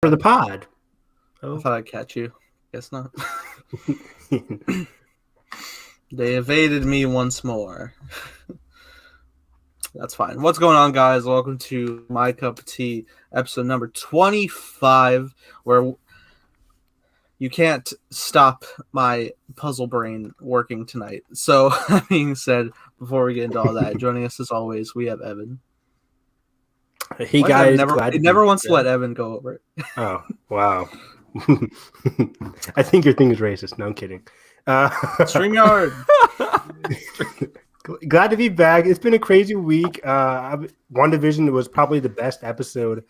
For the pod. I thought I'd catch you. Guess not. They evaded me once more. That's fine. What's going on, guys? Welcome to My Cup of Tea, episode number 25, where you can't stop my puzzle brain working tonight. So, that being said, before we get into all that, joining us as always, we have Evan. Hey, guys. Never wants to let Evan go over it. Oh, wow. I think your thing is racist. No, I'm kidding. StreamYard. Glad to be back. It's been a crazy week. WandaVision was probably the best episode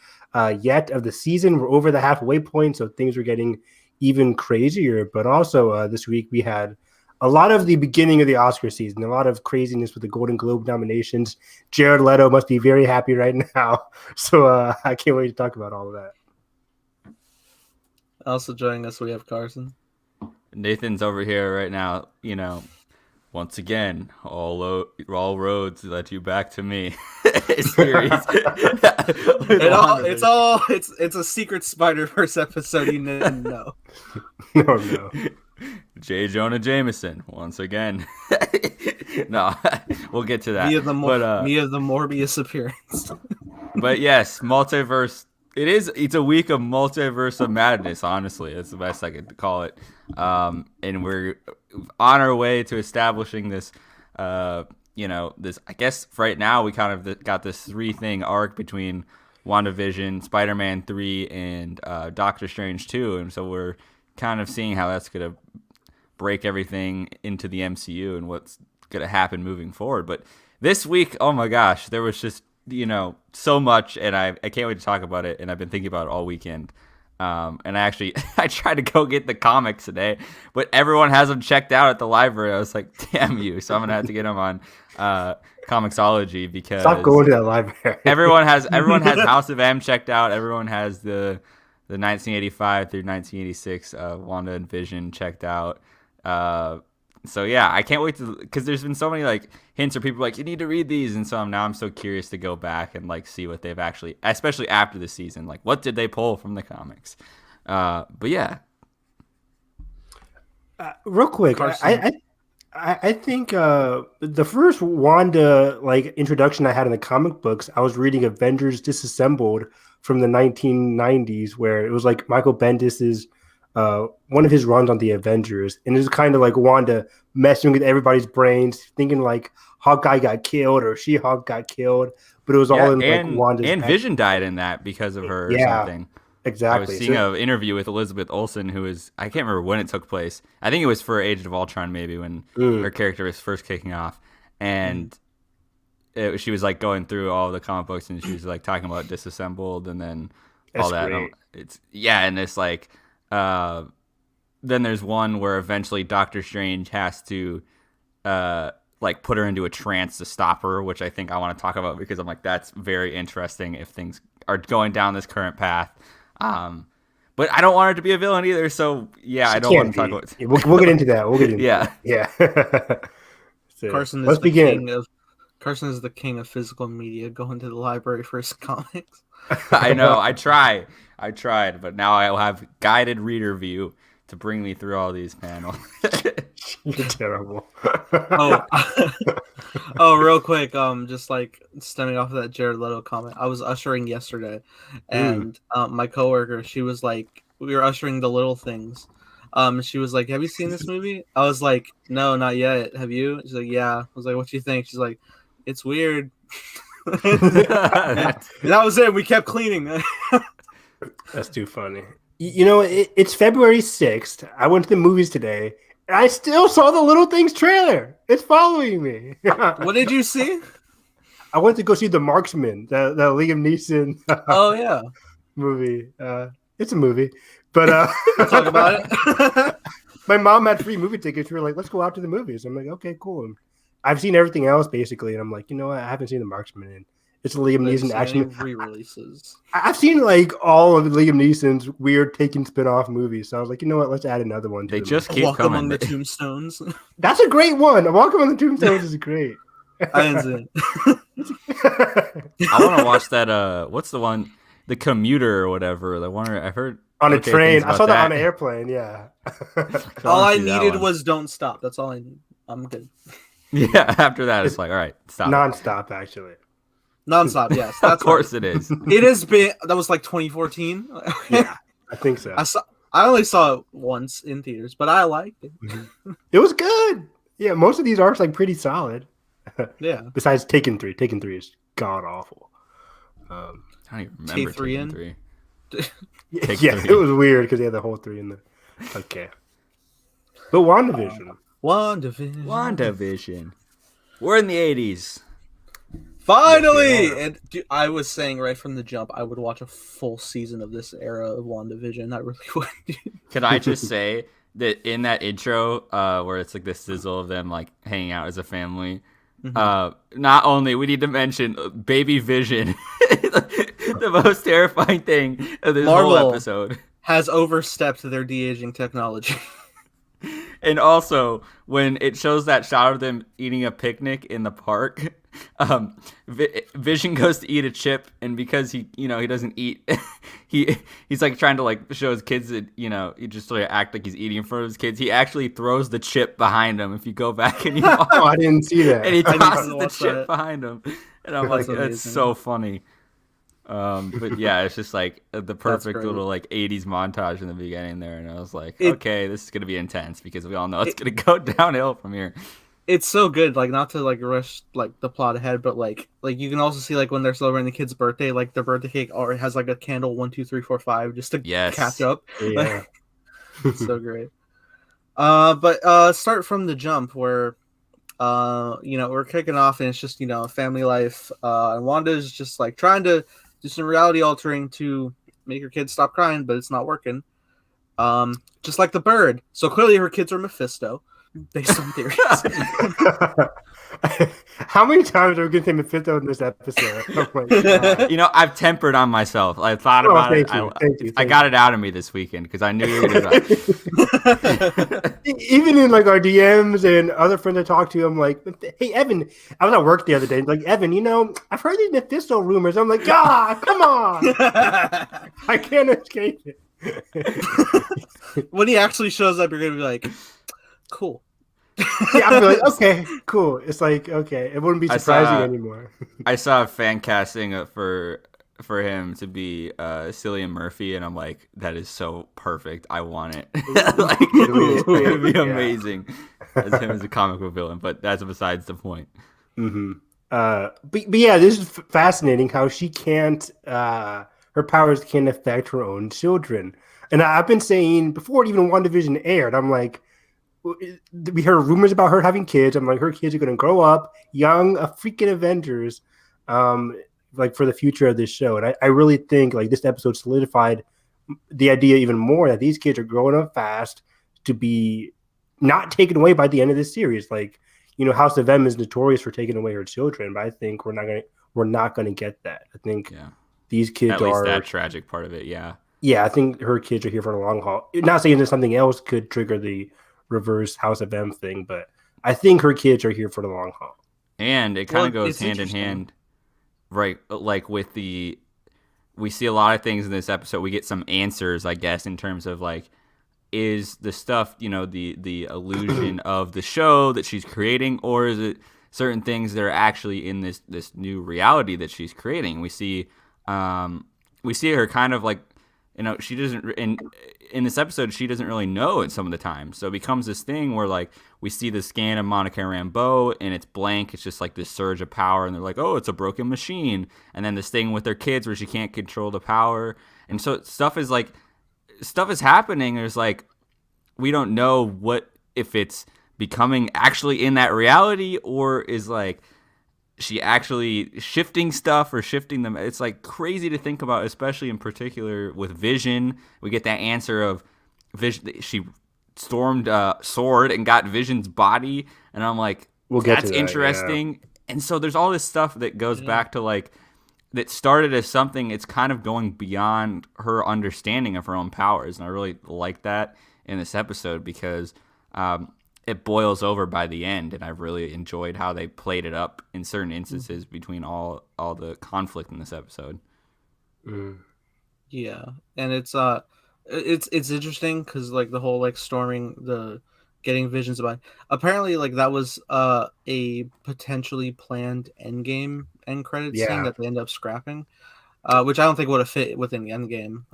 yet of the season. We're over the halfway point, so things are getting even crazier. But also this week we had a lot of the beginning of the Oscar season, a lot of craziness with the Golden Globe nominations. Jared Leto must be very happy right now. So I can't wait to talk about all of that. Also joining us, we have Carson. Nathan's over here right now, once again, all roads led you back to me. Series. It's a secret Spider-Verse episode you didn't know. No. J. Jonah Jameson, once again. No, we'll get to that. Via the Morbius appearance. But yes, multiverse. It's a week of multiverse of madness, honestly. That's the best I could call it. And we're on our way to establishing this, this, I guess right now we kind of got this 3-thing arc between WandaVision, Spider-Man 3, and Doctor Strange 2. And so we're kind of seeing how that's going to break everything into the MCU and what's going to happen moving forward. But this week, oh my gosh, there was just, so much, and I can't wait to talk about it, and I've been thinking about it all weekend. And I tried to go get the comics today, but everyone has them checked out at the library. I was like, damn you. So I'm going to have to get them on Comixology because... Stop going to that library. everyone has House of M checked out. Everyone has the 1985 through 1986 Wanda and Vision checked out. So yeah, I can't wait because there's been so many hints or people you need to read these, and so I'm so curious to go back and see what they've actually, especially after the season, what did they pull from the comics. But yeah, real quick, I think the first Wanda introduction I had in the comic books, I was reading Avengers Disassembled from the 1990s, where it was Michael Bendis's one of his runs on the Avengers, and it was kind of Wanda messing with everybody's brains, thinking Hawkeye got killed or She-Hulk got killed, but it was all in Wanda's and Vision died in that because of her or something. Exactly. I was seeing an interview with Elizabeth Olsen, who is, I can't remember when it took place. I think it was for Age of Ultron, maybe when her character was first kicking off, and she was going through all the comic books, and she was talking about Disassembled, and then all that. Great. And it's then there's one where eventually Doctor Strange has to put her into a trance to stop her, which I think I want to talk about because I'm that's very interesting if things are going down this current path. But I don't want her to be a villain either, so yeah, I don't want to talk about it. We'll get into that. Yeah. So, Carson is Carson is the king of physical media, going to the library for his comics. I know. I tried, but now I'll have guided reader view to bring me through all these panels. You're terrible. Real quick, just stemming off of that Jared Leto comment, I was ushering yesterday, and my coworker, she was we were ushering The Little Things. She was like, "Have you seen this movie?" I was like, "No, not yet. Have you?" She's like, "Yeah." I was like, "What do you think?" She's like, "It's weird." That was it. We kept cleaning. That's too funny. It's February 6th. I went to the movies today, and I still saw the Little Things trailer. It's following me. What did you see? I went to go see The Marksman, the Liam Neeson oh yeah movie. It's a movie, but talk about it. My mom had free movie tickets. We were like, let's go out to the movies. I'm like, okay, cool. I've seen everything else basically, and I'm like, what? I haven't seen The Marksman, and it's a Liam Neeson action re-releases. I've seen all of Liam Neeson's weird taking spin-off movies, so I was like, what? Let's add another one. They just keep Walk coming. Among the Tombstones. That's a great one. Walk Among the Tombstones is great. I didn't see it. I want to watch that. What's the one? the commuter or whatever. The one I heard on a okay train. things I about saw that on that. an airplane. Yeah. All I see that needed one. was "Don't Stop." That's all I need. I'm good. Yeah, after that, it's like, all right, stop. Nonstop, actually. Nonstop. Yes, Of that's course right. it is. It has been. That was like 2014. Yeah, I think so. I only saw it once in theaters, but I liked it. It was good. Yeah, most of these arcs like pretty solid. Yeah. Besides Taken 3. Taken 3 is god awful. I don't even remember Taken 3. Yeah, it was weird because they had the whole 3 in there. Okay. But WandaVision. WandaVision. We're in the 80s. Finally! Yes, And dude, I was saying right from the jump, I would watch a full season of this era of WandaVision. I really would. Can I just say that in that intro, where it's like the sizzle of them like hanging out as a family, not only we need to mention Baby Vision, the most terrifying thing of this whole episode, has overstepped their de-aging technology. And also, when it shows that shot of them eating a picnic in the park, Vision goes to eat a chip, and because he doesn't eat, he's like trying to like show his kids that he just sort of act like he's eating in front of his kids. He actually throws the chip behind him. If you go back and you watch, I didn't see that. And he tosses the chip behind him, and I'm like, that's so funny. But yeah, it's just like the perfect little like 80s montage in the beginning there, and I was like, okay, this is gonna be intense because we all know it's gonna go downhill from here. It's so good, like not to like rush like the plot ahead, but like you can also see like when they're celebrating the kid's birthday, like their birthday cake already has like a candle 1, 2, 3, 4, 5 just to catch up. Yeah, it's so great. But start from the jump where we're kicking off and it's just family life. And Wanda's just like trying to do some reality altering to make her kids stop crying, but it's not working. Just like the bird. So clearly her kids are Mephisto, based on theories. How many times are we going to say Mephisto in this episode? Oh my God. I've tempered on myself. I thought about it. I got it out of me this weekend because I knew you were going to. Even in like our DMs and other friends I talk to, I'm like, hey, Evan, I was at work the other day. Like, Evan, I've heard these Mephisto rumors. I'm like, God, come on. I can't escape it. When he actually shows up, you're going to be like, cool. Yeah, I'd be like, okay, cool. It's like, okay, it wouldn't be surprising anymore. I saw a fan casting for him to be Cillian Murphy, and I'm like, that is so perfect. I want it. Like, it would be amazing as him as a comic book villain, but that's besides the point. Mm-hmm. But yeah, this is fascinating how she can't, her powers can't affect her own children. And I've been saying before even WandaVision aired, I'm like, we heard rumors about her having kids. I'm like, her kids are going to grow up young, freaking Avengers, like for the future of this show. And I really think like this episode solidified the idea even more that these kids are growing up fast to be not taken away by the end of this series. Like, House of M is notorious for taking away her children, but I think we're not going to get that. I think these kids at least that tragic part of it. Yeah. Yeah. I think her kids are here for the long haul. Not saying that something else could trigger the reverse House of M thing, but I think her kids are here for the long haul. And it kind of goes hand in hand, right? Like we see a lot of things in this episode. We get some answers, I guess, in terms of like, is the stuff, the illusion of the show that she's creating, or is it certain things that are actually in this new reality that she's creating? We see her kind of like, she doesn't in this episode, she doesn't really know at some of the time. So it becomes this thing where like we see the scan of Monica Rambeau and it's blank. It's just like this surge of power, and they're like, oh, it's a broken machine. And then this thing with their kids where she can't control the power. And so stuff is happening. There's like, we don't know what if it's becoming actually in that reality, or is like she actually shifting stuff or shifting them. It's like crazy to think about, especially in particular with Vision. We get that answer of Vision. She stormed S.W.O.R.D and got Vision's body, and I'm like, that's interesting. Yeah. And so there's all this stuff that goes back to like, that started as something, it's kind of going beyond her understanding of her own powers. And I really like that in this episode because it boils over by the end, and I've really enjoyed how they played it up in certain instances between all the conflict in this episode. Yeah, and it's interesting because like the whole like storming the getting Vision's mind. Apparently, like that was a potentially planned end credit scene Yeah. that they end up scrapping, which I don't think would have fit within the end game.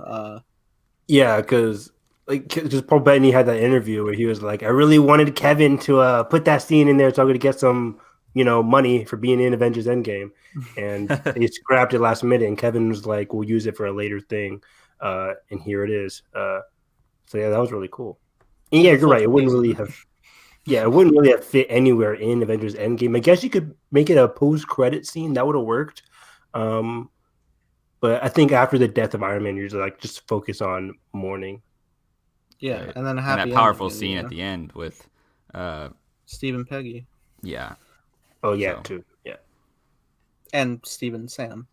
Yeah, because like just Paul Bettany had that interview where he was like, I really wanted Kevin to put that scene in there so I could get some, money for being in Avengers Endgame. And they scrapped it last minute, and Kevin was like, we'll use it for a later thing. And here it is. So yeah, that was really cool. And yeah, you're right. It wouldn't really have fit anywhere in Avengers Endgame. I guess you could make it a post-credit scene. That would have worked. But I think after the death of Iron Man, you're just focus on mourning. Yeah, Right. and then that powerful scene at the end with Steve and Peggy. Yeah. Oh yeah, too. Yeah. And Steve and Sam.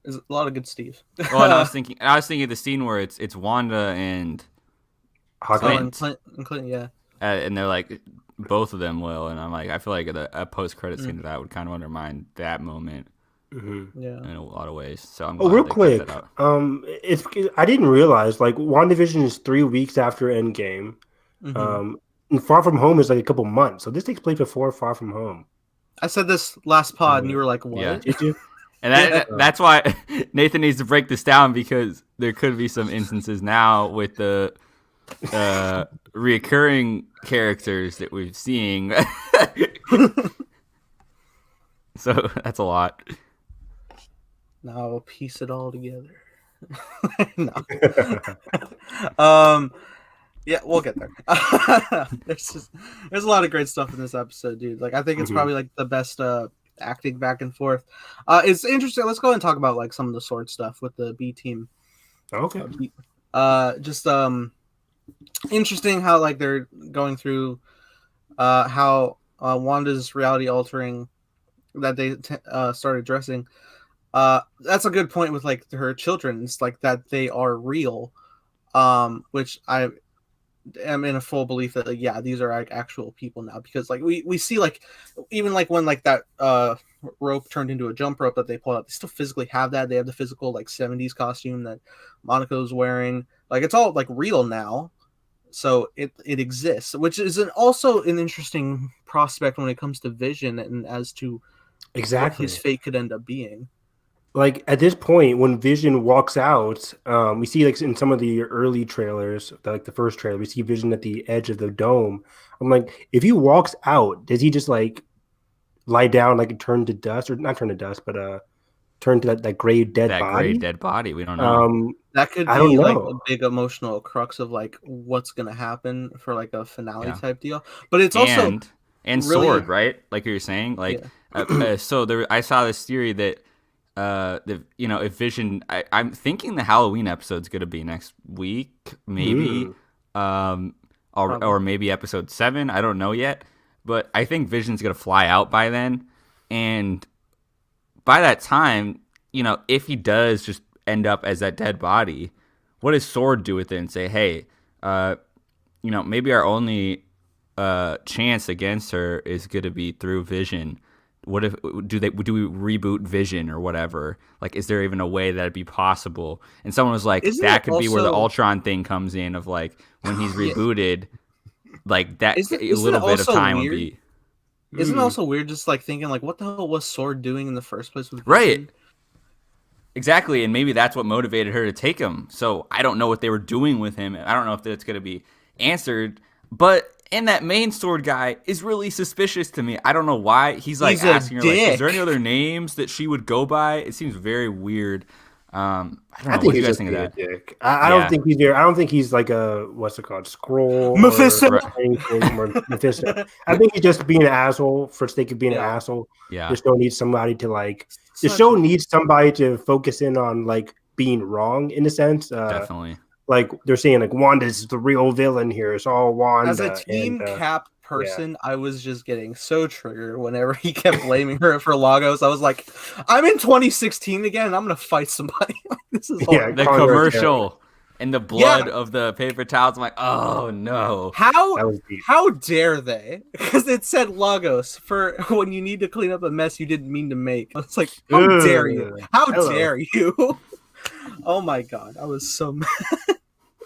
There's a lot of good Steve. Well, and I was thinking of the scene where it's Wanda and Clint, yeah. And they're like, both of them will, and I'm like, I feel like a post-credit scene to that would kind of undermine that moment. Mm-hmm. Yeah, in a lot of ways. So I'm glad real they quick, cut that out. I didn't realize like WandaVision is 3 weeks after Endgame. Mm-hmm. And Far From Home is like a couple months, so this takes place before Far From Home. I said this last pod, and you were like, "What?" Yeah. Did you? And that's why Nathan needs to break this down, because there could be some instances now with the reoccurring characters that we've seen. So that's a lot. Now I'll piece it all together. No. Yeah, we'll get there. There's a lot of great stuff in this episode, dude. Like I think it's probably like the best acting back and forth. It's interesting. Let's go and talk about like some of the S.W.O.R.D stuff with the B team. Okay. Interesting how like they're going through how Wanda's reality altering that they started addressing. That's a good point with like her children. It's like that they are real, which I am in a full belief that like, yeah, these are like actual people now, because like we see like even like when like that rope turned into a jump rope that they pulled out, they still physically have that. They have the physical like 70s costume that Monica's wearing. Like it's all like real now. So it exists, which is also an interesting prospect when it comes to Vision and as to what his fate could end up being. Like at this point, when Vision walks out, we see like in some of the early trailers, like the first trailer, we see Vision at the edge of the dome. I'm like, if he walks out, does he just like lie down, like turn to dust, or not turn to dust, but turn to that gray dead body? That gray dead body. We don't know. That could be like a big emotional crux of like what's gonna happen for like a finale type deal. But it's also and really, S.W.O.R.D, right? Like you're saying, like so there. I saw this theory that if Vision, I'm thinking the Halloween episode's gonna be next week, maybe, or maybe episode 7. I don't know yet, but I think Vision's gonna fly out by then, and by that time, if he does just end up as that dead body, what does S.W.O.R.D do with it and say, hey, maybe our only chance against her is gonna be through Vision? What if do we reboot Vision or whatever? Like, is there even a way that'd be possible? And someone was like, that could be where the Ultron thing comes in, of like when he's rebooted, like that a little bit of time would be. Isn't it also weird just like thinking like, what the hell was S.W.O.R.D doing in the first place with Vision? Right. Exactly, and maybe that's what motivated her to take him. So I don't know what they were doing with him. I don't know if that's going to be answered. But and that main S.W.O.R D guy is really suspicious to me. I don't know why. He's like asking her, like, is there any other names that she would go by? It seems very weird. I don't know. What do you guys think of that? Dick. I don't think he's there. I don't think he's like a what's it called, Skrull, Mephisto. or Mephisto. I think he's just being an asshole for sake of being an asshole. Yeah. Just don't need somebody to like. The show needs somebody to focus in on like being wrong in a sense. Definitely. Like they're saying, like Wanda's the real villain here. It's all Wanda. As a team Cap person, I was just getting so triggered whenever he kept blaming her for Lagos. I was like, I'm in 2016 again, and I'm gonna fight somebody. This is the commercial and the blood of the paper towels. I'm like, oh no! How dare they? Because it said Lagos for when you need to clean up a mess you didn't mean to make. It's like, how dare you? How dare you? Oh my god, I was so mad.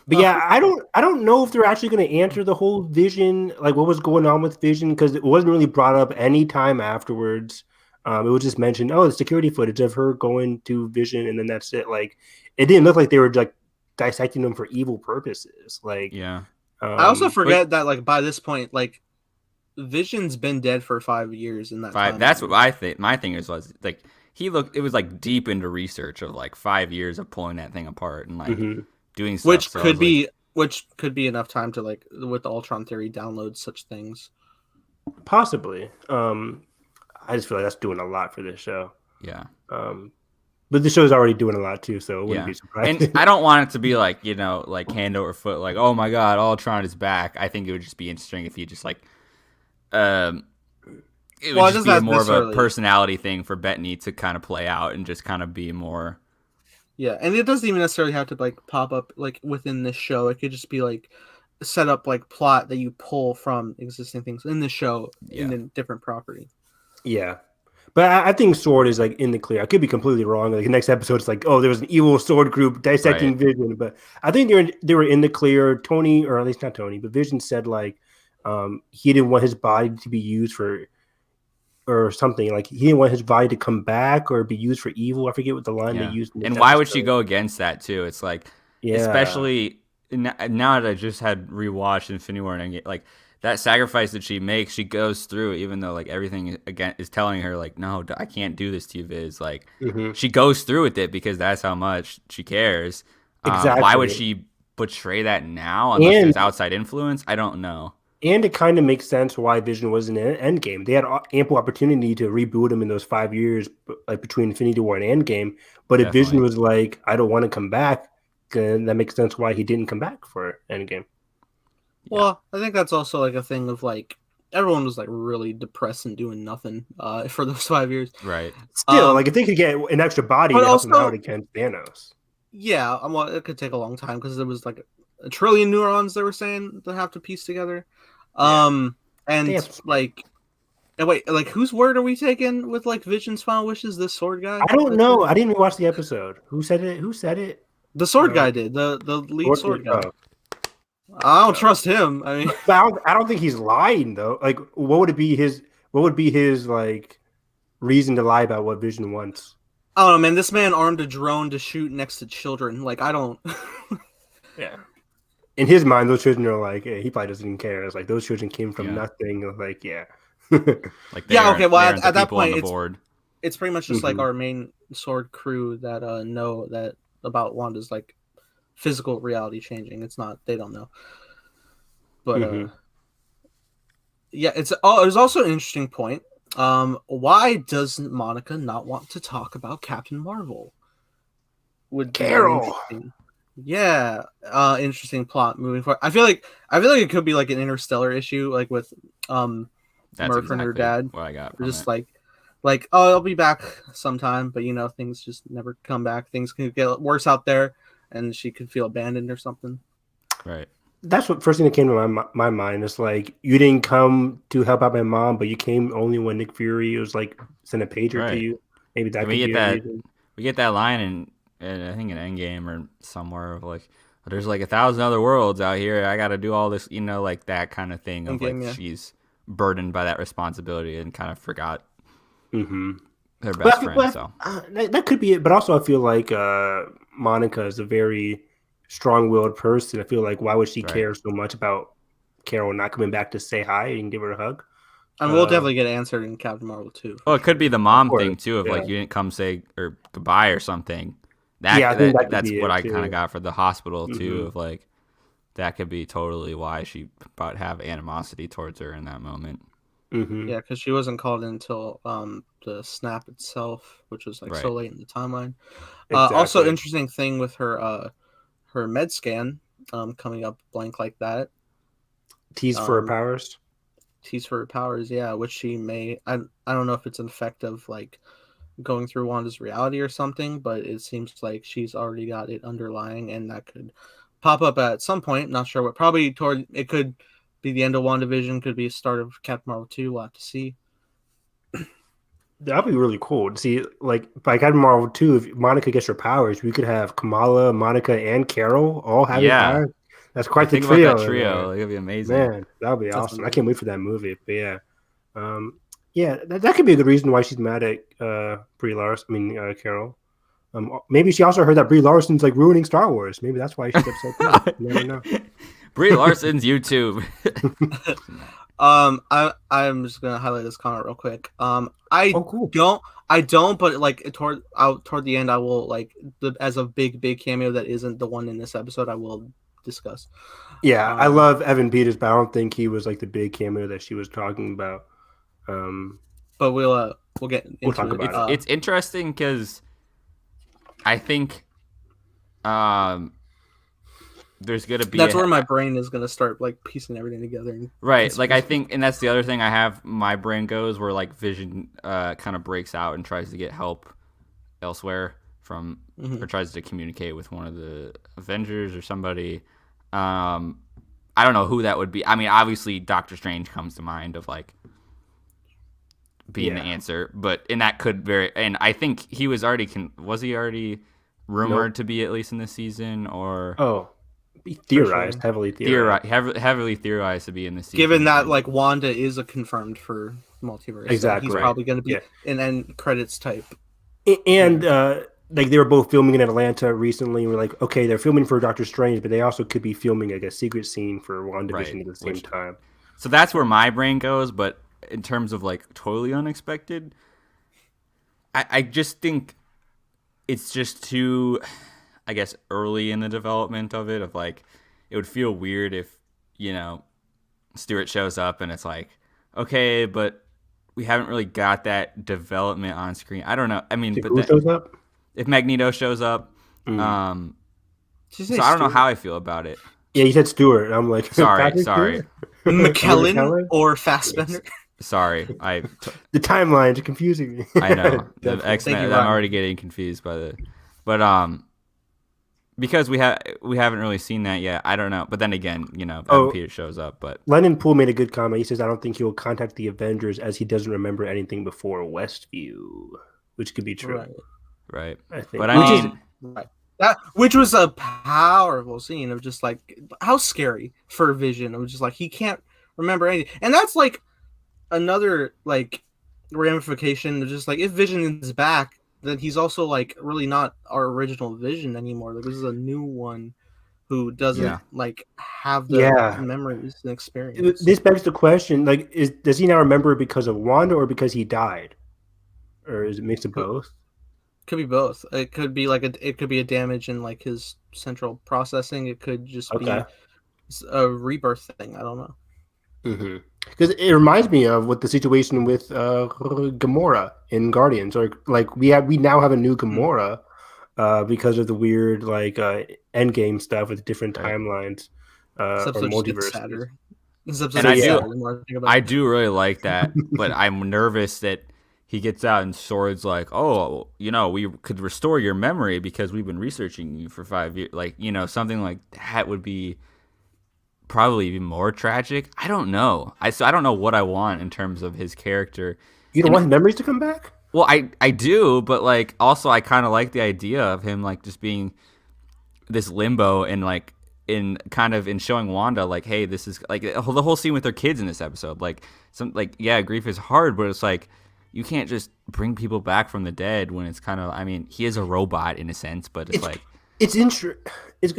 But yeah, I don't know if they're actually going to answer the whole Vision, like what was going on with Vision, because it wasn't really brought up any time afterwards. It was just mentioned, oh, the security footage of her going to Vision, and then that's it. Like, it didn't look like they were like dissecting them for evil purposes. Like, Yeah. I also forget that like by this point, like Vision's been dead for 5 years in that time. That's what I think. My thing was like it was like deep into research of like 5 years of pulling that thing apart and like doing stuff. Which could be enough time to like with the Ultron theory download such things. Possibly. I just feel like that's doing a lot for this show. Yeah. But the show's already doing a lot too, so it wouldn't be surprising. And I don't want it to be like, you know, like hand over foot, like, oh my god, Ultron is back. I think it would just be interesting if he just like it would just be more of a personality thing for Bettany to kind of play out and just kind of be more. Yeah, and it doesn't even necessarily have to like pop up like within this show. It could just be like set up like plot that you pull from existing things in the show in a different property. Yeah. But I think S.W.O.R.D is like in the clear. I could be completely wrong. Like the next episode, it's like, oh, there was an evil S.W.O.R.D group dissecting Vision. But I think they were in the clear. Tony, or at least not Tony, but Vision said like he didn't want his body to be used for or something. Like he didn't want his body to come back or be used for evil. I forget what the line they used. And why would she go against that too? It's like, especially now that I just had rewatched Infinity War and like. That sacrifice that she makes, she goes through, even though like everything again is telling her like, no, I can't do this to you, Viz. Like she goes through with it because that's how much she cares. Exactly. Why would she betray that now unless there's outside influence? I don't know. And it kind of makes sense why Vision was in Endgame. They had ample opportunity to reboot him in those 5 years, like between Infinity War and Endgame. But if Vision was like, I don't want to come back, then that makes sense why he didn't come back for Endgame. Well, I think that's also like a thing of like everyone was like really depressed and doing nothing for those 5 years. Right. Still, like if they could get an extra body to help them out against Thanos. Yeah, well, it could take a long time because there was like a trillion neurons they were saying to have to piece together. And like, and wait, like whose word are we taking with like Vision's final wishes? This S.W.O.R.D guy? I don't know. I didn't even watch the episode. Who said it? The S.W.O.R.D guy did. The lead S.W.O.R.D guy. I don't trust him. I mean, but I don't think he's lying though. Like, what would be his like reason to lie about what Vision wants? I don't know, man. This man armed a drone to shoot next to children. Like, I don't. Yeah. In his mind, those children are like, he probably doesn't even care. It's like those children came from nothing. Like, like okay. Well, at that point, it's pretty much just like our main S.W.O.R.D crew that know that about Wanda's like physical reality changing. It's not, they don't know. But there's also an interesting point. Why does Monica not want to talk about Captain Marvel? Would Carol. Interesting plot moving forward. I feel like it could be like an Interstellar issue, like with Murph and her dad. What I got just like oh, I'll be back sometime, but you know things just never come back. Things can get worse out there, and she could feel abandoned or something. Right. That's what first thing that came to my mind. It's like, you didn't come to help out my mom, but you came only when Nick Fury was like sent a pager to you. Maybe that could be a reason. We get that line in I think in Endgame or somewhere of like, there's like 1,000 other worlds out here. I got to do all this, you know, like that kind of thing of she's burdened by that responsibility and kind of forgot her best friend. So that could be it. But also, I feel like Monica is a very strong-willed person. I feel like why would she care so much about Carol not coming back to say hi and give her a hug? And we'll definitely get answered in Captain Marvel too. Well, it could be the mom thing too, of like you didn't come say or goodbye or something. That's what I kind of got for the hospital too. Of like that could be totally why she might have animosity towards her in that moment. Yeah, because she wasn't called in until the snap itself, which was like so late in the timeline. Exactly. Also, interesting thing with her med scan coming up blank like that. Tease for her powers. Tease for her powers, yeah. Which she may. I don't know if it's an effect of like going through Wanda's reality or something, but it seems like she's already got it underlying, and that could pop up at some point. Not sure what. Probably it could be the end of WandaVision. Could be a start of Captain Marvel 2. We'll have to see. That'd be really cool. See, like Captain Marvel 2, if Monica gets her powers, we could have Kamala, Monica, and Carol all having Yeah. powers. That's Like, quite the think about that trio in trio. there. It would be amazing. Man, that would be That's awesome. I amazing. can't wait for that movie. But um, yeah, that could be a good reason why she's mad at Brie Larson. I mean, Carol. Maybe she also heard that Brie Larson's like ruining Star Wars. Maybe that's why she's upset too. You never know. Brie Larson's YouTube. I'm just gonna highlight this comment real quick. Cool. I don't, but like toward the end, I will like as a big cameo that isn't the one in this episode, I will discuss. Yeah, I love Evan Peters, but I don't think he was like the big cameo that she was talking about. But we'll get into We'll talk about It's interesting because I think there's gonna be that's where my brain is gonna start like piecing everything together. Right, like I think, and that's the other thing I have. My brain goes where like Vision kind of breaks out and tries to get help elsewhere from, or tries to communicate with one of the Avengers or somebody. I don't know who that would be. I mean, obviously Doctor Strange comes to mind of like being the answer, but and that could and I think he was already was he already rumored to be at least in this season, or theorized, heavily theorized. Heavily theorized to be in this season. Given that like Wanda is a confirmed for Multiverse, exactly, so he's probably going to be an end credits type. And like they were both filming in Atlanta recently. We're like, okay, they're filming for Doctor Strange, but they also could be filming like a secret scene for WandaVision at the same time. So that's where my brain goes. But in terms of like totally unexpected, I just think it's just too, I guess, early in the development of it. Of like, it would feel weird if, you know, Stewart shows up and it's like, okay, but we haven't really got that development on screen. I don't know. I mean, who shows up? If Magneto shows up, so I don't know how I feel about it. Yeah, you said Stewart. I'm like, sorry, McKellen or Fassbender. Yes. Sorry, the timelines are confusing me. I know the XMen. I'm already getting confused by because we haven't really seen that yet. I don't know, but then again, you know, Peter shows up. But Lennon Poole made a good comment. He says, "I don't think he will contact the Avengers as he doesn't remember anything before Westview," which could be true. Right. I think. But I mean, which was a powerful scene of just like how scary for Vision. It was just like he can't remember anything, and that's like another like ramification of just like if Vision is back, then he's also like really not our original Vision anymore. Like this is a new one who doesn't like have the memories and experience. This begs the question: like, does he now remember because of Wanda or because he died, or is it mixed of both? Could be both. It could be like it could be a damage in like his central processing. It could just be a rebirth thing. I don't know. Because it reminds me of what the situation with Gamora in Guardians, or like we now have a new Gamora because of the weird like Endgame stuff with different timelines or multiverse. And I do really like that, but I'm nervous that he gets out and S.W.O.R.D's like, oh, you know, we could restore your memory because we've been researching you for 5 years. Like, you know, something like that would be probably even more tragic. I don't know. I don't know what I want in terms of his character. You don't want his memories to come back? Well, I do, but like also I kind of like the idea of him like just being this limbo and like in showing Wanda like, hey, this is like the whole scene with their kids in this episode. Like grief is hard, but it's like you can't just bring people back from the dead when it's kind of. I mean, he is a robot in a sense, but it's like it's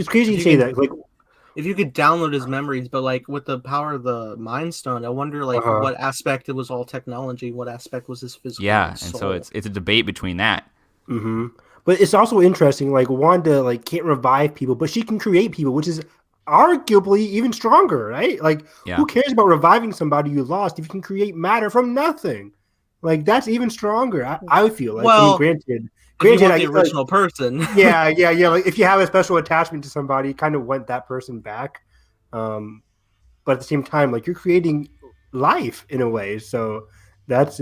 crazy to say that. Like, if you could download his memories, but like with the power of the Mind Stone, I wonder like what aspect it was all technology, what aspect was his physical. Yeah, and soul. so it's a debate between that. But it's also interesting. Like Wanda, like can't revive people, but she can create people, which is arguably even stronger, right? Like, who cares about reviving somebody you lost if you can create matter from nothing? Like that's even stronger. I feel like. Well, I mean, granted, the original person. Yeah. Like if you have a special attachment to somebody, you kind of want that person back. But at the same time, like you're creating life in a way, so that's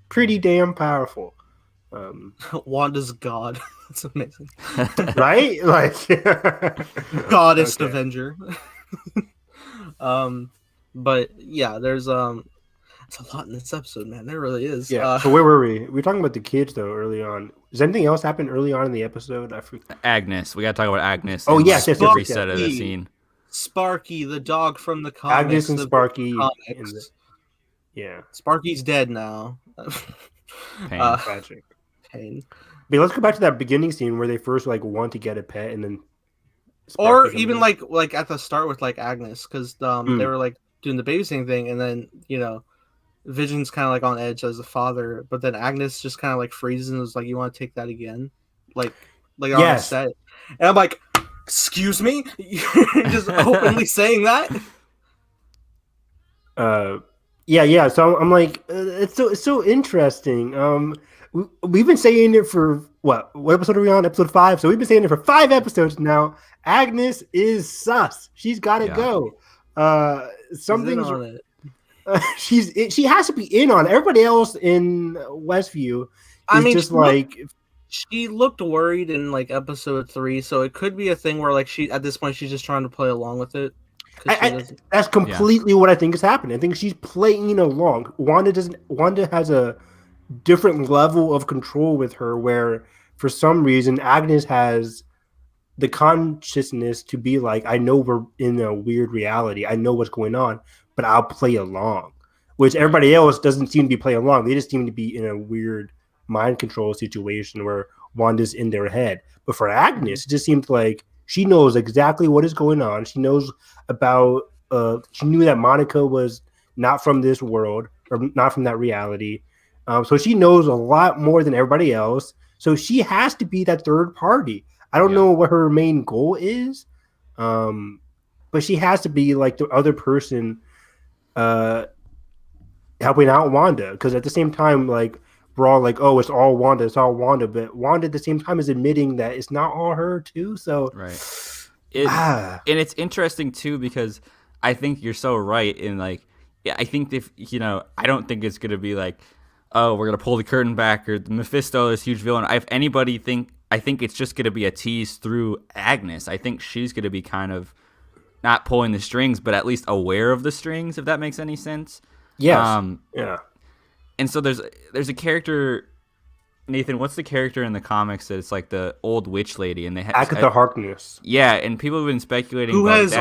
pretty damn powerful. Wanda's God. That's amazing, right? Like goddess Avenger. But yeah, there's It's a lot in this episode, man. There really is. Yeah. So where were we? We were talking about the kids though early on. Does anything else happen early on in the episode? I forget. Agnes. We got to talk about Agnes. Oh and, yes, like, yes, the reset of the scene. Sparky, the dog from the comics. Agnes and the Sparky. comics. Yeah. Sparky's dead now. Pain. Tragic. Pain. But let's go back to that beginning scene where they first like want to get a pet, and then or even like at the start with like Agnes, because they were like doing the babysitting thing, and then Vision's kind of like on edge as a father, but then Agnes just kind of like freezes and was like, "You want to take that again?" Like on set, and I'm like, "Excuse me," just openly saying that. Yeah. So I'm like, it's so interesting. We've been saying it for what episode are we on? Episode 5. So we've been saying it for 5 episodes now. Agnes is sus. She's got to go. Something's on it. She has to be in on it. Everybody else in Westview is just like she looked worried in like episode 3, so it could be a thing where like she at this point she's just trying to play along with it. That's completely what I think is happening. I think she's playing along. Wanda has a different level of control with her, where for some reason Agnes has the consciousness to be like, I know we're in a weird reality. I know what's going on, but I'll play along. Which everybody else doesn't seem to be playing along. They just seem to be in a weird mind control situation where Wanda's in their head. But for Agnes, it just seems like she knows exactly what is going on. She knows about she knew that Monica was not from this world or not from that reality. So she knows a lot more than everybody else. So she has to be that third party. I don't know what her main goal is, but she has to be like the other person helping out Wanda. Because at the same time, like we're all like, oh, it's all Wanda. But Wanda at the same time is admitting that it's not all her too. So and it's interesting too, because I think you're so right in like, I think if I don't think it's gonna be like, oh, we're gonna pull the curtain back or Mephisto is huge villain. I think it's just gonna be a tease through Agnes. I think she's gonna be kind of not pulling the strings, but at least aware of the strings, if that makes any sense. Yes. And so there's a character, Nathan. What's the character in the comics that it's like the old witch lady, and they Agatha Harkness. Yeah, and people have been speculating who has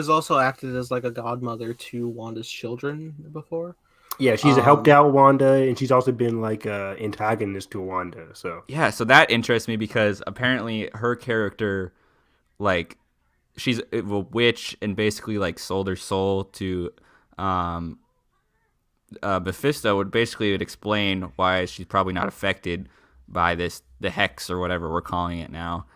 also acted as like a godmother to Wanda's children before. Yeah, she's helped out Wanda, and she's also been like an antagonist to Wanda. So that interests me because apparently her character, like, she's a witch and basically like sold her soul to Mephisto. Would explain why she's probably not affected by the hex or whatever we're calling it now.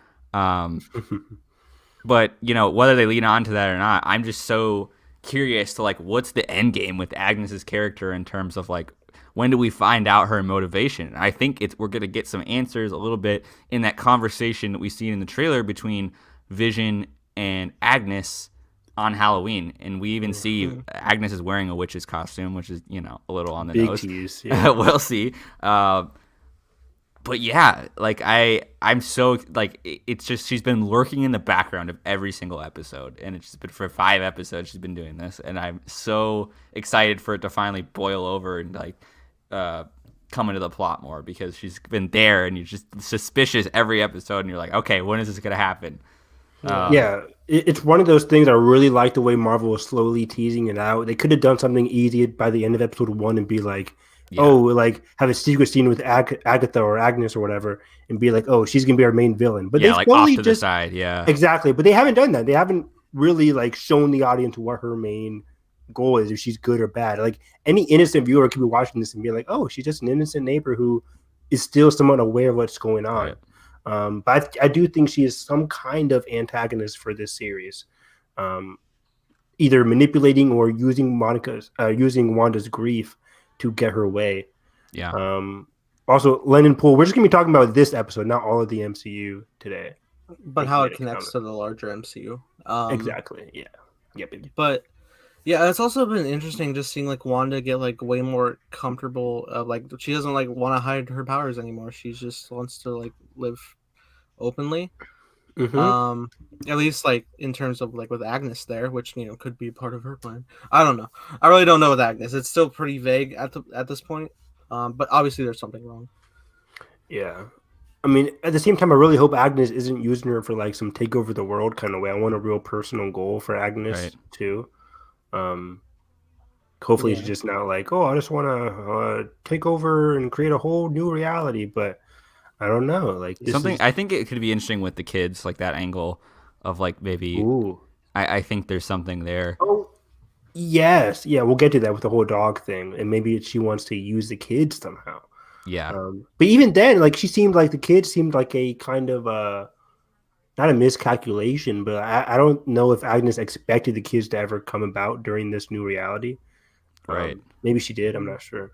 But whether they lean on to that or not, I'm just so curious to like what's the end game with Agnes's character in terms of like when do we find out her motivation. And I think we're gonna get some answers a little bit in that conversation that we seen in the trailer between Vision and Agnes on Halloween, and we even see Agnes is wearing a witch's costume, which is a little on the big nose. Tease, yeah. We'll see. But yeah, like I'm so like it's just she's been lurking in the background of every single episode, and it's just been for 5 episodes she's been doing this, and I'm so excited for it to finally boil over and like come into the plot more, because she's been there and you're just suspicious every episode, and you're like, okay, when is this gonna happen? It's one of those things I really like the way Marvel was slowly teasing it out. They could have done something easy by the end of episode 1 and be like, like have a secret scene with Agatha or Agnes or whatever, and be like, oh, she's gonna be our main villain. But they like off to the side, exactly. But they haven't done that. They haven't really like shown the audience what her main goal is, if she's good or bad. Like any innocent viewer could be watching this and be like, oh, she's just an innocent neighbor who is still somewhat aware of what's going on. Right. But I do think she is some kind of antagonist for this series, either manipulating or using Wanda's grief to get her way. Also, Lennon Poole, we're just gonna be talking about this episode, not all of the MCU today, but how it connects to the larger MCU. Exactly. But yeah, it's also been interesting just seeing like Wanda get like way more comfortable. Like she doesn't like want to hide her powers anymore. She just wants to like live openly. Um, at least like in terms of like with Agnes there, which could be part of her plan. I don't know. I really don't know with Agnes. It's still pretty vague at this point. But obviously there's something wrong. Yeah. I mean, at the same time, I really hope Agnes isn't using her for like some take over the world kind of way. I want a real personal goal for Agnes Right. too. Hopefully, Yeah. she's just not like, oh, I just want to take over and create a whole new reality. But I don't know. Like this Something is I think it could be interesting with the kids, like that angle of like maybe ooh. I think there's something there. Oh yes, yeah. We'll get to that with the whole dog thing, and maybe she wants to use the kids somehow. Yeah. But even then, like she seemed like the kids seemed like a kind of not a miscalculation, but I don't know if Agnes expected the kids to ever come about during this new reality. Right. Maybe she did. I'm not sure.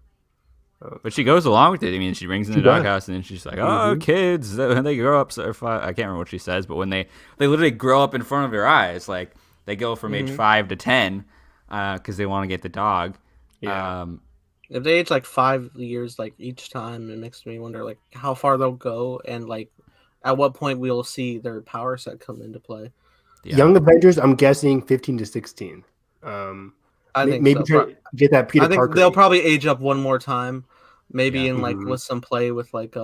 But she goes along with it. I mean, she brings in the does. doghouse, and then she's like, "Oh, kids, when they grow up, so I can't remember what she says, but when they literally grow up in front of your eyes, like they go from age 5 to 10, because they want to get the dog." Yeah. If they age like 5 years like each time, it makes me wonder like how far they'll go and like at what point we'll see their power set come into play. Yeah. Young Avengers, I'm guessing 15 to 16. I think Maybe so. try to get that Peter I think Parker. they'll probably age up one more time, maybe Yeah. in like with some play with like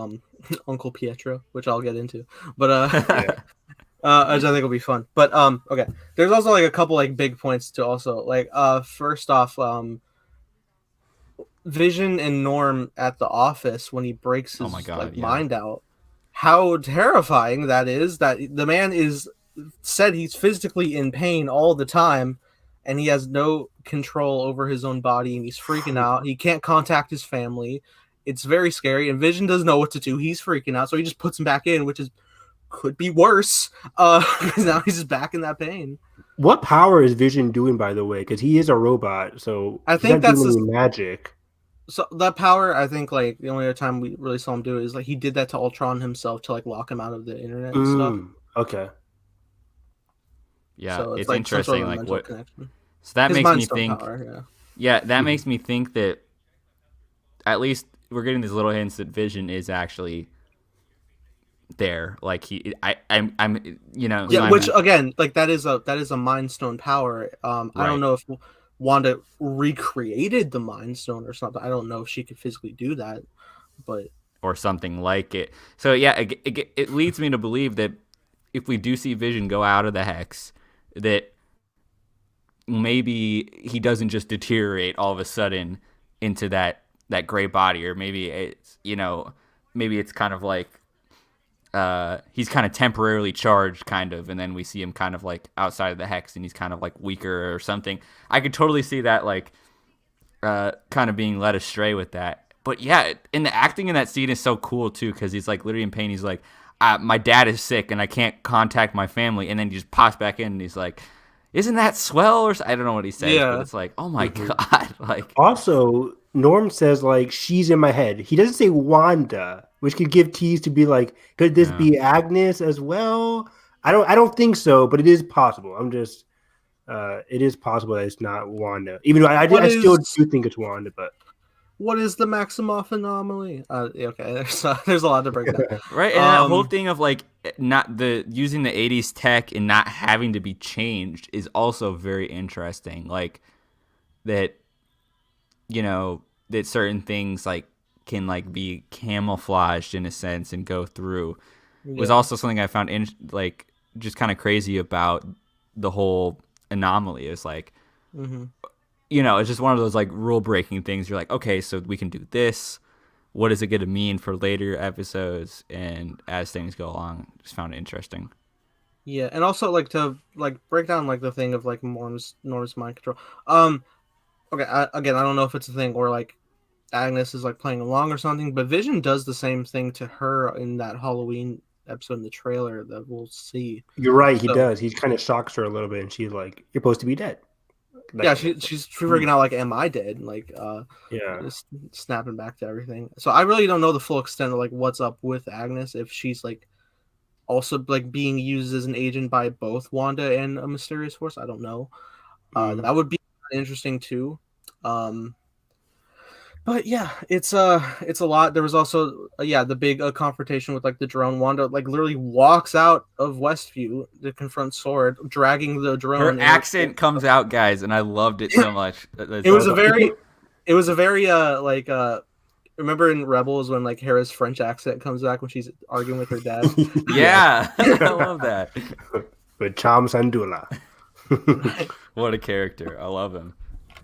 Uncle Pietro, which I'll get into. But Yeah. which I think will be fun. But okay, there's also like a couple like big points to also like first off Vision and Norm at the office when he breaks Oh my his God, like yeah. mind out. How terrifying that is! That the man is said he's physically in pain all the time, and he has no control over his own body, and he's freaking out. He can't contact his family. It's very scary, and Vision doesn't know what to do. He's freaking out, so he just puts him back in, which is could be worse. Because now he's just back in that pain. What power is Vision doing, by the way? Because he is a robot, so I he's think not that's doing just any magic. so that power. I think like the only other time we really saw him do it is like he did that to Ultron himself to like lock him out of the internet and stuff. Okay. Yeah, So it's it's like some sort interesting. of Like mental what? connection. So that His makes mind me stone think. power, Yeah, that makes me think that at least we're getting these little hints that Vision is actually there. Like I'm, yeah. Which again, like that is a mind stone power. I Right. don't know if Wanda recreated the mind stone or something. I don't know if she could physically do that, but or something like it. So yeah, it leads me to believe that if we do see Vision go out of the hex, that maybe he doesn't just deteriorate all of a sudden into that gray body, or maybe maybe it's kind of like he's kind of temporarily charged, kind of, and then we see him kind of like outside of the hex, and he's kind of like weaker or something. I could totally see that like kind of being led astray with that. But yeah, and the acting in that scene is so cool too, because he's like literally in pain. He's like, my dad is sick and I can't contact my family, and then he just pops back in and he's like, isn't that swell? Or I don't know what he says, but it's like, oh my god, like. Also, Norm says like she's in my head. He doesn't say Wanda, which could give tease to be like, could this be Agnes as well? I don't think so, but it is possible. I'm just it is possible that it's not Wanda. Even though I still do think it's Wanda, but what is the Maximoff anomaly? Okay, there's a lot to break down. Right, and that whole thing of like not using the 80s tech and not having to be changed is also very interesting. Like that, that certain things like can like be camouflaged in a sense and go through was also something I found like just kind of crazy about the whole anomaly. Is like, it's just one of those like rule breaking things. You're like, okay, so we can do this. What is it going to mean for later episodes? And as things go along, just found it interesting. Yeah, and also like to like break down like the thing of like Norm's mind control. Okay, again, I don't know if it's a thing or like Agnes is like playing along or something, but Vision does the same thing to her in that Halloween episode in the trailer that we'll see. You're right, he does. He kind of shocks her a little bit, and she's like, "You're supposed to be dead." Yeah, she's freaking out like, "Am I dead?" Like, just snapping back to everything. So I really don't know the full extent of like what's up with Agnes, if she's like also like being used as an agent by both Wanda and a mysterious force. I don't know. That would be interesting too. But yeah, it's a lot. There was also the big confrontation with like the drone. Wanda like literally walks out of Westview to confront S.W.O.R.D, dragging the Her drone. accent comes out, guys, and I loved it so much. It was a very, like remember in Rebels when like Hera's French accent comes back when she's arguing with her dad? Yeah, I love that. With Cham Sandula. What a character! I love him.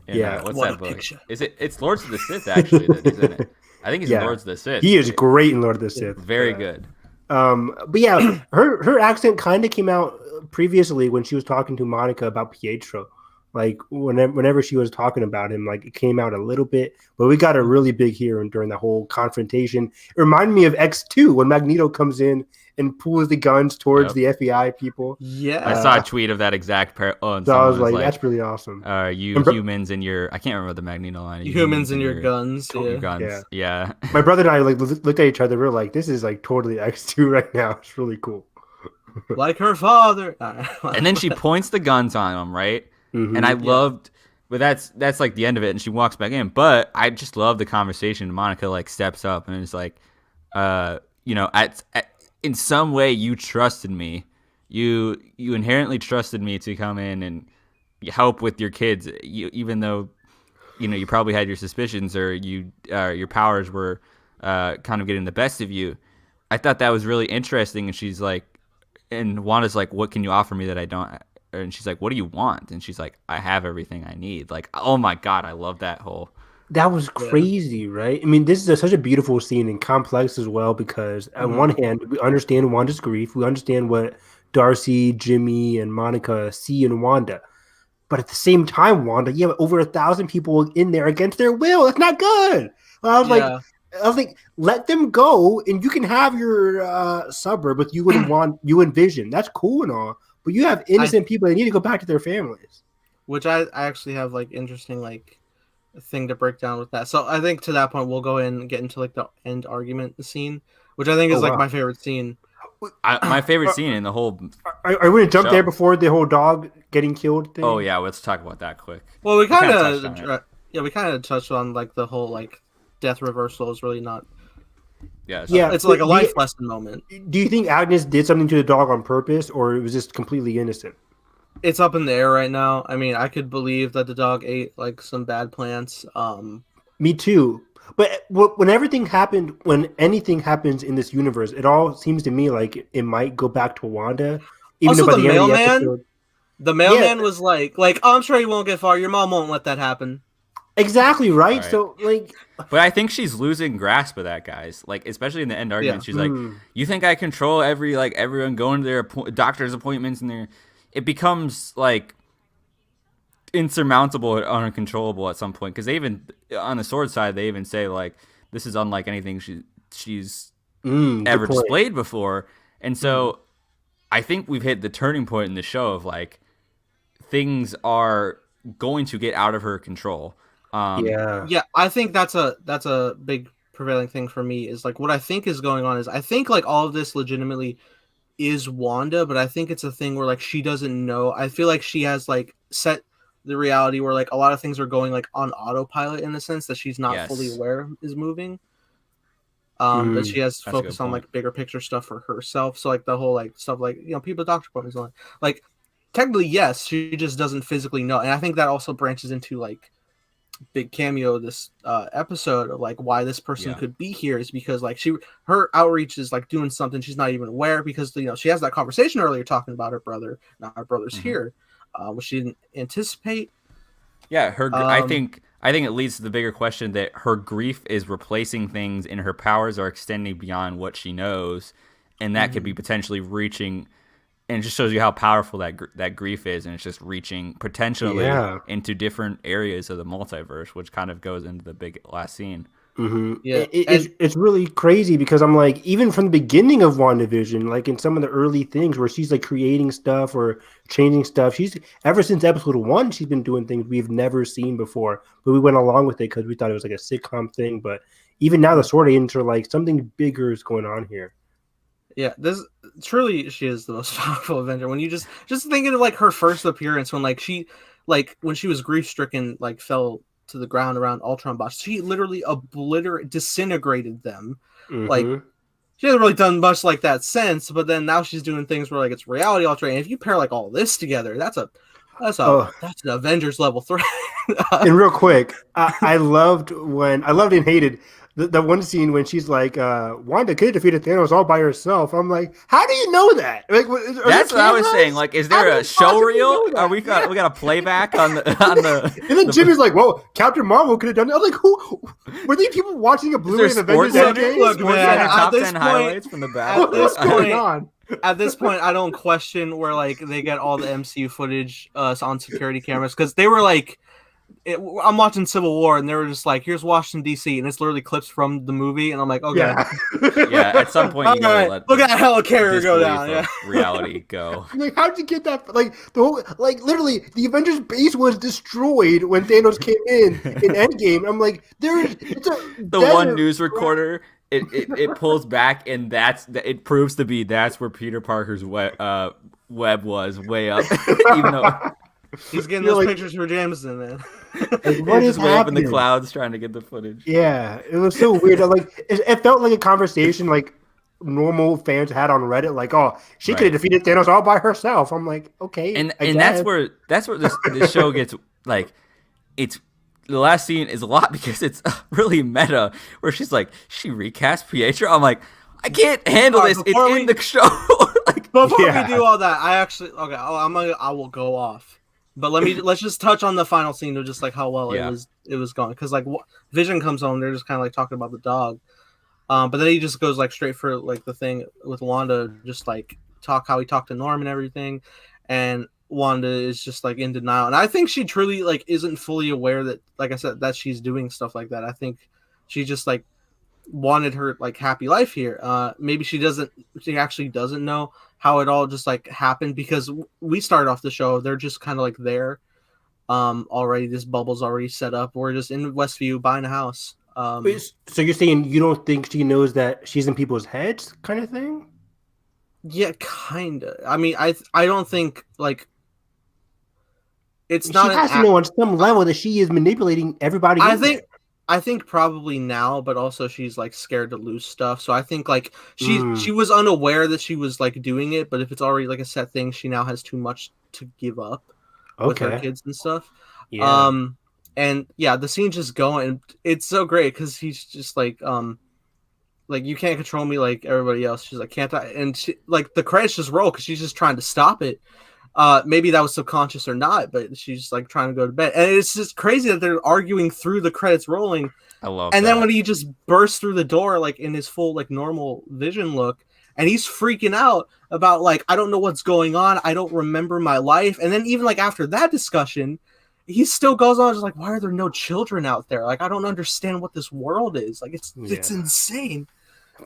And, Yeah. what's What that a book? picture. Is it? It's Lords of the Sith actually that he's in it. I think he's in Yeah. Lords of the Sith. He is great in Lord of the Sith. Very good. But yeah, her accent kind of came out previously when she was talking to Monica about Pietro. Like whenever she was talking about him, like it came out a little bit, but we got a really big hearing during the whole confrontation. It reminded me of X2 when Magneto comes in and pulls the guns towards the FBI people. Yeah, I saw a tweet of that exact pair. Oh, and So I someone was like, that's really awesome. You humans in your, I can't remember the Magneto line. You humans in your guns. Your guns. Yeah. My brother and I like looked at each other. We were like, this is like totally X2 right now. It's really cool. Like her father. And then she points the guns on him, right? Mm-hmm. And I loved, but that's like the end of it, and she walks back in. But I just love the conversation. Monica like steps up and is like, in some way you trusted me. You inherently trusted me to come in and help with your kids, even though you probably had your suspicions or your powers were kind of getting the best of you. I thought that was really interesting. And she's like, and Wanda's like, what can you offer me that I don't? And she's like, what do you want? And she's like, I have everything I need. Like, oh my God, I love that whole. That was crazy, right? I mean, this is such a beautiful scene and complex as well because on one hand, we understand Wanda's grief. We understand what Darcy, Jimmy, and Monica see in Wanda. But at the same time, Wanda, you have over 1,000 people in there against their will. That's not good. I was like, let them go and you can have your suburb with you and Vision. That's cool and all. But you have innocent people that need to go back to their families. Which I actually have like interesting like thing to break down with that. So I think to that point we'll go in and get into like the end argument scene, which I think is my favorite scene. My favorite scene in the whole. Are we going to jump there before the whole dog getting killed thing? Oh yeah, let's talk about that quick. Well, we kind of touched on like the whole like death reversal is really not. Yeah, it's like a life lesson moment. Do you think Agnes did something to the dog on purpose, or it was just completely innocent? It's up in the air right now. I mean, I could believe that the dog ate like some bad plants. Me too. But when anything happens in this universe, it all seems to me like it might go back to Wanda. Even also, though by the end of the episode, the mailman was like, oh, I'm sure you won't get far. Your mom won't let that happen. Exactly right. So like, but I think she's losing grasp of that, guys. Like, especially in the end argument, she's like, "You think I control everyone going to their doctor's appointments and it becomes like insurmountable and uncontrollable at some point." Because they even on the S.W.O.R D side, they even say like, "This is unlike anything she's ever displayed before." And so, I think we've hit the turning point in the show of like things are going to get out of her control. I think that's a big prevailing thing for me is like what I think is going on is I think like all of this legitimately is Wanda, but I think it's a thing where like she doesn't know. I feel like she has like set the reality where like a lot of things are going like on autopilot in the sense that she's not fully aware is moving. That she has focused on like bigger picture stuff for herself. So like the whole like stuff like people doctor appointments like technically yes, she just doesn't physically know, and I think that also branches into like big cameo this episode of like why this person could be here is because like her outreach is like doing something she's not even aware because she has that conversation earlier talking about her brother. Now her brother's here, which she didn't anticipate. Yeah, I think it leads to the bigger question that her grief is replacing things and her powers are extending beyond what she knows, and that could be potentially reaching. And it just shows you how powerful that grief is, and it's just reaching potentially into different areas of the multiverse, which kind of goes into the big last scene. Mm-hmm. Yeah, it's really crazy because I'm like, even from the beginning of WandaVision, like in some of the early things where she's like creating stuff or changing stuff, she's ever since episode 1, she's been doing things we've never seen before, but we went along with it because we thought it was like a sitcom thing. But even now, the S.W.O.R.D agents are like something bigger is going on here. Yeah, this truly she is the most powerful Avenger. When you just thinking of like her first appearance when like she when she was grief stricken, like fell to the ground around Ultron bots. She literally disintegrated them. Mm-hmm. Like, she hasn't really done much like that since, but then now she's doing things where like it's reality altering. And if you pair like all this together, that's an Avengers level threat. And real quick, I loved and hated the one scene when she's like, Wanda could have defeated Thanos all by herself. I'm like, how do you know that? Like, that's what I was saying. Like, is there a show reel? Are we got a playback on the? And then Jimmy's like, well, Captain Marvel could have done it. I'm like, who were these people watching a Blu-ray of Avengers Endgame? Look, man, top 10 highlights from the back. What's going on? At this point, I don't question where like they get all the MCU footage on security cameras, because they were like, I'm watching Civil War and they were just like, here's Washington D.C. and it's literally clips from the movie, and I'm like, okay, yeah. At some point, you gotta let look at that helicarrier go down. Yeah, reality go. Like, how'd you get that? Like the whole, like literally, the Avengers base was destroyed when Thanos came in Endgame. I'm like, the one news recorder. It pulls back, and it proves to be that's where Peter Parker's web was way up, even though he's getting those pictures for Jameson, man. Like, what is way up in the happening? clouds trying to get the footage. Yeah, it was so weird. Like, it felt like a conversation like normal fans had on Reddit. Like, oh, she could have defeated Thanos all by herself. I'm like, okay, and that's where this show gets like, it's. The last scene is a lot because it's really meta, where she's like, she recast Pietro. I'm like, I can't handle this. It's in the show. Like, before we do all that, I will go off. But let's just touch on the final scene of just like how well it was going, because like Vision comes home, they're just kind of like talking about the dog, but then he just goes like straight for like the thing with Wanda, just like how he talked to Norm and everything, and Wanda is just like in denial, and I think she truly like isn't fully aware that, like I said, that she's doing stuff like that. I think she just like wanted her like happy life here. Maybe she actually doesn't know how it all just like happened, because we started off the show, they're just kind of like there already. This bubble's already set up. We're just in Westview buying a house. So you're saying you don't think she knows that she's in people's heads, kind of thing? Yeah, kind of. I mean, I don't think like. It's not. She has to know on some level that she is manipulating everybody. I think probably now, but also she's like scared to lose stuff. So I think like she was unaware that she was like doing it, but if it's already like a set thing, she now has too much to give up with her kids and stuff. Yeah. And yeah, the scene's just going. It's so great because he's just like you can't control me like everybody else. She's like, can't I? And she, like the credits just roll because she's just trying to stop it. Maybe that was subconscious or not, but she's like trying to go to bed, and it's just crazy that they're arguing through the credits rolling. I love. And then when he just bursts through the door, like in his full like normal Vision look, and he's freaking out about like, I don't know what's going on, I don't remember my life. And then even like after that discussion, he still goes on just like, why are there no children out there? Like, I don't understand what this world is. Like, it's insane.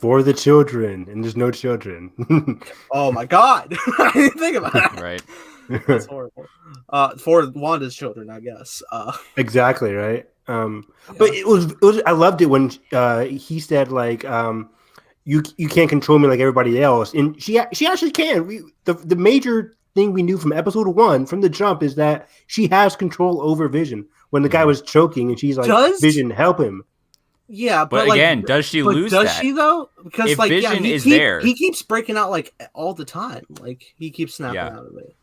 For the children, and there's no children. Oh my god. I didn't think about that. Right. That's horrible. For Wanda's children, I guess. Exactly, right? But it was I loved it when he said like you can't control me like everybody else. And she actually can. The major thing we knew from episode 1 from the jump is that she has control over Vision. When the guy was choking and she's like, Vision, help him. Yeah, but like, again, does she lose that? Does she though? Because if like, Vision is he there, he keeps breaking out like all the time. Like he keeps snapping out of it.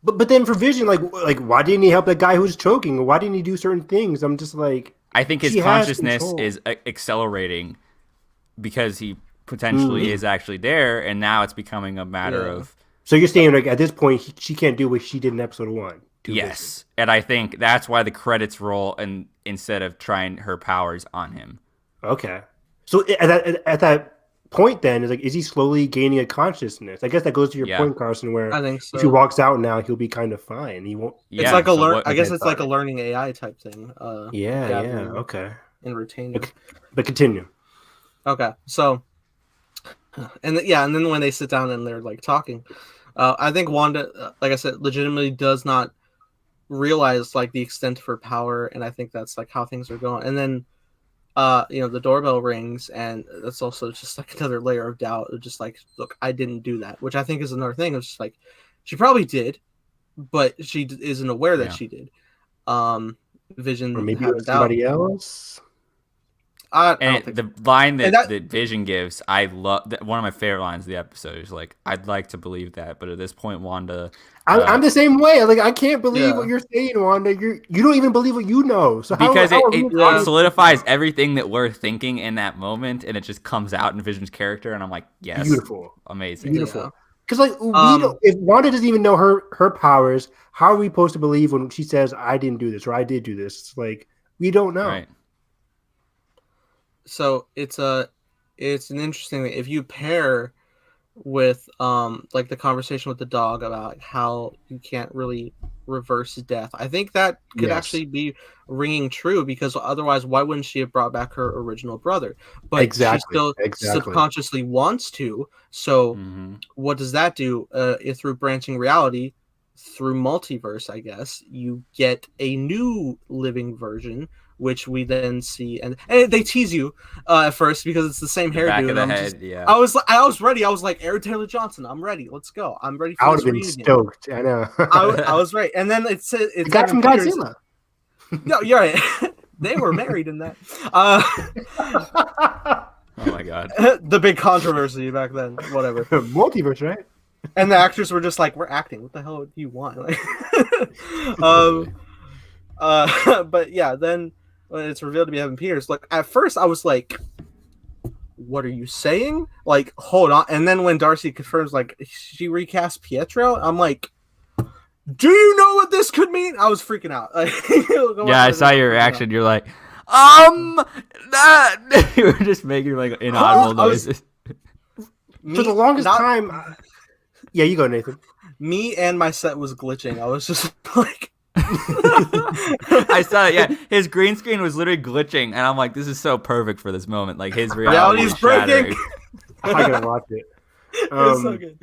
But then for Vision, like why didn't he help that guy who's choking? Or why didn't he do certain things? I'm just like, I think his consciousness is accelerating because he potentially is actually there, and now it's becoming a matter of. So you're saying like at this point she can't do what she did in episode 1. Yes, and I think that's why the credits roll, and instead of trying her powers on him. Okay, so at that point, then is he slowly gaining a consciousness? I guess that goes to your point, Carson. Where I think so. If he walks out now, he'll be kind of fine. He won't. It's like I guess it's like a learning AI type thing. Okay. And retaining. But continue. Okay, so, and then when they sit down and they're like talking, I think Wanda, like I said, legitimately does not realize like the extent of her power, and I think that's like how things are going. And then the doorbell rings, and that's also just like another layer of doubt of just like, look, I didn't do that, which I think is another thing. It's just like she probably did, but she isn't aware that she did. Vision or maybe had it a was doubt. somebody else. And the line that Vision gives, I love. One of my favorite lines of the episode is like, "I'd like to believe that, but at this point, Wanda." I'm the same way. Like, I can't believe what you're saying, Wanda. You don't even believe what you know. So because how it solidifies everything that we're thinking in that moment, and it just comes out in Vision's character, and I'm like, yes, beautiful, amazing, beautiful. Because like we don't, if Wanda doesn't even know her powers, how are we supposed to believe when she says, "I didn't do this" or "I did do this"? It's like we don't know. Right. So it's an interesting thing. If you pair with like the conversation with the dog about how you can't really reverse death, I think that could actually be ringing true, because otherwise why wouldn't she have brought back her original brother? But she still subconsciously wants to. So what does that do? Through branching reality, through multiverse, I guess you get a new living version, which we then see, and they tease you at first because it's the same hairdo. Back of the head, yeah. I was ready. I was like, Aaron Taylor Johnson, I'm ready. Let's go. I'm ready for this reunion. I would have been stoked. I know. I was right. And then it said it's got from Godzilla. No, you're right. They were married in that. Oh my god. The big controversy back then. Whatever. Multiverse, right? And the actors were just like, "We're acting. What the hell do you want?" Like, but yeah, then when it's revealed to be Evan Peters, like at first I was like, "What are you saying?" Like, hold on. And then when Darcy confirms, like, she recast Pietro, I'm like, "Do you know what this could mean?" I was freaking out. Like, yeah, I saw your reaction. You're like, that. You were just making like inaudible noises. For the longest time. Yeah, you go, Nathan. Me and my set was glitching. I was just like. I saw it. Yeah, his green screen was literally glitching, and I'm like, "This is so perfect for this moment." Like his reality is breaking. I gotta watch it. It's so good.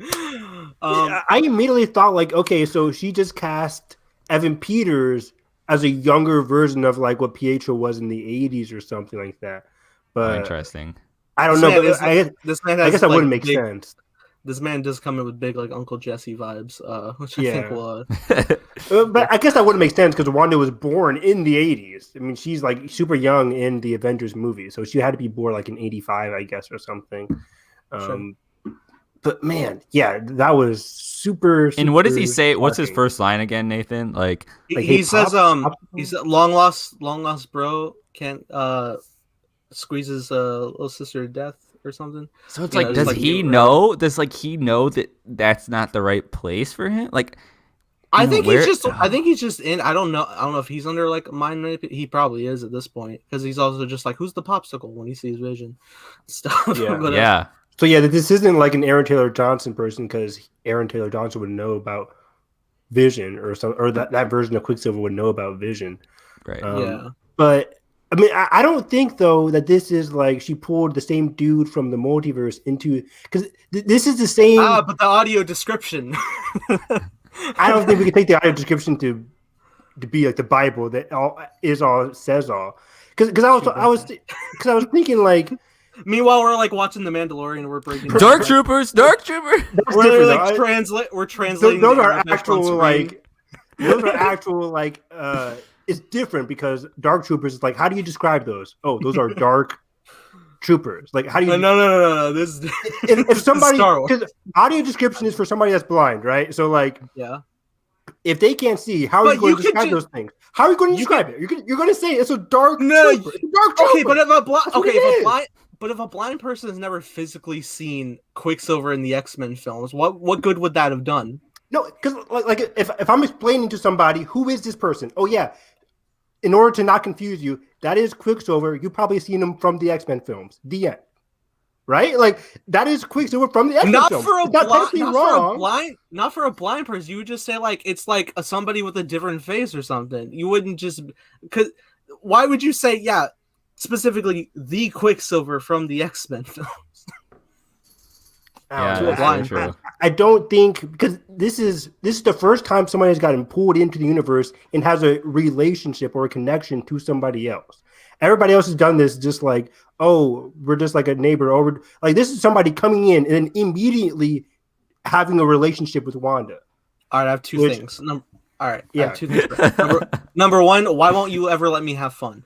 I immediately thought, like, okay, so she just cast Evan Peters as a younger version of like what Pietro was in the '80s or something like that. But interesting. I don't know. But I guess that wouldn't make sense. This man does come in with big like Uncle Jesse vibes, which I think will. But I guess that wouldn't make sense because Wanda was born in the '80s. I mean, she's like super young in the Avengers movie, so she had to be born like in '85, I guess, or something. Sure. But man, yeah, that was super. And what does he say? What's his first line again, Nathan? Like he says, he's long lost bro can't squeeze his little sister to death. Or something. So it's like, does he know? Does like he know that that's not the right place for him? Like, I think he's just in. I don't know if he's under like mind manipulation. He probably is at this point because he's also just like, who's the popsicle when he sees Vision stuff. Yeah, but, yeah. So yeah, this isn't like an Aaron Taylor Johnson person because Aaron Taylor Johnson would know about Vision or that version of Quicksilver would know about Vision. Right. Yeah. But. I mean, I don't think, though, that this is like she pulled the same dude from the multiverse into because this is the same. But the audio description. I don't think we can take the audio description to be like the Bible that says all. Because I was thinking like. Meanwhile, we're like watching The Mandalorian. We're breaking Dark Troopers. We're like translating. Those are actual like. Those are actual like. It's different because Dark Troopers is like, how do you describe those? Oh, those are dark troopers. Like, how do you? No. This is if somebody because audio description is for somebody that's blind, right? So like, yeah, if they can't see, how are you going to describe those things? How are you going to describe it? You're going to say it's a dark trooper. Dark trooper. Okay, but if a blind person has never physically seen Quicksilver in the X-Men films, what good would that have done? No, because like if I'm explaining to somebody who is this person, oh yeah. In order to not confuse you, that is Quicksilver. You've probably seen him from the X-Men films. The end. Right? Like, that is Quicksilver from the X-Men films. Not for a blind person. You would just say, like, it's like somebody with a different face or something. You wouldn't just... Cause why would you say, yeah, specifically the Quicksilver from the X-Men films? I don't think because this is the first time somebody has gotten pulled into the universe and has a relationship or a connection to somebody else. Everybody else has done this just like, oh, we're just like a neighbor, or like this is somebody coming in and then immediately having a relationship with Wanda. All right, I have two things. All right, yeah. I have two things. Number one, why won't you ever let me have fun?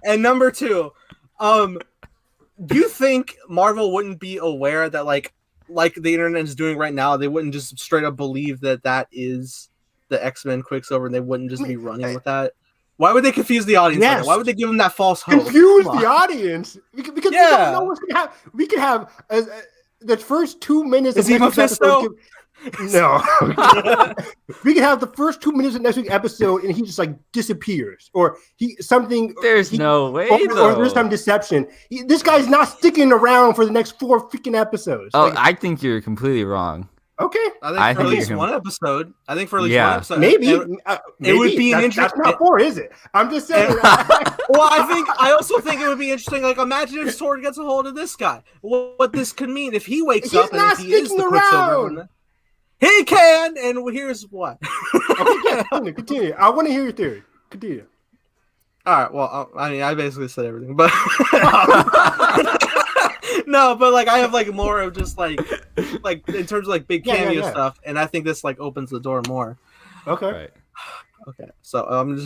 Number two, do you think Marvel wouldn't be aware that like the internet is doing right now? They wouldn't just straight up believe that is the X-Men Quicksilver, and they wouldn't just be running with that. Why would they confuse the audience? Yes. Like that? Why would they give them that false hope? Confuse the audience because we don't know what's gonna happen. We could have the first 2 minutes. Is he Mephisto? No. We could have the first 2 minutes of next week's episode, and he just like disappears, or There's no way, or there's some deception. This guy's not sticking around for the next 4 freaking episodes. Oh, I think you're completely wrong. Okay, I think for at least one episode. Maybe it would be an interesting. That's not 4, is it? I'm just saying. Well, I also think it would be interesting. Like, imagine if S.W.O.R.D gets a hold of this guy. What this could mean if he wakes up and if he is the Quicksilver. He can, and here's what. Okay, continue. I want to hear your theory. Continue. All right. Well, I basically said everything, but no, but like I have like more of just like in terms of like big cameo stuff, and I think this like opens the door more. Okay. Right. Okay. So I'm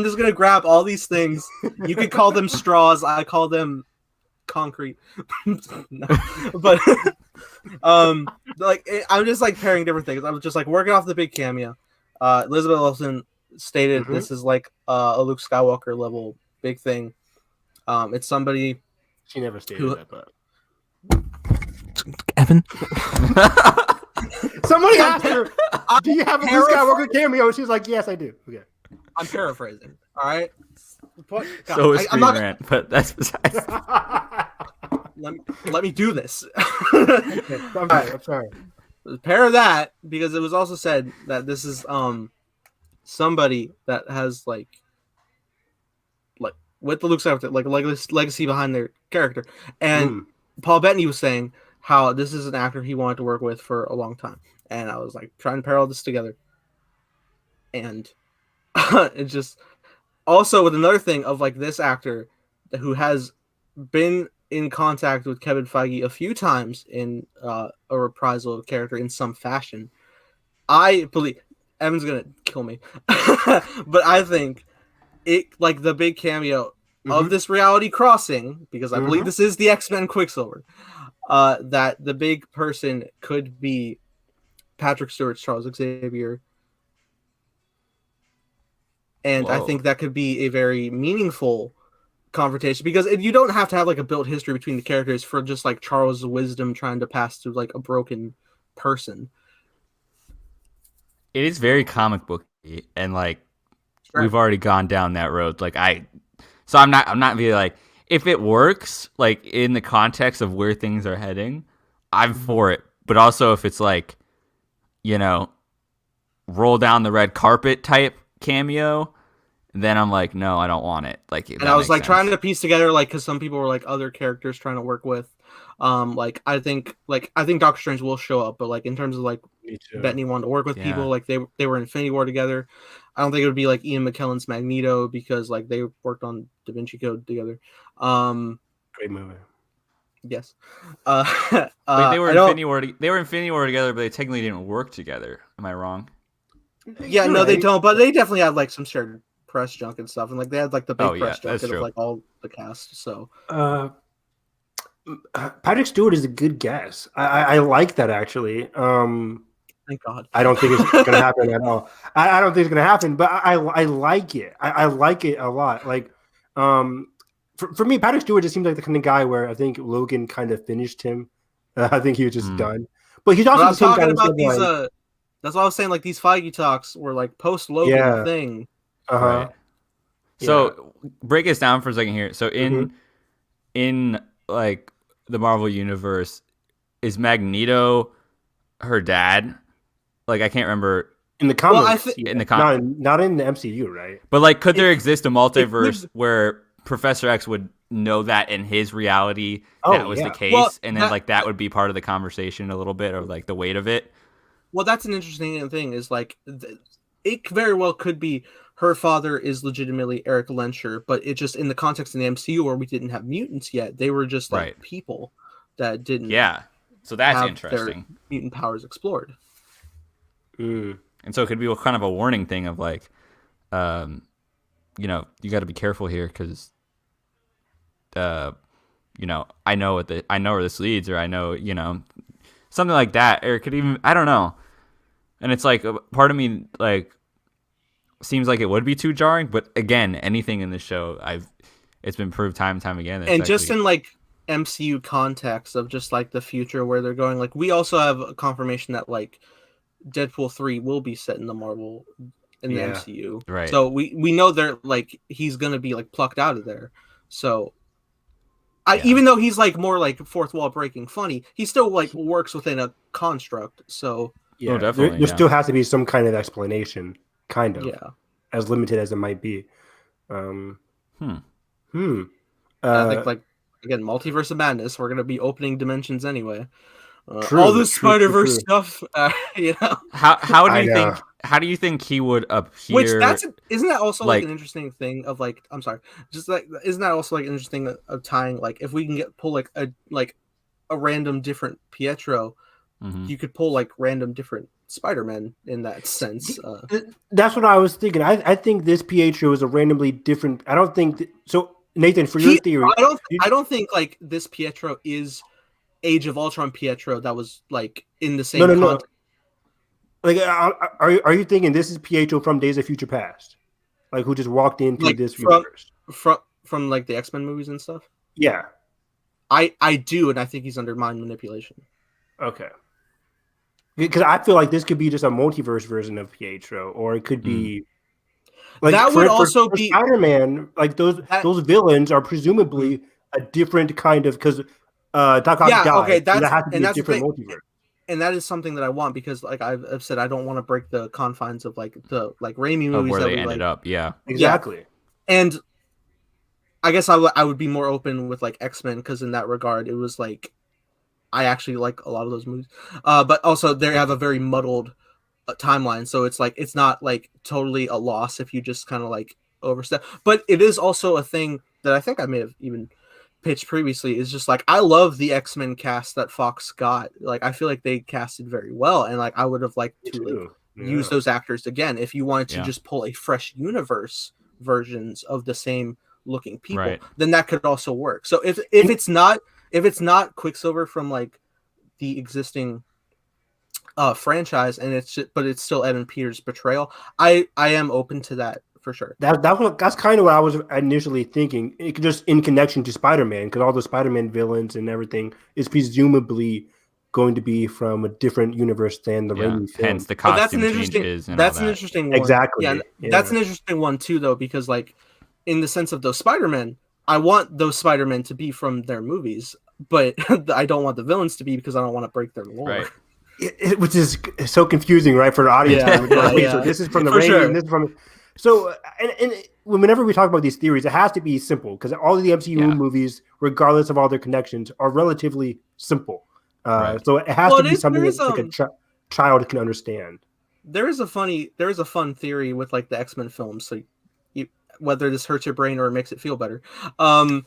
just gonna grab all these things. You could call them straws. I call them concrete. No. But I'm just like pairing different things. I'm just like working off the big cameo. Elizabeth Olsen stated this is like a Luke Skywalker level big thing. It's somebody she never stated that, but Evan. Somebody asked her, "Do you have a Luke Skywalker cameo?" She's like, "Yes, I do." Okay. I'm paraphrasing. All right. So is Screen Rant, but that's besides. Let me do this. I'm sorry. Pair that because it was also said that this is somebody that has like with the Luke Skywalker like a legacy behind their character, and Paul Bettany was saying how this is an actor he wanted to work with for a long time, and I was like trying to pair all this together, and it's just also with another thing of like this actor who has been in contact with Kevin Feige a few times in a reprisal of character in some fashion. I believe Evan's gonna kill me, but I think it like the big cameo of this reality crossing because I believe this is the X-Men Quicksilver. That the big person could be Patrick Stewart's Charles Xavier. And I think that could be a very meaningful confrontation because you don't have to have like a built history between the characters for just like Charles' wisdom trying to pass through like a broken person. It is very comic booky, and like we've already gone down that road. Like I'm not really like if it works like in the context of where things are heading, I'm for it. But also if it's like, roll down the red carpet type cameo, then I'm like, no, I don't want it. Like, and I was like trying to piece together, like, because some people were like other characters trying to work with. I think Doctor Strange will show up, but like in terms of like Bettany wanted to work with people, like they were in Infinity War together. I don't think it would be like Ian McKellen's Magneto because like they worked on Da Vinci Code together. Great movie. Yes. Wait, they were Infinity War. They were Infinity War together, but they technically didn't work together. Am I wrong? Yeah, no, they don't. But they definitely had like some shared press junk and stuff, and like they had like the big press junk of like all the cast. So, Patrick Stewart is a good guess. I like that actually. Thank God. I don't think it's going to happen at all. I don't think it's going to happen, but I like it. I like it a lot. Like, for me, Patrick Stewart just seems like the kind of guy where I think Logan kind of finished him. I think he was just done. But he's also the same guy. About these, that's what I was saying. Like these Feige talks were like post Logan thing. Right. So break us down for a second here. So in like the Marvel universe, is Magneto her dad? Like I can't remember in the comics. Well, not in the MCU, right? But like, could there exist a multiverse where Professor X would know that in his reality that was the case, and then like that would be part of the conversation a little bit, or like the weight of it? Well, that's an interesting thing. Is like it very well could be her father is legitimately Eric Lensher, but it just in the context in the MCU where we didn't have mutants yet, they were just like people that didn't. Yeah, so that's have interesting. Their mutant powers explored. And so it could be kind of a warning thing of like, you know, you got to be careful here because, you know, I know where this leads, or I know, you know, something like that, or it could even, I don't know. And it's like, part of me like seems like it would be too jarring, but again, anything in this show, it's been proved time and time again. And just in like MCU context of just like the future where they're going, like we also have a confirmation that like Deadpool 3 will be set in the MCU, right? So we know they're like he's gonna be like plucked out of there. So even though he's like more like fourth wall breaking funny, he still like works within a construct. So yeah, definitely, there still has to be some kind of explanation, kind of, as limited as it might be. I think like again, Multiverse of Madness, we're gonna be opening dimensions anyway. All this Spider-Verse stuff, you know. How do you think he would appear? Which isn't that also like an interesting thing of like, I'm sorry, just like, isn't that also like an interesting thing of tying, like if we can pull like a random different Pietro, you could pull like random different Spider-Man in that sense. That's what I was thinking. I think this Pietro is a randomly different. I don't think so. Nathan, for your theory, I don't think like this Pietro is Age of Ultron Pietro that was like in the same. No. Like, are you thinking this is Pietro from Days of Future Past, like who just walked into like this universe from like the X-Men movies and stuff? Yeah, I do, and I think he's under mind manipulation. Okay, because I feel like this could be just a multiverse version of Pietro, or it could be like that would also be Spider-Man. Like those villains are presumably a different kind of because Doc Ock died. Okay, that has to be a different multiverse. And that is something that I want because, like I've said, I don't want to break the confines of like the Raimi movies of where that they ended up. Yeah, exactly. Yeah. And I guess I would be more open with like X-Men because in that regard, it was like I actually like a lot of those movies. But also they have a very muddled timeline, so it's like it's not like totally a loss if you just kind of like overstep. But it is also a thing that I think I may have even pitched previously is just like I love the X-Men cast that Fox got. Like I feel like they casted very well, and like I would have liked to use those actors again if you wanted to just pull a fresh universe versions of the same looking people, then that could also work. So if it's not Quicksilver from like the existing franchise and it's still Evan Peters' portrayal, I am open to that. For sure. That's kind of what I was initially thinking. It could just in connection to Spider-Man, because all the Spider-Man villains and everything is presumably going to be from a different universe than the Raimi film. Hence the costume changes. That's an interesting one. Exactly. Yeah, that's an interesting one too, though, because like in the sense of those Spider-Men, I want those Spider-Men to be from their movies, but I don't want the villains to be because I don't want to break their lore. Right. Which is so confusing, right, for the audience. So this is from the Raimi, and this is from. So, and whenever we talk about these theories, it has to be simple because all of the MCU movies, regardless of all their connections, are relatively simple. So it has to be something that like a child can understand. There is a fun theory with like the X-Men films. So whether this hurts your brain or makes it feel better, how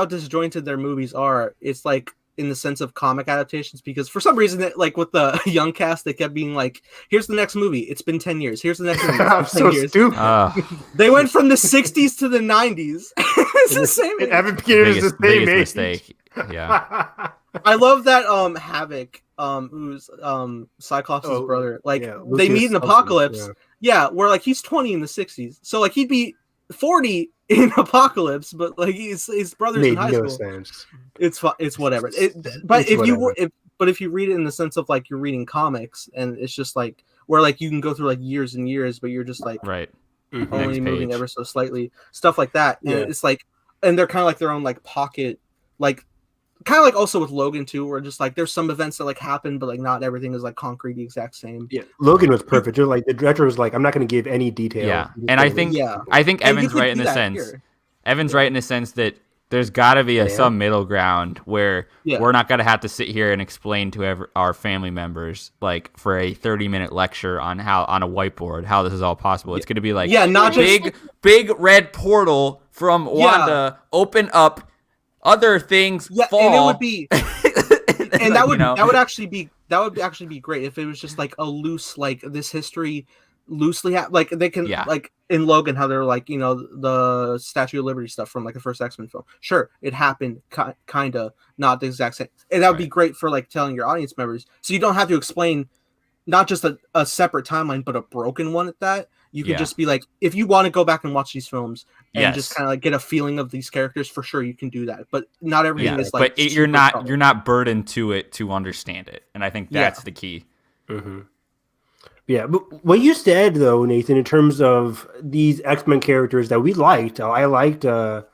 disjointed their movies are. It's like in the sense of comic adaptations, because for some reason, like with the young cast, they kept being like, "Here's the next movie. It's been 10 years. Here's the next movie." I'm so stupid. They went from the 60s to the 90s. It's the same. Evan Peters is the same mistake. Yeah. I love that Havoc, who's Cyclops' brother. Like they meet in Apocalypse. Yeah, where like he's 20 in the 60s, so like he'd be 40 in Apocalypse, but like his brother's in high school. Sense. It's whatever. If you read it in the sense of like you're reading comics, and it's just like where like you can go through like years and years, but you're just like only moving ever so slightly, stuff like that. Yeah. It's like, and they're kind of like their own like pocket, like kind of like also with Logan too, where just like there's some events that like happen, but like not everything is like concrete the exact same. Yeah, Logan was perfect. Just like the director was like, I'm not going to give any detail. Yeah, and I think Evan's right in the sense. Here. Evan's right in the sense that there's got to be some middle ground where we're not going to have to sit here and explain to our family members like for a 30-minute lecture on a whiteboard how this is all possible. It's going to be like not big red portal from Wanda open up. Other things fall. And it would be, and that would that would actually be great if it was just like a loose, like this history loosely like they can like in Logan how they're like, you know, the Statue of Liberty stuff from like the first X-Men film. Sure, it happened kind of not the exact same, and that would be great for like telling your audience members, so you don't have to explain not just a separate timeline but a broken one at that. You could just be like, if you want to go back and watch these films and just kind of like get a feeling of these characters, for sure you can do that, but not everything is like, but you're not burdened to it to understand it, and I think that's the key. Yeah, but what you said though, Nathan, in terms of these X-Men characters that we liked, I liked a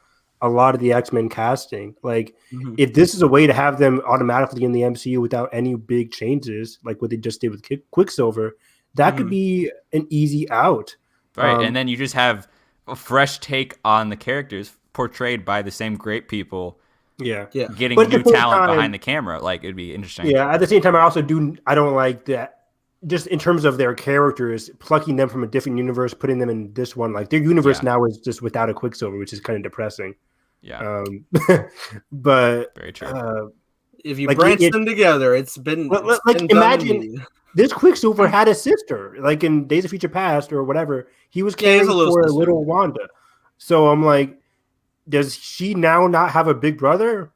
lot of the X-Men casting. Like, if this is a way to have them automatically in the MCU without any big changes, like what they just did with Quicksilver, that could be an easy out. Right, and then you just have a fresh take on the characters portrayed by the same great people. Getting but new talent behind the camera, like it'd be interesting. Yeah, at the same time, I don't like that. Just in terms of their characters, plucking them from a different universe, putting them in this one, like their universe now is just without a Quicksilver, which is kind of depressing. But very true. If you branch them together, it's been imagine this Quicksilver had a sister, like in Days of Future Past or whatever. He was caring for a little Wanda. So I'm like, does she now not have a big brother?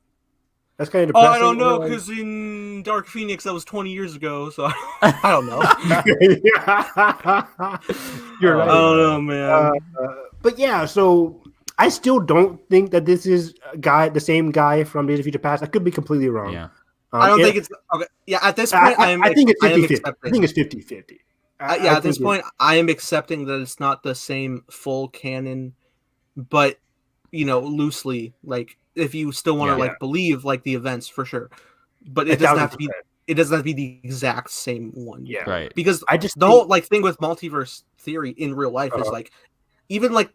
That's kind of depressing. I don't know, because in Dark Phoenix that was 20 years ago, so I don't know. You're right. I don't know, man. But yeah, so I still don't think that this is the same guy from Days of Future Past. I could be completely wrong. Yeah. I don't think it's okay. Yeah, at this point, I think it's 50-50. I think it's 50-50. At this point, I am accepting that it's not the same full canon, but you know, loosely, like if you still want to like believe like the events, for sure, but it doesn't have to be. It doesn't have to be the exact same one. Yeah, right. Because the whole like thing with multiverse theory in real life is like, even like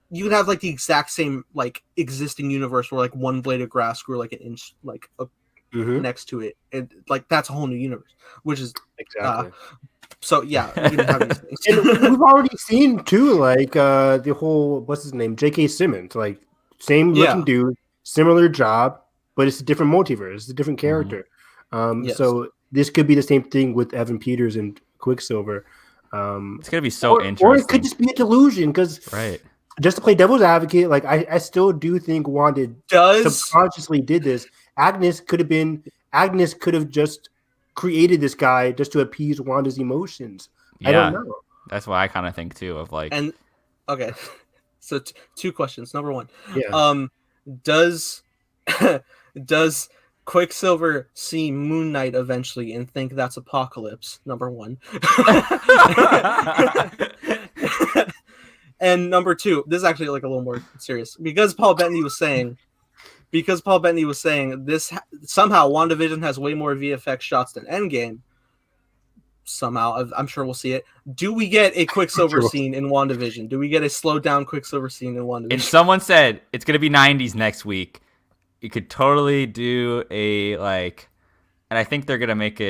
you can have like the exact same like existing universe where like one blade of grass grew like an inch like next to it, and like that's a whole new universe, which is exactly. So yeah, you can have these things. And we've already seen too, like the whole what's his name, J.K. Simmons, like same looking dude, similar job, but it's a different multiverse, it's a different character. So this could be the same thing with Evan Peters and Quicksilver. It's gonna be so interesting, or it could just be a delusion. Because just to play devil's advocate, like I still do think Wanda subconsciously did this. Agnes could have just created this guy just to appease Wanda's emotions. I don't know. That's what I kind of think too. Of like, and okay, so two questions. Number one, does Quicksilver see Moon Knight eventually and think that's Apocalypse? Number one. And number two, this is actually like a little more serious, because Paul Bettany was saying this somehow WandaVision has way more VFX shots than Endgame. Somehow, I'm sure we'll see it. Do we get a Quicksilver scene in WandaVision? Do we get a slowed down Quicksilver scene in WandaVision? And someone said it's gonna be 90s next week. You could totally do a like, and I think they're gonna make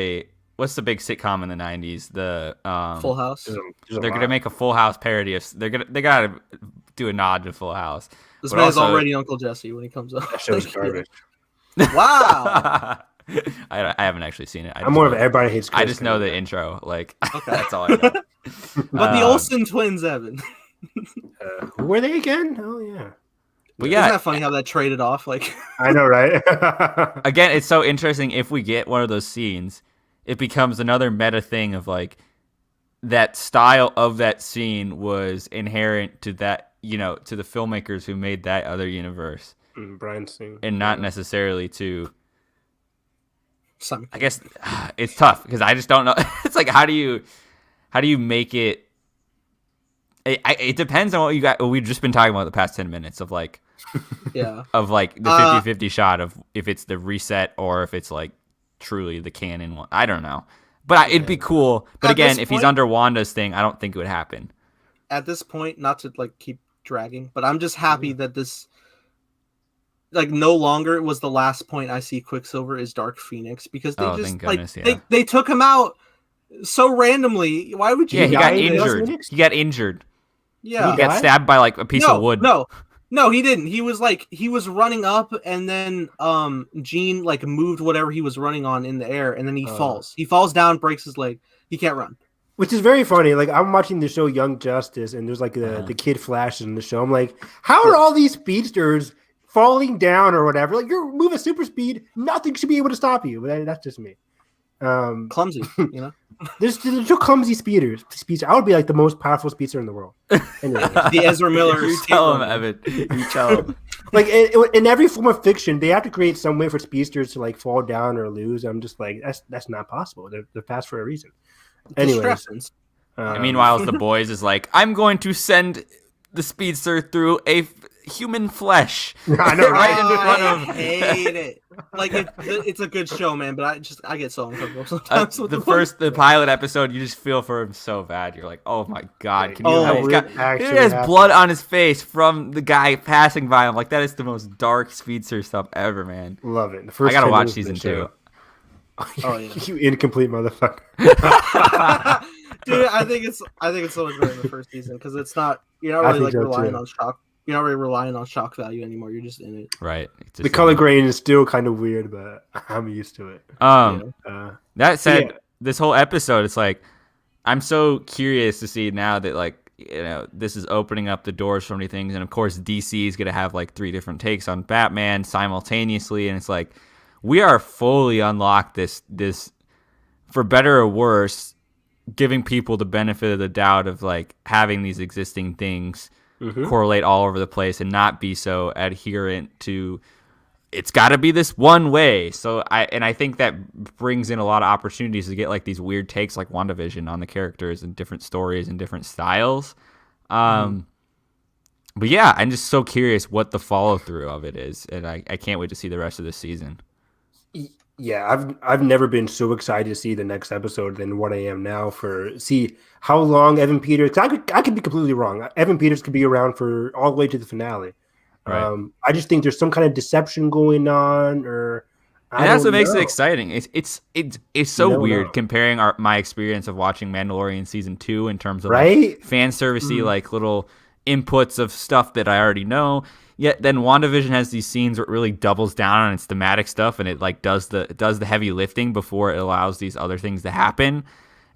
what's the big sitcom in the 90s? The Full House. They're gonna make a Full House parody of. They gotta do a nod to Full House. This man's already Uncle Jesse when he comes up. That show's garbage. Wow. I haven't actually seen it. I'm more of everybody hates Chris. I just know the intro. Like, that's all I know. But the Olsen twins, Evan. Who were they again? Oh, yeah. But Isn't that funny how that traded off? Like, I know, right? Again, it's so interesting. If we get one of those scenes, it becomes another meta thing of like, that style of that scene was inherent to that, you know, to the filmmakers who made that other universe. Brian Singer. And not necessarily to... I guess it's tough because I just don't know. It's like, how do you make it? It depends on what you got. We've just been talking about the past 10 minutes of like, of like the 50-50 shot of if it's the reset or if it's like truly the canon one. I don't know, but it'd be cool. But again, if he's under Wanda's thing, I don't think it would happen. At this point, not to like keep dragging, but I'm just happy that this. Like no longer was the last point I see Quicksilver is Dark Phoenix, because they just goodness, they took him out so randomly. Why would you? Yeah, he got injured. He got injured. Yeah, he got stabbed by like a piece of wood. No, No, he didn't. He was running up, and then Jean like moved whatever he was running on in the air, and then he falls. He falls down, breaks his leg. He can't run. Which is very funny. Like I'm watching the show Young Justice, and there's like the kid Flash in the show. I'm like, how are all these speedsters falling down or whatever? Like you're moving super speed, nothing should be able to stop you. But that's just me. Clumsy, you know. There's two clumsy speedsters. I would be like the most powerful speedster in the world. Anyway. The Ezra Miller. You tell him, Evan. You tell him. Like in every form of fiction, they have to create some way for speedsters to like fall down or lose. I'm just like, that's not possible. They're fast for a reason. Anyways, meanwhile, the boys is like, I'm going to send the speedster through a human flesh. I know, right? I hate it. Like it's a good show, man, but I get so uncomfortable sometimes. The pilot episode, you just feel for him so bad. You're like, oh my god, can you? He has blood on his face from the guy passing by him. Like that is the most dark speedster stuff ever, man. Love it. I gotta watch season 2. Oh yeah, you incomplete motherfucker. Dude, I think it's so much better in the first season because it's not you're not really like relying on shock. You're not really relying on shock value anymore. You're just in it. Right. The color grain is still kind of weird, but I'm used to it. That said, this whole episode, it's like I'm so curious to see now that like this is opening up the doors for many things, and of course DC is gonna have like 3 different takes on Batman simultaneously, and it's like we are fully unlocked this for better or worse, giving people the benefit of the doubt of like having these existing things correlate all over the place and not be so adherent to it's got to be this one way. So I think that brings in a lot of opportunities to get like these weird takes like WandaVision on the characters and different stories and different styles. But yeah, I'm just so curious what the follow through of it is, and I can't wait to see the rest of the season. Yeah, I've never been so excited to see the next episode than what I am now for see how long Evan Peters. I could be completely wrong. Evan Peters could be around for all the way to the finale. Right. I just think there's some kind of deception going on, and that's what makes it exciting. It's so weird comparing my experience of watching Mandalorian season 2 in terms of like, fan servicey like little inputs of stuff that I already know. Yet then WandaVision has these scenes where it really doubles down on its thematic stuff and it like does the heavy lifting before it allows these other things to happen.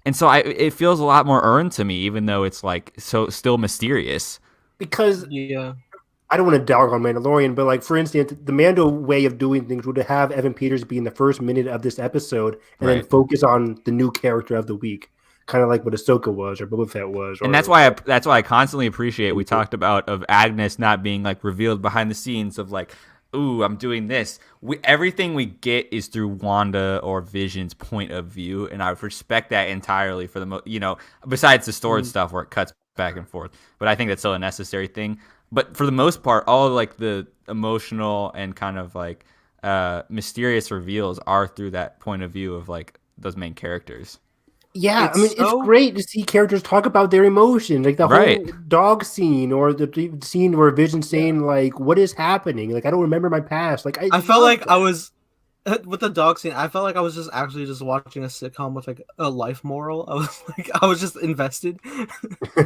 And so it feels a lot more earned to me, even though it's like so still mysterious. Because I don't want to dog on Mandalorian, but like for instance, the Mando way of doing things would have Evan Peters be in the first minute of this episode and then focus on the new character of the week. Kind of like what Ahsoka was or Boba Fett was. And that's why I constantly appreciate we talked about of Agnes not being like revealed behind the scenes of like, ooh, I'm doing this. Everything we get is through Wanda or Vision's point of view, and I respect that entirely for the besides the storage stuff where it cuts back and forth. But I think that's still a necessary thing. But for the most part, all of, like the emotional and kind of like mysterious reveals are through that point of view of like those main characters. Yeah, it's great to see characters talk about their emotions, like the whole dog scene or the scene where Vision's saying like, "What is happening?" Like, I don't remember my past. Like, I felt like I was with the dog scene. I felt like I was just watching a sitcom with like a life moral. I was just invested.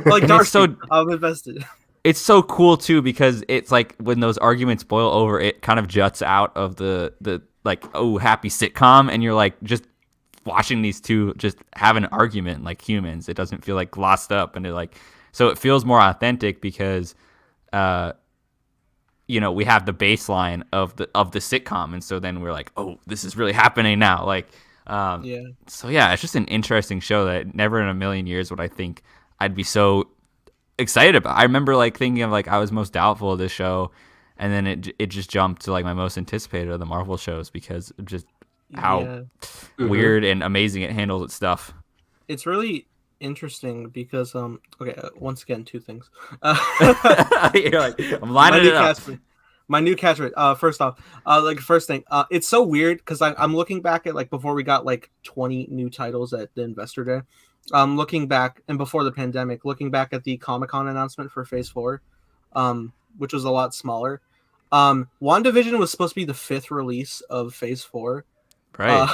Like Dark, I'm invested. It's so cool too because it's like when those arguments boil over, it kind of juts out of the like happy sitcom, and you're like just watching these two just have an argument like humans. It doesn't feel like glossed up, and so it feels more authentic because we have the baseline of the sitcom, and so then we're like, oh, this is really happening now. Like so yeah, it's just an interesting show that never in a million years would I think I'd be so excited about. I remember like thinking of like I was most doubtful of this show, and then it just jumped to like my most anticipated of the Marvel shows because of just how weird and amazing it handles its stuff. It's really interesting because once again, 2 things. You're like, I'm lining it up. My new catchphrase. First off, first thing, it's so weird because I'm looking back at like before we got like 20 new titles at the Investor Day. Looking back and before the pandemic, looking back at the Comic-Con announcement for Phase 4, which was a lot smaller. WandaVision was supposed to be the 5th release of Phase 4. Right.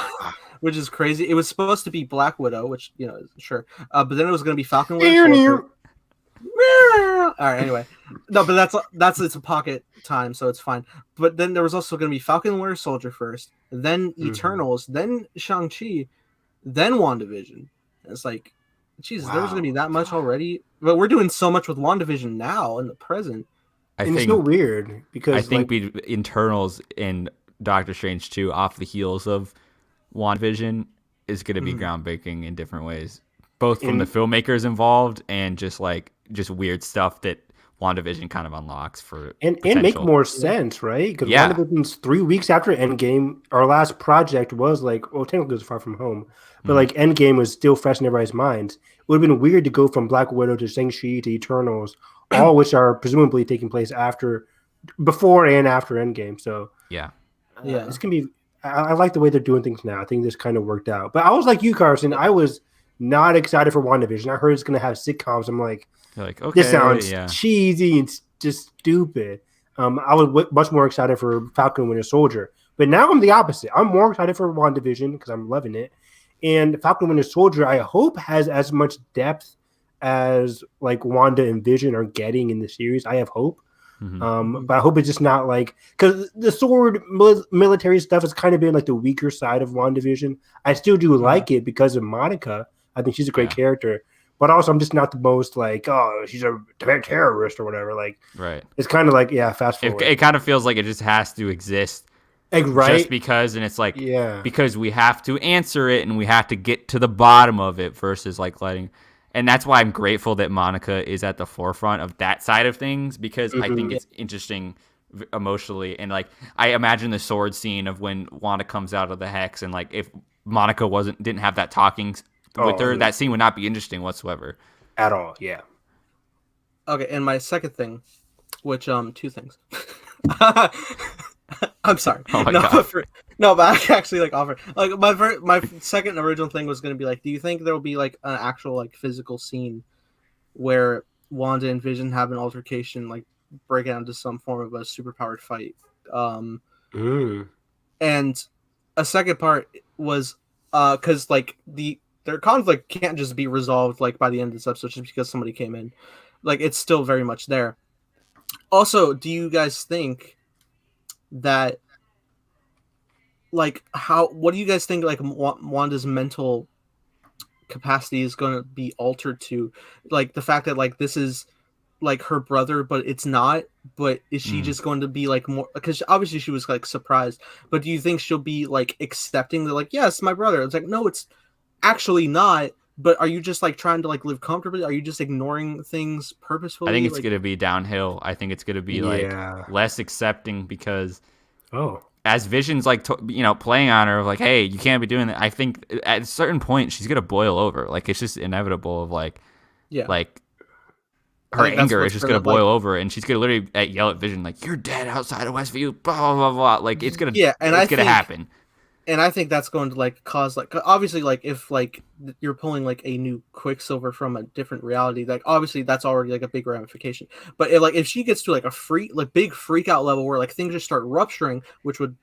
Which is crazy. It was supposed to be Black Widow, which, sure. But then it was going to be Falcon Winter Soldier. All right. Anyway, no, but that's it's a pocket time, so it's fine. But then there was also going to be Falcon and Winter Soldier first, then Eternals, then Shang-Chi, then WandaVision. And it's like, Jesus, there was going to be that much already. But we're doing so much with WandaVision now in the present. It's so weird because I think Internals and Doctor Strange 2 off the heels of WandaVision is going to be groundbreaking in different ways, both from the filmmakers involved and just weird stuff that WandaVision kind of unlocks for and make more sense, right? Because WandaVision's 3 weeks after Endgame. Our last project was technically it was Far From Home, but Endgame was still fresh in everybody's minds. It would have been weird to go from Black Widow to Shang-Chi to Eternals, all which are presumably taking place before and after Endgame. So it's gonna be. I like the way they're doing things now. I think this kind of worked out. But I was like you, Carson. I was not excited for WandaVision. I heard it's gonna have sitcoms. I'm like, okay, this sounds cheesy and just stupid. I was much more excited for Falcon and Winter Soldier. But now I'm the opposite. I'm more excited for WandaVision because I'm loving it. And Falcon and Winter Soldier, I hope, has as much depth as Wanda and Vision are getting in the series. I have hope. But I hope it's just not because the S.W.O.R.D military stuff has kind of been the weaker side of WandaVision. I still do like it because of Monica. I think she's a great character. But also, I'm just not the most she's a terrorist or whatever. Right. It's kind of fast forward. It kind of feels like it just has to exist. Right? Just because, and it's because we have to answer it and we have to get to the bottom of it versus letting. And that's why I'm grateful that Monica is at the forefront of that side of things because I think it's interesting emotionally. And I imagine the sword scene of when Wanda comes out of the hex and if Monica didn't have that talking with her, that scene would not be interesting whatsoever. At all, yeah. Okay, and my second thing, which two things. I'm sorry. Oh my God. But I actually offer my second original thing was going to be do you think there will be an actual physical scene where Wanda and Vision have an altercation, break out into some form of a superpowered fight? And a second part was because their conflict can't just be resolved by the end of this episode just because somebody came in. It's still very much there. Also, do you guys think that what do you guys think Wanda's mental capacity is going to be altered to? The fact that this is her brother but it's not, but is she just going to be more, because obviously she was surprised, but do you think she'll be accepting that yes, my brother? It's no, it's actually not. But are you just trying to live comfortably? Are you just ignoring things purposefully? I think it's going to be downhill. I think it's going to be less accepting because as Vision's playing on her of hey, you can't be doing that. I think at a certain point she's going to boil over. It's just inevitable of her anger is just going to boil over, and she's going to literally yell at Vision you're dead outside of Westview, blah blah blah blah. It's going to it's going to happen. And I think that's going to cause obviously if you're pulling a new Quicksilver from a different reality, obviously that's already a big ramification. But if she gets to a big freak out level where things just start rupturing, which would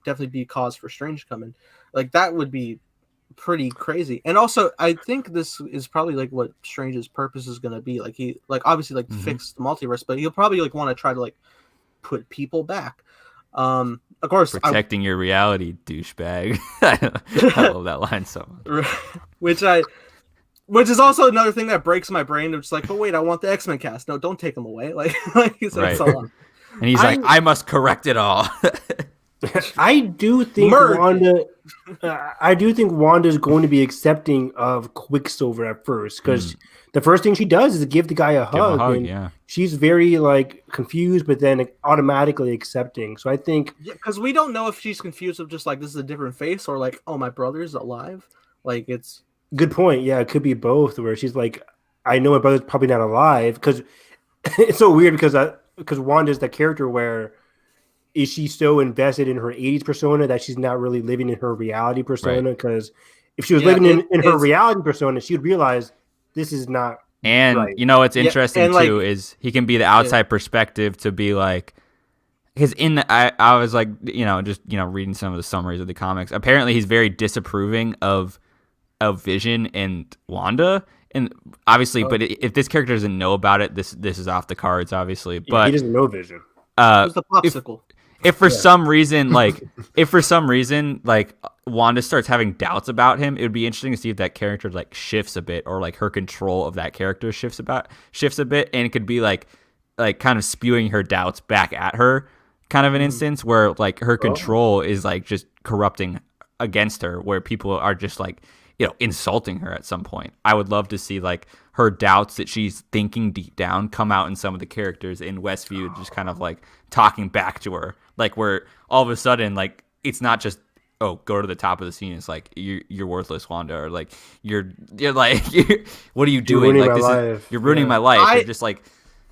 definitely be cause for Strange coming, that would be pretty crazy. And also I think this is probably what Strange's purpose is going to be. He obviously fix the multiverse, but he'll probably want to try to put people back. Of course, protecting your reality, douchebag. I love that line so much. Which is also another thing that breaks my brain. It's but wait, I want the X-Men cast. No, don't take them away. He said so long. And he's I must correct it all. I do think Wanda. I do think Wanda is going to be accepting of Quicksilver at first because the first thing she does is give the guy a hug. And she's very confused, but then automatically accepting. So I think because we don't know if she's confused of just this is a different face or oh, my brother's alive. It's good point. Yeah, it could be both. Where she's I know my brother's probably not alive because it's so weird because Wanda's the character where. Is she so invested in her 80s persona that she's not really living in her reality persona? Because if she was living in her reality persona, she'd realize this is not And right. What's interesting too is he can be the outside perspective to be because I was just reading some of the summaries of the comics. Apparently he's very disapproving of Vision and Wanda, and obviously, but if this character doesn't know about it, this is off the cards, obviously. Yeah, but he doesn't know Vision. Who's the popsicle? If for some reason, like Wanda starts having doubts about him, it would be interesting to see if that character like shifts a bit, or like her control of that character shifts a bit, and it could be like kind of spewing her doubts back at her, kind of an instance where like her control is like just corrupting against her, where people are just like, you know, insulting her at some point. I would love to see like her doubts that she's thinking deep down come out in some of the characters in Westview, just kind of like talking back to her, like where all of a sudden like it's not just, oh, go to the top of the scene. It's like you're worthless, Wanda, or like you're like what are you doing? You're ruining like my life. You're ruining my life. You're just like,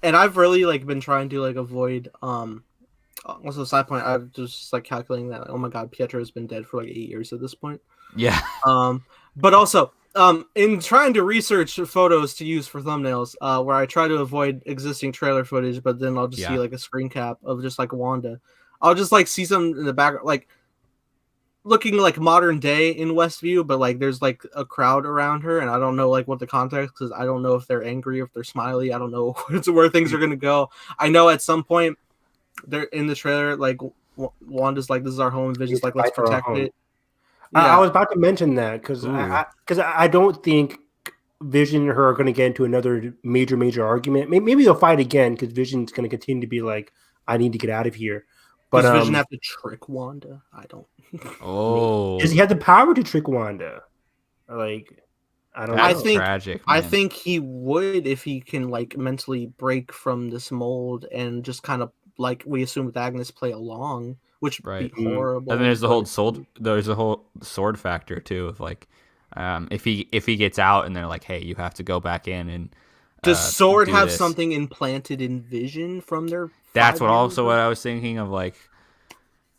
and I've really like been trying to like avoid. Also, side point, I've just like calculating that. Oh my God, Pietro has been dead for like 8 years at this point. yeah. But also, in trying to research photos to use for thumbnails, where I try to avoid existing trailer footage, but then I'll just see like a screen cap of just like Wanda. I'll just like see some in the back, like looking like modern day in Westview, but like there's like a crowd around her, and I don't know like what the context, because I don't know if they're angry, if they're smiley. I don't know where things are gonna go. I know at some point they're in the trailer, like Wanda's like, this is our home, and Vision's like, let's protect it. Yeah. I was about to mention that because I don't think Vision and her are going to get into another major argument. Maybe they'll fight again because Vision's going to continue to be like, I need to get out of here. But does Vision have to trick Wanda? I don't. Oh, does he have the power to trick Wanda? Like, I don't know. I think tragic. I think he would if he can like mentally break from this mold and just kind of like we assume with Agnes play along. Which would be horrible. And then there's the whole sword factor too. Of like, if he gets out and they're like, hey, you have to go back in and. Does S.W.O.R.D have something implanted in Vision from their? That's what I was thinking of. Like,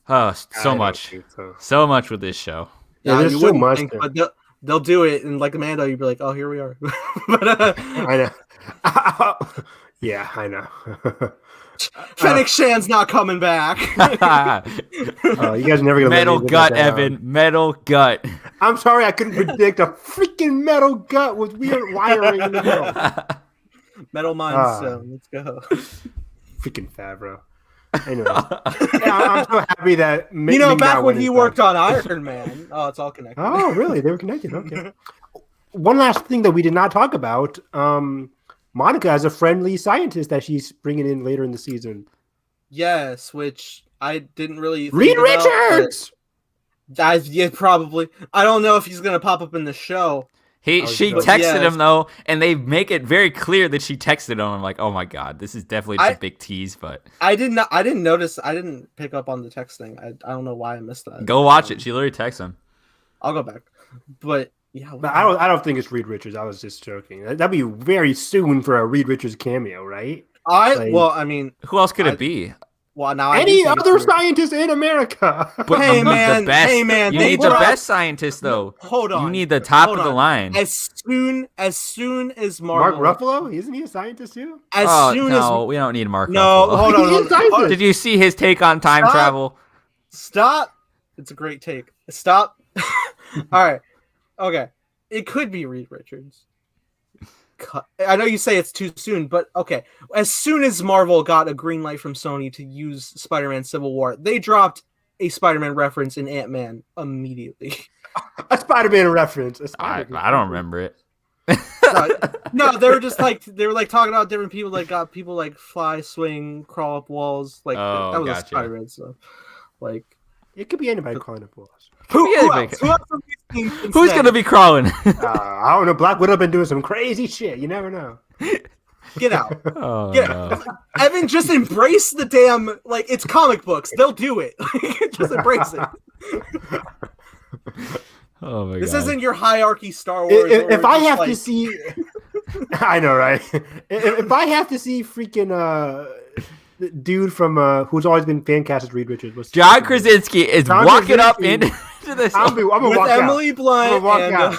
so much with this show. Yeah, there's so much. But they'll do it, and like Amanda, you'd be like, oh, here we are. But I know. Yeah, I know. Fennec Shan's not coming back. You guys are never gonna metal gut, Evan. Metal gut. I'm sorry, I couldn't predict a freaking metal gut with weird wiring in the middle. Metal Mind Stone. Let's go. Freaking Favreau. Anyway, I'm so happy that back when he worked on Iron Man. Oh, it's all connected. Oh, really? They were connected. Okay. One last thing that we did not talk about. Monica has a friendly scientist that she's bringing in later in the season. Yes, which I didn't really Reed Richards! Yeah, probably. I don't know if he's going to pop up in the show. She texted him, though, and they make it very clear that she texted him. I'm like, oh my God, this is definitely just a big tease, but... I didn't notice. I didn't pick up on the texting. I don't know why I missed that. Go watch it. She literally texts him. I'll go back. But... yeah, but I don't think it's Reed Richards. I was just joking. That'd be very soon for a Reed Richards cameo, right? I mean, who else could it be? Well, now any other scientist in America. But hey man, you need the best scientist though. Hold on, you need the top of the line. As soon as Marvel, Mark Ruffalo, isn't he a scientist too? We don't need Mark. Ruffalo. Hold on. Did you see his take on time travel? Stop. It's a great take. Stop. All right. Okay, it could be Reed Richards. I know you say it's too soon, but okay. As soon as Marvel got a green light from Sony to use Spider-Man Civil War, they dropped a Spider-Man reference in Ant-Man immediately. A Spider-Man reference. I don't remember it. No, they were talking about different people that got people like fly, swing, crawl up walls. Like that was a Spider-Man stuff. Like it could be anybody crawling up walls. Who's gonna be crawling? I don't know. Black Widow been doing some crazy shit. You never know. Get out. Get out. Evan, just embrace the damn, like, it's comic books. They'll do it. Just embrace it. Oh my God. This isn't your hierarchy Star Wars. If I have to see... I know, right? If I have to see freaking... dude from who's always been fan cast as Reed Richards. John Krasinski is walking up into this. I'm gonna with walk Emily out. Blunt.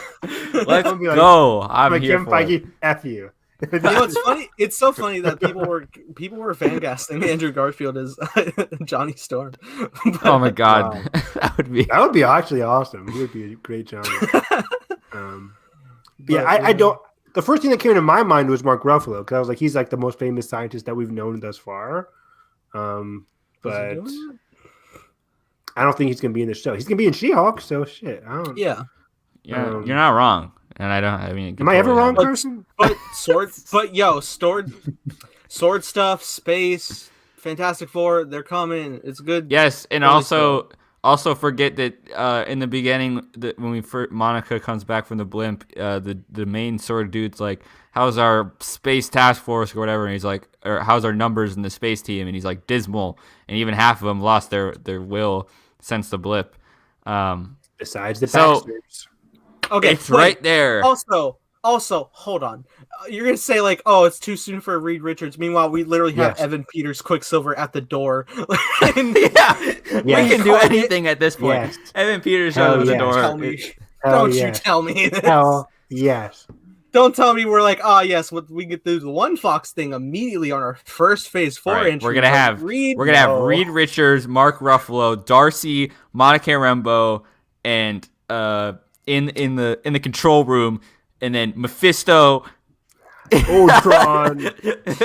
Let's go. I'm here for it. F you. You know, it's funny. It's so funny that people were fan casting Andrew Garfield as Johnny Storm. Oh my God, that would be actually awesome. He would be a great Johnny. Yeah, I don't. the first thing that came to my mind was Mark Ruffalo, because I was like, he's like the most famous scientist that we've known thus far. But I don't think he's gonna be in the show. He's gonna be in She-Hulk, so shit. I don't. Yeah. Yeah, you're not wrong, and I don't. I mean, am I ever wrong, Carson? But sword stuff, space, Fantastic Four, they're coming. It's good. Yes, and also forget that in the beginning, when Monica comes back from the blimp, the main sword dude's like, "How's our space task force or whatever?" And he's like, "Or how's our numbers in the space team?" And he's like, "Dismal." And even half of them lost their will since the blip. Besides the Baxters. Okay, it's right there. Also, hold on. You're gonna say like, "Oh, it's too soon for Reed Richards." Meanwhile, we literally have Evan Peters, Quicksilver at the door. We can do anything at this point. Yes. Evan Peters at the door. Don't you tell me this. Hell yes. Don't tell me we're like, oh yes, we get through the One Fox thing immediately on our first Phase 4 entry. We're gonna have Reed Richards, Mark Ruffalo, Darcy, Monica Rambeau, and in the control room, and then Mephisto, Ultron.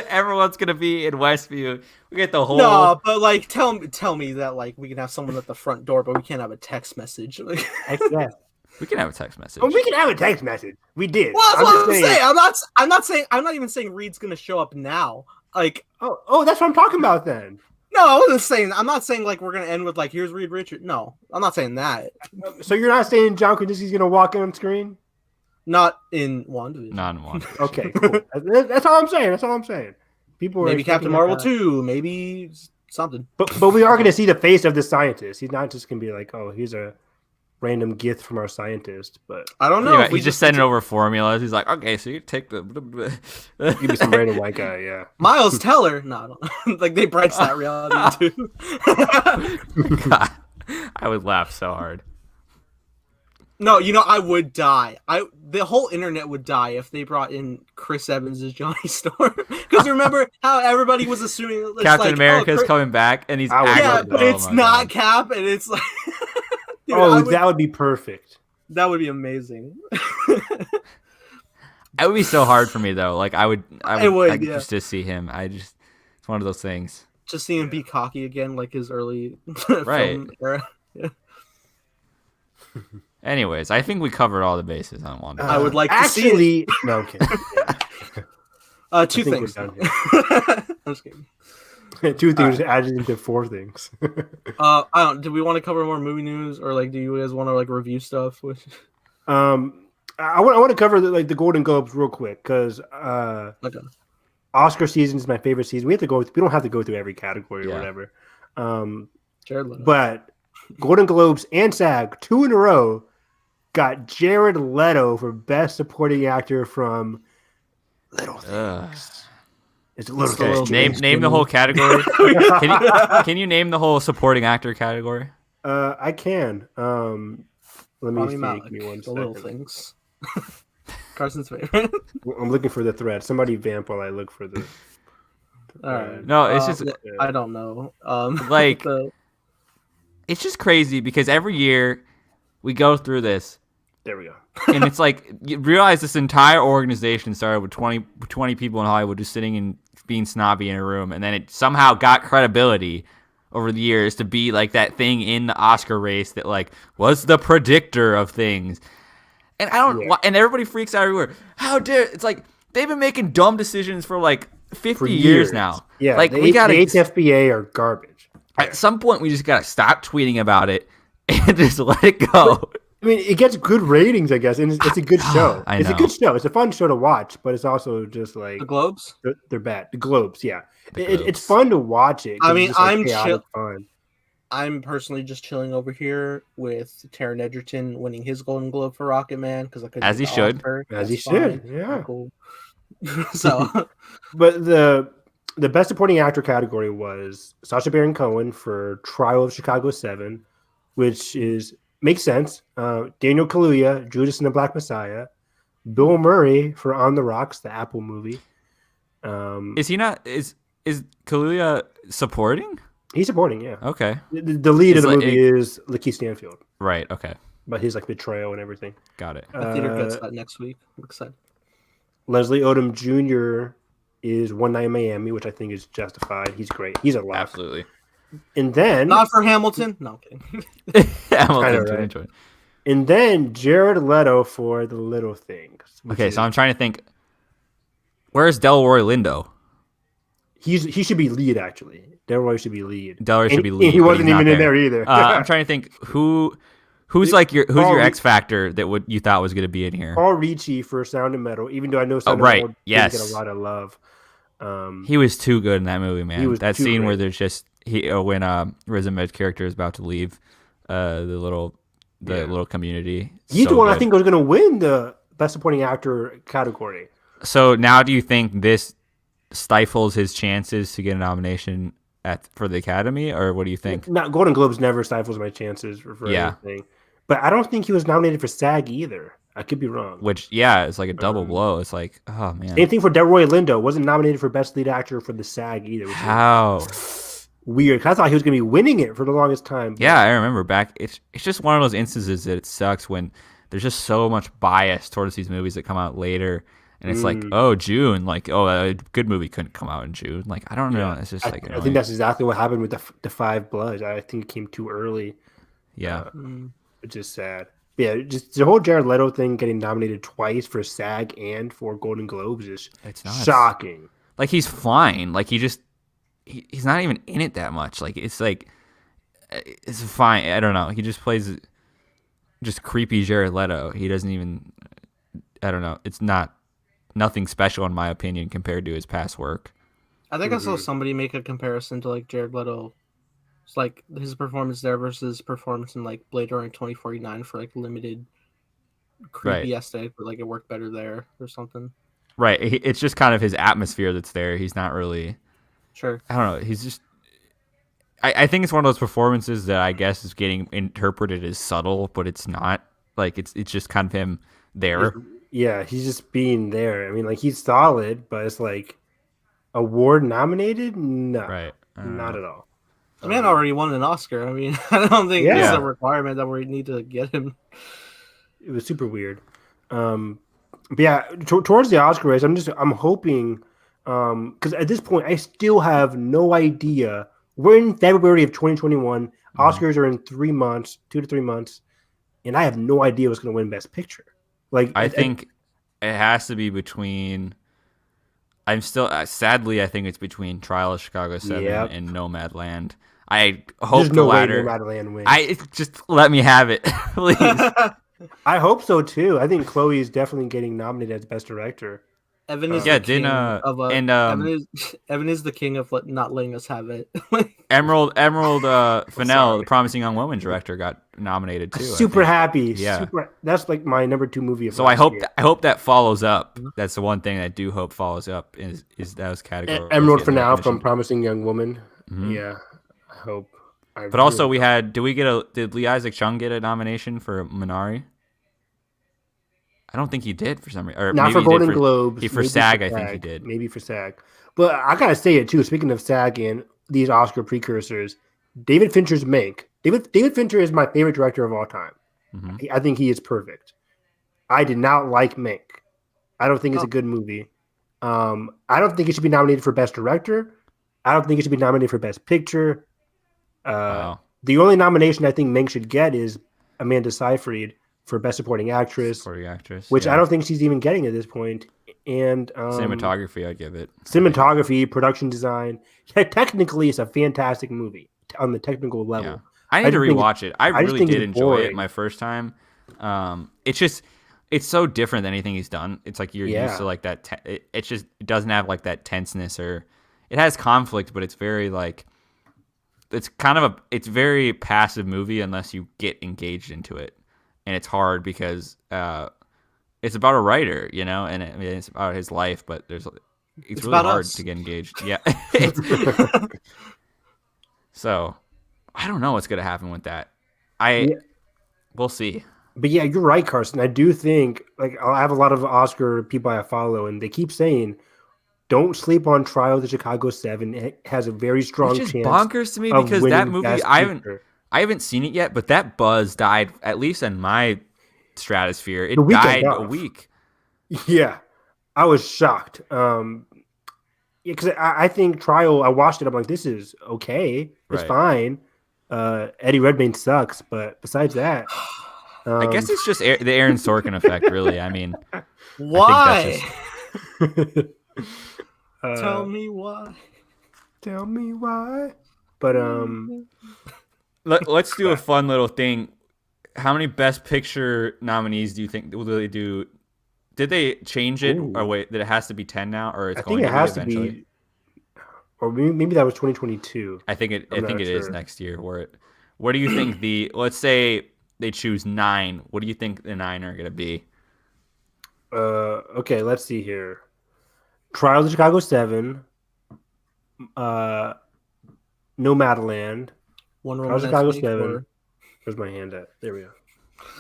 Everyone's gonna be in Westview. We get the whole. No, but like, tell me that like we can have someone at the front door, but we can't have a text message. Yeah. We can have a text message. Oh, we can have a text message. We did. Well, that's what I'm saying. I'm not even saying Reed's gonna show up now. Like, oh, that's what I'm talking about then. No, I wasn't saying. I'm not saying like we're gonna end with like here's Reed Richards. No, I'm not saying that. So you're not saying John Krasinski's gonna walk in on screen? Not in WandaVision. Not in WandaVision. Okay, cool. That's all I'm saying. People maybe Captain Marvel 2, maybe something. But we are gonna see the face of the scientist. He's not just gonna be like, oh, here's a random gift from our scientist. But I don't know. Yeah, he's just sending over formulas. He's like, okay, so you take the give me some random white guy. Yeah, Miles Teller. No, like they branched that reality too. God, I would laugh so hard. No, I would die. The whole internet would die if they brought in Chris Evans as Johnny Storm. Because remember how everybody was assuming Captain America's coming back, and he's but it's not God. Cap, and it's like, dude, that would be perfect. That would be amazing. It would be so hard for me though. Like I would just to see him. It's one of those things. Just see him be cocky again, like his early film era. Yeah. Anyways, I think we covered all the bases on Wanda. I would like to see. No, okay. Two things. I'm just kidding. Two things added into four things. I don't. Do we want to cover more movie news, or like, do you guys want to like review stuff? I want to cover the Golden Globes real quick because Oscar season is my favorite season. We don't have to go through every category or whatever. But Golden Globes and SAG 2 in a row got Jared Leto for Best Supporting Actor from Little Things. It's a little things. Name the whole category. Can you name the whole supporting actor category? I can. Let me see. Give me 1 second. Little Things. Carson's favorite. I'm looking for the thread. Somebody vamp while I look for the. No, it's just I don't know. It's just crazy because every year we go through this. There we go. And it's like you realize this entire organization started with 20 people in Hollywood just sitting and being snobby in a room, and then it somehow got credibility over the years to be like that thing in the Oscar race that like was the predictor of things. And and everybody freaks out everywhere. How dare it's like they've been making dumb decisions for like 50 years now. Yeah, like the HFBA are garbage. At some point, we just gotta stop tweeting about it and just let it go. I mean, it gets good ratings, I guess, and it's a good show. It's a good show. It's a fun show to watch, but it's also just like the Globes. They're bad. The Globes, yeah. It's fun to watch it. I mean, it's fun. I'm personally just chilling over here with Taron Egerton winning his Golden Globe for Rocket Man because I couldn't. As he should. Yeah. Cool. So, but the Best Supporting Actor category was Sacha Baron Cohen for Trial of Chicago 7, which makes sense. Daniel Kaluuya, Judas and the Black Messiah. Bill Murray for On the Rocks, the Apple movie. Is he not? Is Kaluuya supporting? He's supporting, yeah. Okay. The lead of the movie is Lakeith Stanfield. Right. Okay. But his betrayal and everything. Got it. Theater gets that next week. I'm excited. Leslie Odom Jr. is One Night in Miami, which I think is justified. He's great. He's a lock. Absolutely. And then not for Hamilton. No, I'm kidding. Hamilton, right. And then Jared Leto for The Little Things. Okay, so I'm trying to think. Where's Delroy Lindo? He should be lead, actually. Delroy should be lead. Delroy should be lead. He wasn't even in there either. I'm trying to think who's your X Factor that you thought was going to be in here. Paul Ricci for Sound and Metal, even though I know Sound and Metal didn't get a lot of love. He was too good in that movie, man. That scene great. where there's just when Riz Ahmed's character is about to leave the little community. He's the one I think was going to win the Best Supporting Actor category. So now, do you think this stifles his chances to get a nomination for the Academy, or what do you think? Golden Globes never stifles my chances for anything. But I don't think he was nominated for SAG either. I could be wrong. Which, it's like a double blow. It's like, oh man. Same thing for Delroy Lindo. Wasn't nominated for Best Lead Actor for the SAG either. How weird? Because I thought he was going to be winning it for the longest time. Yeah, I remember back. It's just one of those instances that it sucks when there's just so much bias towards these movies that come out later. And it's like, June, a good movie couldn't come out in June. Like, I don't know. It's just I think that's exactly what happened with the Five Bloods. I think it came too early. Yeah. Which is sad. Yeah, just the whole Jared Leto thing getting nominated twice for SAG and for Golden Globes is shocking. Like, he's fine. Like, he's not even in it that much. It's fine. I don't know. He just plays just creepy Jared Leto. He doesn't even, I don't know. It's nothing special in my opinion compared to his past work. I think I saw somebody make a comparison to Jared Leto. It's like his performance there versus performance in Blade Runner 2049 for limited creepy aesthetic, but it worked better there or something. Right. It's just kind of his atmosphere that's there. He's not really sure. I don't know. He's just I think it's one of those performances that I guess is getting interpreted as subtle, but it's not. It's just kind of him there. Yeah, he's just being there. I mean, he's solid, but it's award nominated? No. Right. Not at all. The man already won an Oscar. I mean, I don't think it's a requirement that we need to get him. It was super weird. But yeah, towards the Oscar race, I'm hoping, because at this point, I still have no idea. We're in February of 2021. Oscars are in 3 months, 2 to 3 months, and I have no idea what's going to win Best Picture. I think it has to be between. I'm still sadly, I think it's between Trial of Chicago 7 and Nomadland. I hope the latter. Nomadland wins. Just let me have it, please. I hope so too. I think Chloe is definitely getting nominated as Best Director. Evan is Evan is the king of not letting us have it. Emerald Fennell, the Promising Young Woman director, got nominated too. Super happy. Yeah, that's my number 2 movie. So I hope that follows up. That's the one thing I do hope follows up is those categories. Emerald Fennell from Promising Young Woman. Mm-hmm. Yeah, I hope. But also we had. Did Lee Isaac Chung get a nomination for Minari? I don't think he did for some reason. Or not maybe for Golden Globes. For SAG, I think he did. Maybe for SAG. But I gotta say it too. Speaking of SAG and these Oscar precursors, David Fincher's Mank. David Fincher is my favorite director of all time. Mm-hmm. I think he is perfect. I did not like Mank. I don't think it's a good movie. I don't think it should be nominated for Best Director. I don't think it should be nominated for Best Picture. The only nomination I think Mank should get is Amanda Seyfried for Best Supporting Actress. Which I don't think she's even getting at this point. And cinematography, I'd give it. Cinematography, production design. Yeah, technically, it's a fantastic movie on the technical level. Yeah. I need to rewatch it. I really did enjoy it my first time. It's so different than anything he's done. It's like you're used to that. It doesn't have that tenseness, or it has conflict, but it's very it's very passive movie unless you get engaged into it. And it's hard because it's about a writer, and it's about his life, but it's really hard to get engaged. Yeah. So I don't know what's going to happen with that. We'll see. But yeah, you're right, Carson. I do think I have a lot of Oscar people I follow, and they keep saying, don't sleep on Trial of the Chicago 7. It has a very strong chance. Which is bonkers to me because that movie, I haven't seen it yet, but that buzz died, at least in my stratosphere. It died a week. Yeah. I was shocked. Because I think Trial. I watched it. I'm like, this is okay. It's fine. Eddie Redmayne sucks, but besides that, I guess it's just the Aaron Sorkin effect, really. I mean, why? I think that's just... tell me why. Tell me why. But let's do a fun little thing. How many Best Picture nominees do you think will they do? Did they change it, or wait? That it has to be 10 now, or it's going to be eventually? To be, or maybe that was 2022. I think it is next year. What do you think let's say they choose 9? What do you think the 9 are going to be? Okay, let's see here. Trial of Chicago 7. Nomadland. Trial of Chicago 7. Where's my hand at? There we go.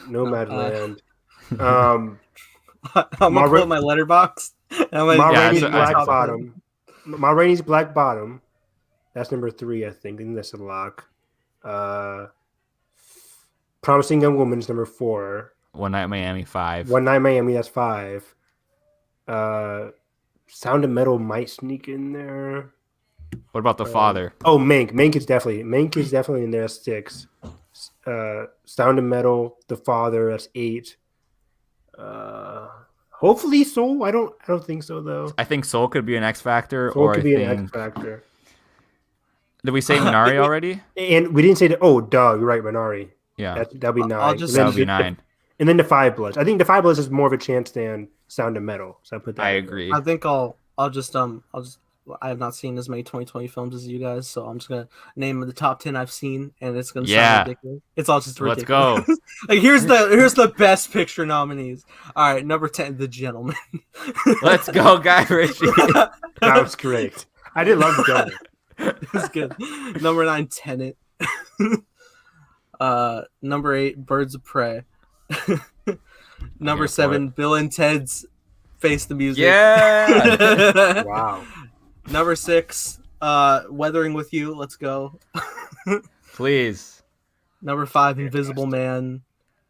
Nomadland. I'm gonna pull up my letterbox. My Rainey's Black Bottom. My Rainey's Black Bottom. That's number 3, I think. I think that's a lock. Promising Young Woman is number 4. One Night in Miami 5. One Night in Miami, that's 5. Sound of Metal might sneak in there. What about The Father? Oh, Mank. Mank is definitely in there. That's 6. Sound of Metal, The Father, that's 8. Hopefully Soul. I don't think so though. I think Soul could be an X Factor. Soul could be an X Factor. Did we say Minari already? And we didn't say that. Oh, Doug, you're right, Minari. Yeah, that'll be 9. That'll be 9. And then the Five Bloods. I think the Five Bloods has more of a chance than Sound of Metal. So I put that. I agree. I think I'll just I have not seen as many 2020 films as you guys, so I'm just gonna name the top 10 I've seen, and it's gonna sound ridiculous. It's all just ridiculous. Let's go. Like here's the Best Picture nominees. All right, number 10, The Gentleman. Let's go, Guy Ritchie. That was great. I did love The Gentleman. It was good. Number 9, Tenet. Number 8, Birds of Prey. Number 7, Bill and Ted's Face the Music. Yeah. Wow. Number 6, Weathering with You. Let's go. Please. Number 5, Invisible Man.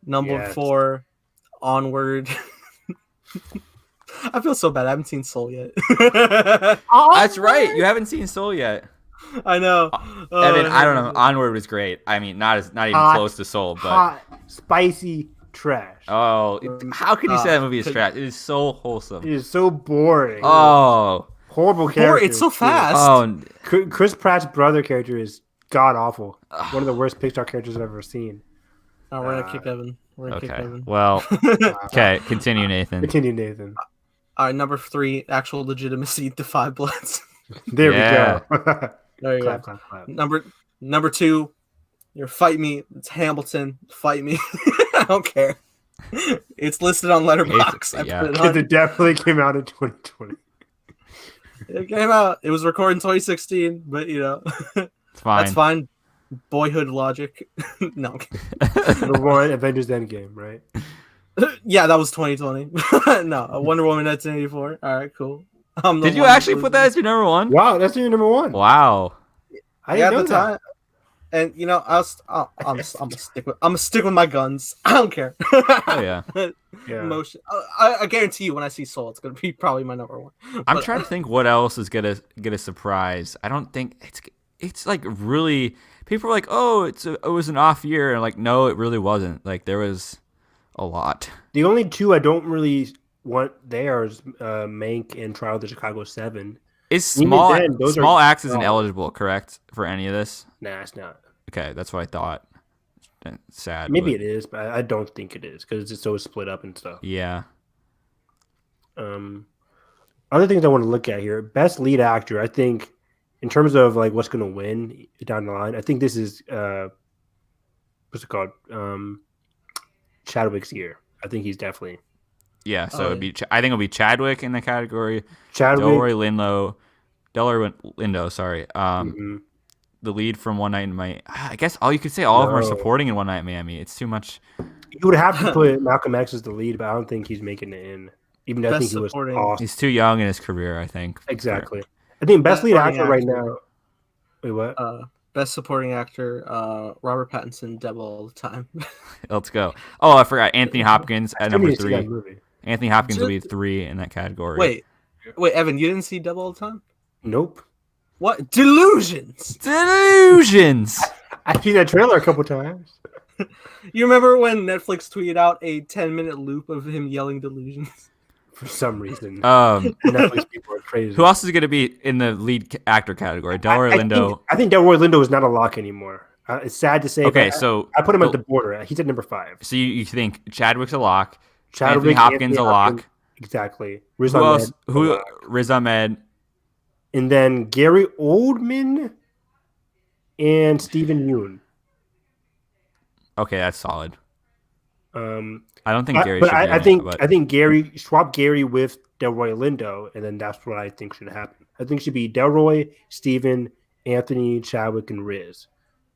Number 4, Onward. I feel so bad. I haven't seen Soul yet. That's right. You haven't seen Soul yet. I know. Evan, I don't know. Onward was great. I mean, not even close to Soul, but hot, spicy trash. Oh, how can you say that movie is trash? It is so wholesome. It is so boring. Oh, horrible character. It's so fast. Oh, Chris Pratt's brother character is god awful. One of the worst Pixar characters I've ever seen. Oh, we're gonna kick Evan. Kick Evan. Well, okay. Continue, Nathan. All right, number 3, Actual Legitimacy, The Five Bloods. There we go. There you go. Number 2, Fight Me. It's Hamilton. Fight Me. I don't care. It's listed on Letterboxd. It definitely came out in 2020. It came out. It was recorded in 2016, but it's fine. That's fine. Boyhood logic. No. Number 1, Avengers Endgame, right? Yeah, that was 2020. No, Wonder Woman 1984. All right, cool. Did you actually put that as your number 1? Wow, that's your number 1. Wow. I didn't know that. And I'm gonna stick with my guns. I don't care. Oh yeah. Emotion. I guarantee you, when I see Soul, it's gonna be probably my number 1. I'm trying to think what else is gonna get a surprise. I don't think it's like really. People are like, oh, it was an off year, and like, no, it really wasn't. Like there was a lot. The only 2 I don't really want there is Mank and Trial of the Chicago 7. Is Small Axe isn't eligible, correct, for any of this? Nah, it's not. Okay, that's what I thought. Sad. Maybe it is, but I don't think it is because it's so split up and stuff. Yeah. Other things I want to look at here: best lead actor. I think, in terms of like what's going to win down the line, I think this is what's it called? Chadwick's year. I think he's definitely. Yeah, so it'd be. I think it'll be Chadwick in the category. Chadwick, Delroy Lindo. Sorry. The lead from One Night in Miami. I guess you could say all of them are supporting in One Night in Miami. It's too much. You would have to put Malcolm X as the lead, but I don't think he's making it in. Even though I think he was awesome. He's too young in his career, I think. Exactly. I think best lead actor right now. Wait, what? Best supporting actor, Robert Pattinson, Devil all the time. Let's go. Oh, I forgot Anthony Hopkins at number 3. Anthony Hopkins will be 3 in that category. Wait, Evan, you didn't see Double all the time? Nope. What? Delusions! Delusions! I've seen that trailer a couple times. You remember when Netflix tweeted out a 10-minute loop of him yelling delusions? For some reason. Netflix people are crazy. Who else is going to be in the lead actor category? Delroy Lindo. I think Delroy Lindo is not a lock anymore. It's sad to say. Okay, so I put him at the border. He's at number 5. So you think Chadwick's a lock? Anthony Hopkins a lock? Exactly. Who else? Riz Ahmed. And then Gary Oldman and Stephen Yeun. Okay, that's solid. I don't think Gary. But I think Gary swap Gary with Delroy Lindo, and then that's what I think should happen. I think it should be Delroy, Stephen, Anthony, Chadwick, and Riz.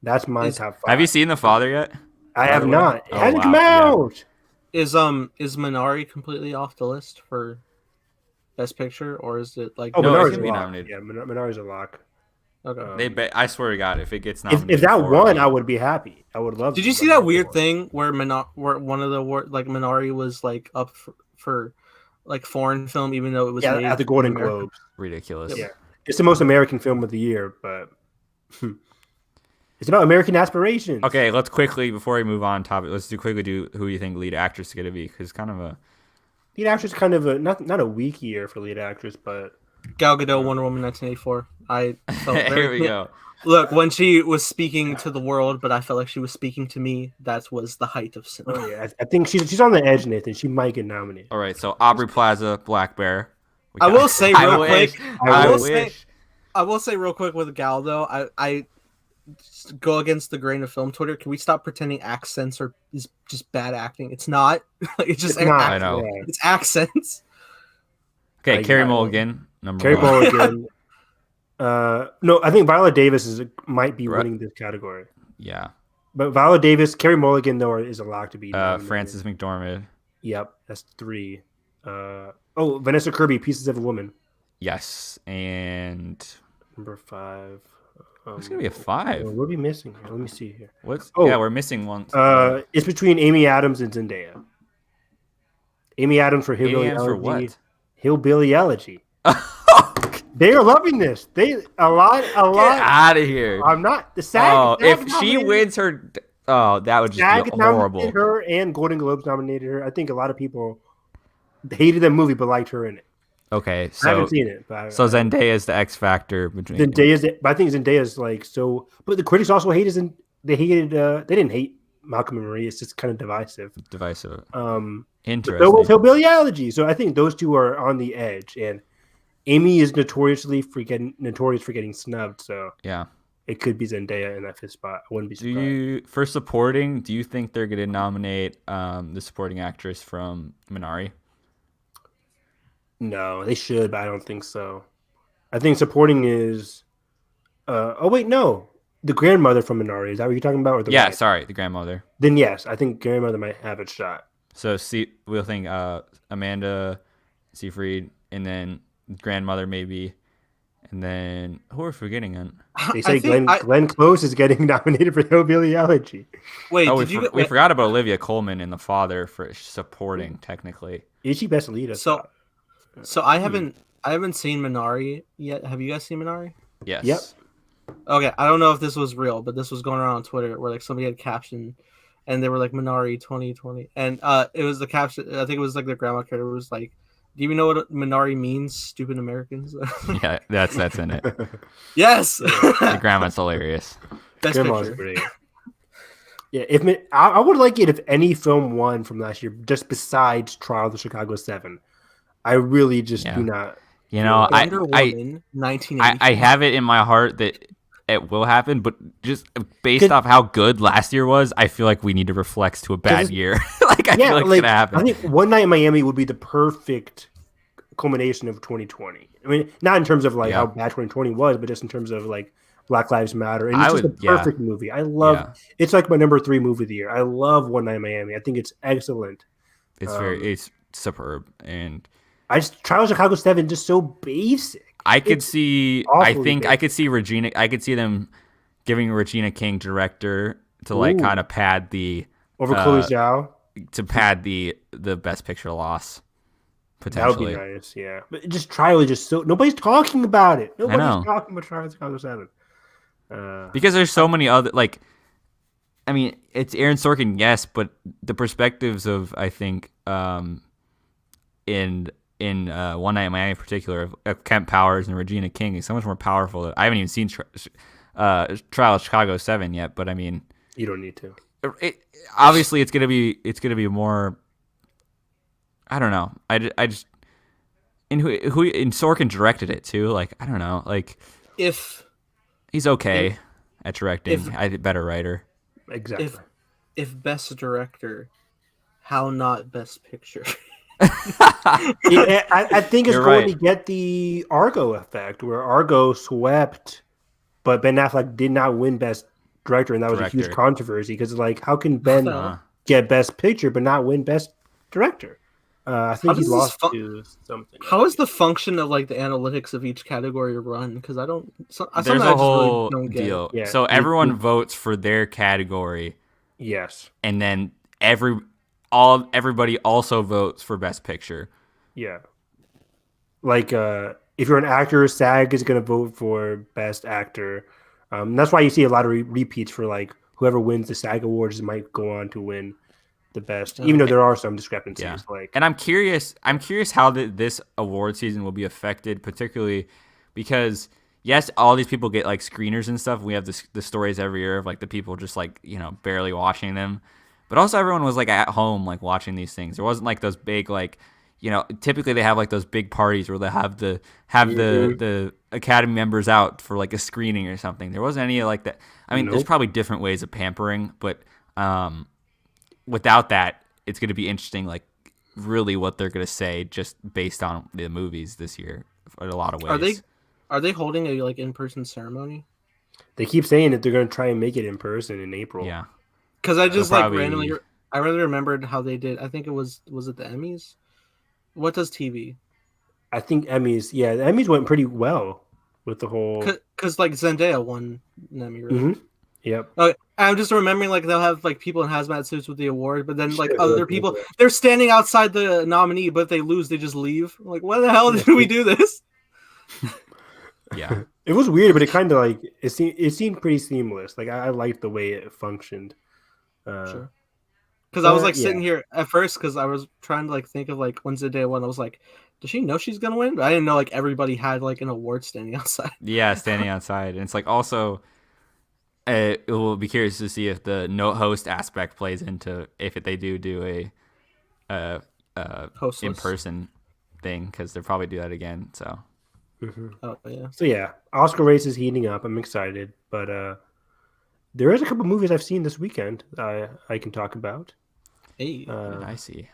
That's my top 5. Have you seen The Father yet? I have not. It hasn't come out. Yeah. Is Minari completely off the list for Best Picture, or is it like? Oh, no, Minari's a lock. nominated. Yeah, Minari's a lock. Okay. I swear to God, if it gets nominated, if that won, I would be happy. I would love. Did you see that weird thing where one of the Minari was like up for like foreign film, even though it was made at the Golden Globes? Ridiculous. Yeah, it's the most American film of the year, but it's about American aspirations. Okay, let's quickly before we move on topic. Let's quickly do who you think lead actress is going to be, because kind of a lead actress, kind of a not a weak year for lead actress, but. Gal Gadot, Wonder Woman 1984. I felt here we go. Look, when she was speaking to the world, but I felt like she was speaking to me. That was the height of cinema. Oh, yeah. I think she's on the edge, Nathan. She might get nominated. All right, so Aubrey Plaza, Black Bear. I will say real quick. I will say real quick with Gal though. I go against the grain of film Twitter. Can we stop pretending accents is just bad acting? It's not. It's just I know. It's accents. Okay, Carey Mulligan. Carey Mulligan. No, I think Viola Davis might be winning this category. Yeah, but Viola Davis, Carey Mulligan though is a lock to be. Frances McDormand. Yep, that's 3. Vanessa Kirby, Pieces of a Woman. Yes, and number 5. It's gonna be a 5. What are we missing here? Let me see here. We're missing one. It's between Amy Adams and Zendaya. Amy Adams for Hillbilly Elegy. For what? Hillbilly Elegy. They are loving this. A lot. Get out of here. I'm not the SAG. If she wins her, that would just be horrible. Her and Golden Globes nominated her. I think a lot of people hated that movie but liked her in it. Okay, so I haven't seen it. But so Zendaya is the X factor between. But I think Zendaya is like so. But the critics also hated. They didn't hate Malcolm and Marie. It's just kind of divisive. Interesting. So Hillbilly Elegy. So I think those two are on the edge, and Amy is notorious for getting snubbed. So yeah, it could be Zendaya in that 5th spot. I wouldn't be surprised. For supporting, do you think they're going to nominate the supporting actress from Minari? No, they should, but I don't think so. I think supporting is. No, the grandmother from Minari. Is that what you're talking about? Or the grandmother. Then yes, I think grandmother might have a shot. So we'll think Amanda Seyfried, and then grandmother maybe, and then who are we forgetting? They say Glenn Close is getting nominated for Hillbilly Elegy. Wait, we forgot about Olivia Colman in The Father for supporting technically. Is she best lead? So I haven't seen Minari yet. Have you guys seen Minari? Yes. Yep. Okay, I don't know if this was real, but this was going around on Twitter where like somebody had captioned, and they were like Minari 2020, and it was the caption. I think it was like their grandma character was like, "Do you even know what Minari means, stupid Americans?" Yeah, that's in it. Yes, the grandma's hilarious. Best Grandma's picture. Great. Yeah, I would like it if any film won from last year, just besides Trial of the Chicago 7. I really just do not. You know, Wonder Woman, 1980. I have it in my heart that it will happen, but just based off how good last year was, I feel like we need to reflect to a bad year. I feel like it's gonna happen. I think One Night in Miami would be the perfect culmination of 2020. I mean, not in terms of how bad 2020 was, but just in terms of like Black Lives Matter. And it's just a perfect movie. I love it's like my number 3 movie of the year. I love One Night in Miami. I think it's excellent. It's superb, and Trial of Chicago 7 just so basic. I could see Regina. I could see them giving Regina King director to kind of pad the over Chloe Zhao to pad the best picture loss. potentially. That would be nice, yeah. But just Trial is just so nobody's talking about it. Nobody's know. talking about Trial of Chicago 7. Because there's so many other like. I mean, it's Aaron Sorkin, yes, but the perspectives of I think in One Night in Miami in particular of Kemp Powers and Regina King is so much more powerful. I haven't even seen Trial of Chicago 7 yet, but I mean, you don't need to. Obviously, it's gonna be more. I don't know. I just and who and Sorkin directed it too. Like I don't know. Like if he's okay at directing, I think better writer. Exactly. If best director, how not best picture? I think it's You're going right. to get the Argo effect, where Argo swept, but Ben Affleck did not win Best Director, and that was a huge controversy because, like, how can Ben get Best Picture but not win Best Director? I think he lost to something. How is the function of like the analytics of each category run? Because I don't. There's a whole deal. Yeah, so everyone votes for their category. Yes. And then everybody also votes for Best Picture. Yeah. Like if you're an actor, SAG is going to vote for Best Actor. That's why you see a lot of repeats for like whoever wins the SAG Awards might go on to win the best, even though there are some discrepancies. Yeah. Like, and I'm curious how this award season will be affected, particularly because yes, all these people get like screeners and stuff. We have the stories every year of like the people just like barely watching them, but also everyone was like at home like watching these things. There wasn't like those big like typically they have like those big parties where they have the Academy members out for like a screening or something. There wasn't any like that. I mean, there's probably different ways of pampering, but without that, it's going to be interesting, like really what they're going to say just based on the movies this year in a lot of ways. Are they holding a like in-person ceremony? They keep saying that they're going to try and make it in person in April. Yeah. Because I just like randomly remembered how they did. I think it was it the Emmys? What does TV? I think Emmys. Yeah, the Emmys went pretty well with the whole. Because like Zendaya won an Emmy, right? Mm-hmm. Yep. Okay. I'm just remembering like they'll have like people in hazmat suits with the award, but then like other people they're standing outside the nominee, but if they lose, they just leave. Like, why the hell did we do this? Yeah, it was weird, but it kind of like it seemed pretty seamless. Like I liked the way it functioned. Sure. Because I was like sitting here at first because I was trying to like think of like when's the day one. I was like, does she know she's gonna win? But I didn't know like everybody had like an award standing outside. Yeah, standing outside, and it's like also. It will be curious to see if the no host aspect plays into if they do a in person thing because they'll probably do that again. So, Oh yeah. So yeah, Oscar race is heating up. I'm excited, but there is a couple movies I've seen this weekend I can talk about. Hey, I see.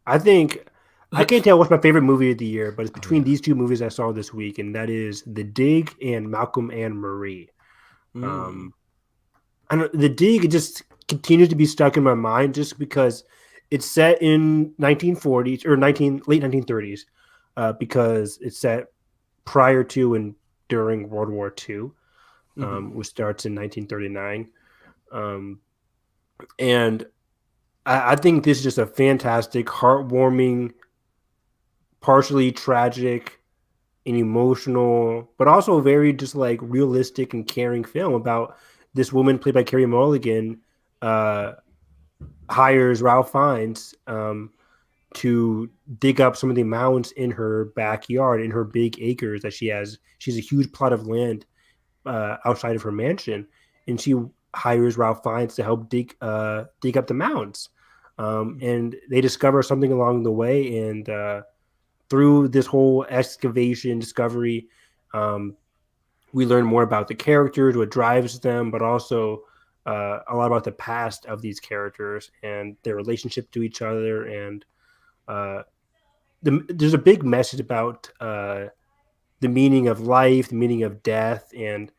I think I can't tell what's my favorite movie of the year, but it's between these two movies I saw this week, and that is The Dig and Malcolm and Marie. The Dig, it just continues to be stuck in my mind just because it's set in 1940s or late 1930s because it's set prior to and during World War II, which starts in 1939. And I think this is just a fantastic, heartwarming, partially tragic and emotional, but also very just like realistic and caring film about this woman played by Carey Mulligan hires Ralph Fiennes to dig up some of the mounds in her backyard, in her big acres that she has. She has a huge plot of land outside of her mansion, and she hires Ralph Fiennes to help dig up the mounds. And they discover something along the way, and through this whole excavation discovery, we learn more about the characters, what drives them, but also a lot about the past of these characters and their relationship to each other. And there's a big message about the meaning of life, the meaning of death, and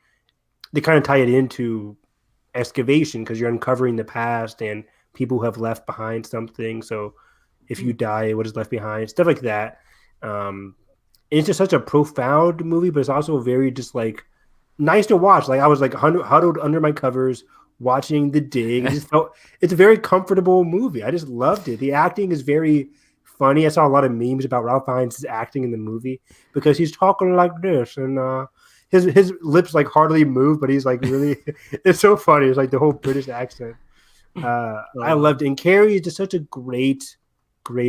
they kind of tie it into excavation because you're uncovering the past and people who have left behind something. So if you die, what is left behind? Stuff like that. It's just such a profound movie, but it's also very just like nice to watch. Like I was like huddled under my covers watching The Dig. It just felt it's a very comfortable movie. I just loved it. The acting is very funny. I saw a lot of memes about Ralph Fiennes' acting in the movie because he's talking like this and his lips like hardly move, but he's like really. It's so funny. It's like the whole British accent. I loved it. And Carrie is just such a great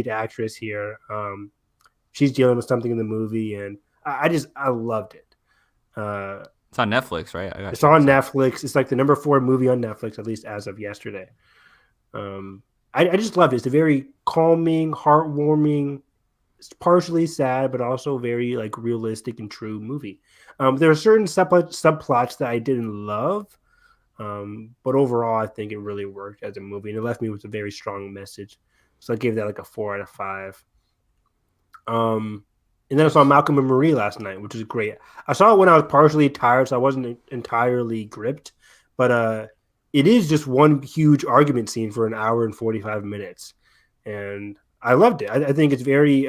actress here. She's dealing with something in the movie, and I loved it. It's on Netflix, right? It's on Netflix. It's like the number 4 movie on Netflix, at least as of yesterday. I just loved it. It's a very calming, heartwarming, it's partially sad, but also very like realistic and true movie. There are certain subplots that I didn't love, but overall, I think it really worked as a movie, and it left me with a very strong message. So I gave that like a 4 out of 5. And then I saw Malcolm and Marie last night, which is great. I saw it when I was partially tired, so I wasn't entirely gripped. But it is just one huge argument scene for an hour and 45 minutes. And I loved it. I think it's very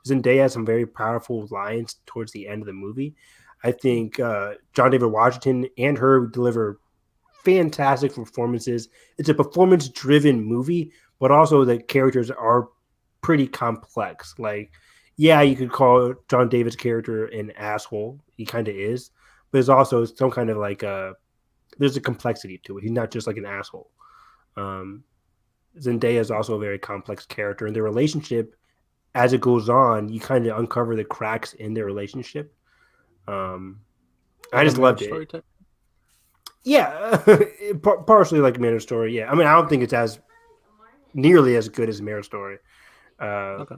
Zendaya has some very powerful lines towards the end of the movie. I think John David Washington and her deliver fantastic performances. It's a performance-driven movie, but also the characters are pretty complex. Like, yeah, you could call John David's character an asshole. He kind of is. But there's also some kind of like there's a complexity to it. He's not just like an asshole. Zendaya is also a very complex character. And their relationship, as it goes on, you kind of uncover the cracks in their relationship. I just loved it. Type? Yeah, partially like Marriage Story. Yeah, I mean, I don't think it's as nearly as good as Marriage Story. Okay.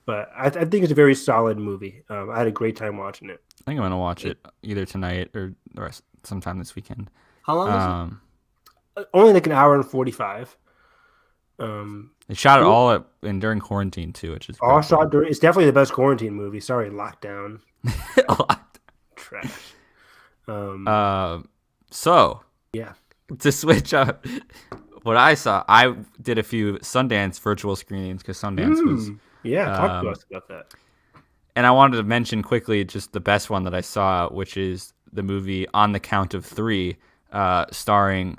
But I think it's a very solid movie. I had a great time watching it. I think I'm gonna watch it either tonight or sometime this weekend. How long is it? Only like an hour and 45. They shot it all during quarantine too, which is all shot during. It's definitely the best quarantine movie. Sorry, lockdown. Trash. So yeah, to switch up, what I saw, I did a few Sundance virtual screenings because Sundance was. Yeah, talk to us about that. And I wanted to mention quickly just the best one that I saw, which is the movie On the Count of Three, starring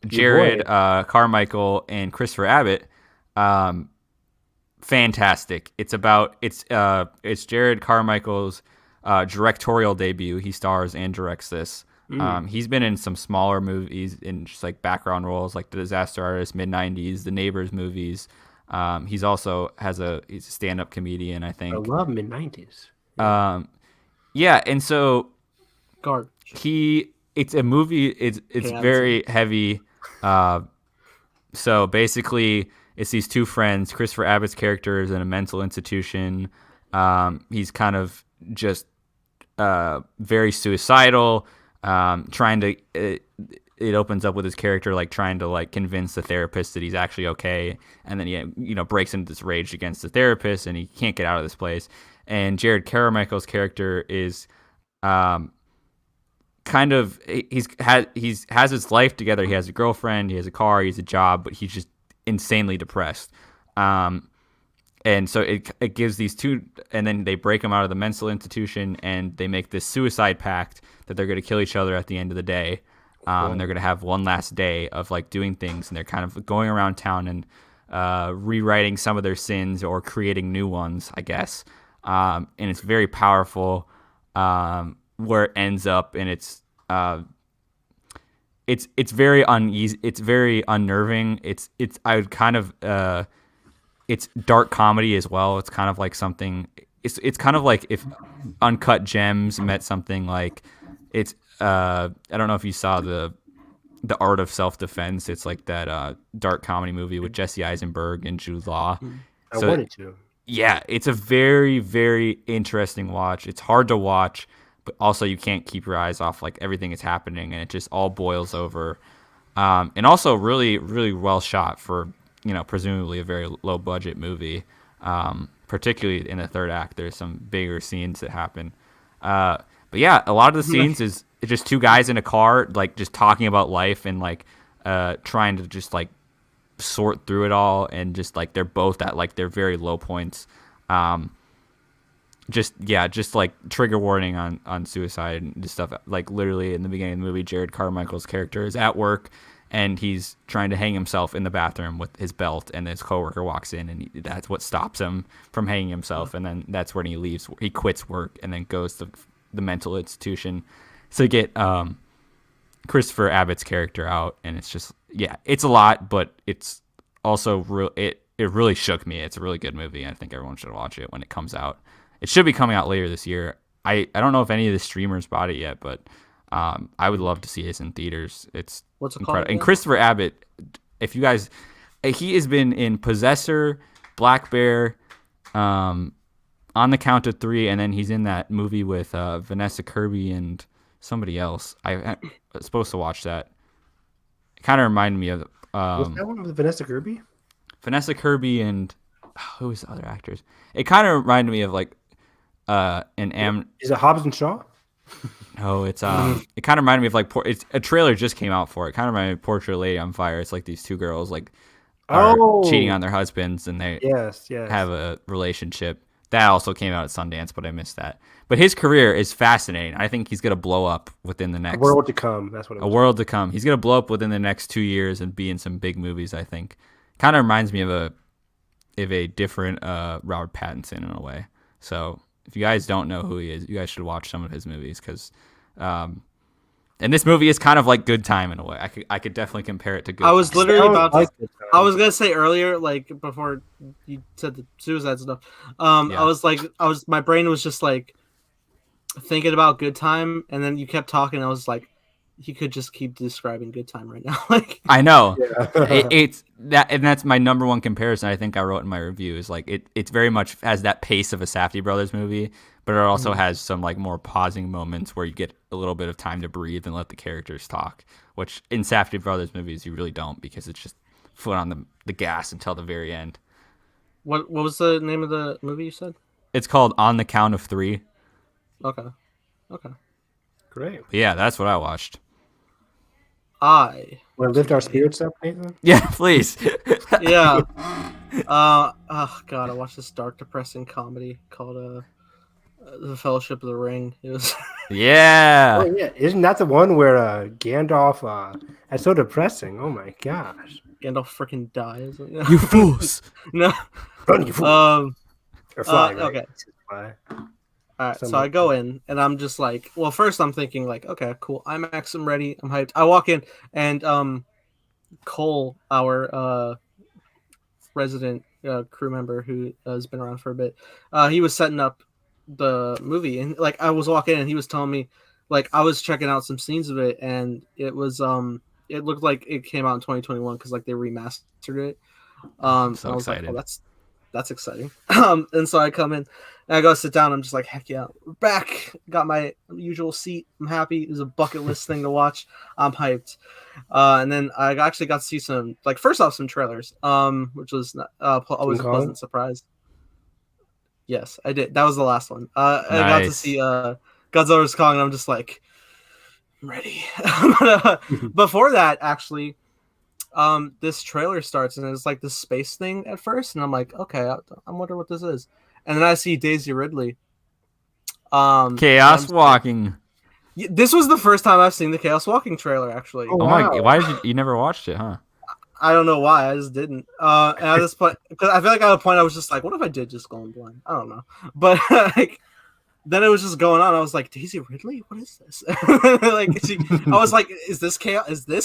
Jared Carmichael and Christopher Abbott. Fantastic. It's Jared Carmichael's directorial debut. He stars and directs this. He's been in some smaller movies in just like background roles, like The Disaster Artist, mid-90s, The Neighbors movies. He's also he's a stand-up comedian, I think. I love mid-90s. Yeah, and so garbage. It's a movie. It's very heavy. So basically, it's these two friends. Christopher Abbott's character is in a mental institution. He's kind of just very suicidal. Trying to. It opens up with his character like trying to like convince the therapist that he's actually okay, and then he breaks into this rage against the therapist, and he can't get out of this place. And Jared Carmichael's character is kind of he has his life together. He has a girlfriend, he has a car, he has a job, but he's just insanely depressed. And so it gives these two, and then they break him out of the mental institution, and they make this suicide pact that they're going to kill each other at the end of the day. And they're going to have one last day of like doing things, and they're kind of going around town and rewriting some of their sins or creating new ones, I guess. And it's very powerful where it ends up, and it's very uneasy. It's very unnerving. It's dark comedy as well. It's kind of like something. It's kind of like if Uncut Gems met something like it's. I don't know if you saw the Art of Self-Defense. It's like that dark comedy movie with Jesse Eisenberg and Jude Law. I wanted to. Yeah, it's a very, very interesting watch. It's hard to watch, but also you can't keep your eyes off like everything that's happening, and it just all boils over. And also really, really well shot for presumably a very low budget movie. Particularly in the third act, there's some bigger scenes that happen. But yeah, a lot of the scenes is just two guys in a car, like just talking about life and like trying to just like sort through it all, and just like they're both at like their very low points. Just like trigger warning on suicide and just stuff. Like literally in the beginning of the movie, Jared Carmichael's character is at work and he's trying to hang himself in the bathroom with his belt, and his coworker walks in, and that's what stops him from hanging himself. And then that's when he leaves. He quits work and then goes to the mental institution to get Christopher Abbott's character out. And it's just, it's a lot, but it's also real. It really shook me. It's a really good movie. I think everyone should watch it when it comes out. It should be coming out later this year. I don't know if any of the streamers bought it yet, but I would love to see this in theaters. It's incredible. And Christopher Abbott, if you guys, he has been in Possessor, Black Bear, On the Count of Three, and then he's in that movie with Vanessa Kirby and somebody else. I was supposed to watch that. It kind of reminded me of was that one with Vanessa Kirby? Vanessa Kirby and who was the other actors? It kind of reminded me of like Is it Hobbs and Shaw? No, it's it kind of reminded me of like it's a trailer just came out for it. Kind of reminded me of Portrait Lady on Fire. It's like these two girls like are cheating on their husbands, and they have a relationship. That also came out at Sundance, but I missed that. But his career is fascinating. I think he's gonna blow up within the next world to come. That's what world to come. He's gonna blow up within the next 2 years and be in some big movies. I think. Kind of reminds me of a different Robert Pattinson in a way. So if you guys don't know who he is, you guys should watch some of his movies because, and this movie is kind of like Good Time in a way. I could definitely compare it to Good Time. I was literally about to. I was gonna say earlier, like before you said the suicide stuff. My brain was just like thinking about Good Time, and then you kept talking. I was like, he could just keep describing Good Time right now. Like I know it's that, and that's my number one comparison. I think I wrote in my review is like it's very much has that pace of a Safdie brothers movie, but it also has some like more pausing moments where you get a little bit of time to breathe and let the characters talk, which in Safdie brothers movies you really don't because it's just foot on the gas until the very end. What was the name of the movie you said? It's called On the Count of Three. Okay. Great. But yeah, that's what I watched. Want to lift our spirits up, Nathan? Yeah, please. Yeah. Oh God, I watched this dark, depressing comedy called The Fellowship of the Ring. It was. Yeah. Oh yeah, isn't that the one where Gandalf? That's so depressing. Oh my gosh. Gandalf freaking dies. You fools. No. Run, you fool. Or fly, right? Okay. Fly. All right, so I go in, and I'm just like, well, first I'm thinking like, okay, cool, IMAX, I'm ready, I'm hyped. I walk in, and Cole, our resident crew member who has been around for a bit, he was setting up the movie, and like I was walking in, and he was telling me, like I was checking out some scenes of it, and it was it looked like it came out in 2021 because like they remastered it. I'm so I was excited. like, oh, that's exciting. And so I come in and I go sit down. I'm just like, heck yeah, we're back. Got my usual seat. I'm happy. It was a bucket list thing to watch. I'm hyped. And then I actually got to see some, like, first off, some trailers, which was always a pleasant surprise. Yes, I did. That was the last one. I got to see Godzilla vs. Kong, and I'm just like, I'm ready. Before that, actually, this trailer starts, and it's like this space thing at first, and I'm like, okay, I wonder what this is. And then I see Daisy Ridley. Chaos Walking. This was the first time I've seen the Chaos Walking trailer, actually. Oh wow. My! Why did you never watched it, huh? I don't know why. I just didn't. And at this point, because I feel like at a point I was just like, what if I did just go in blind? I don't know. But like, then it was just going on. I was like, Daisy Ridley? What is this? Like, I was like, is this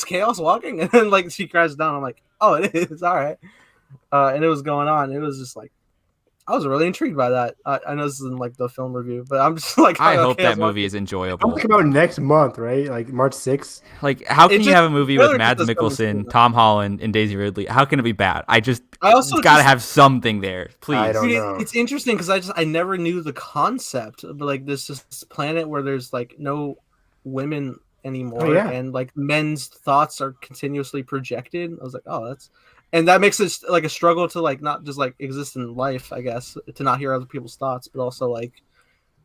Chaos Walking? And then like she crashed down. I'm like, oh, it is. All right. And it was going on. It was just like, I was really intrigued by that. I know this isn't like the film review, but I'm just like, I hope that movie is enjoyable. It'll come out next month, right? Like March 6th. Like, how can you have a movie with Mads Mikkelsen, Tom Holland, and Daisy Ridley? How can it be bad? I also got to have something there, please. I don't know. It's interesting because I never knew the concept, but like this planet where there's like no women anymore, and like men's thoughts are continuously projected. I was like, oh, and that makes it like a struggle to like not just like exist in life, I guess, to not hear other people's thoughts, but also like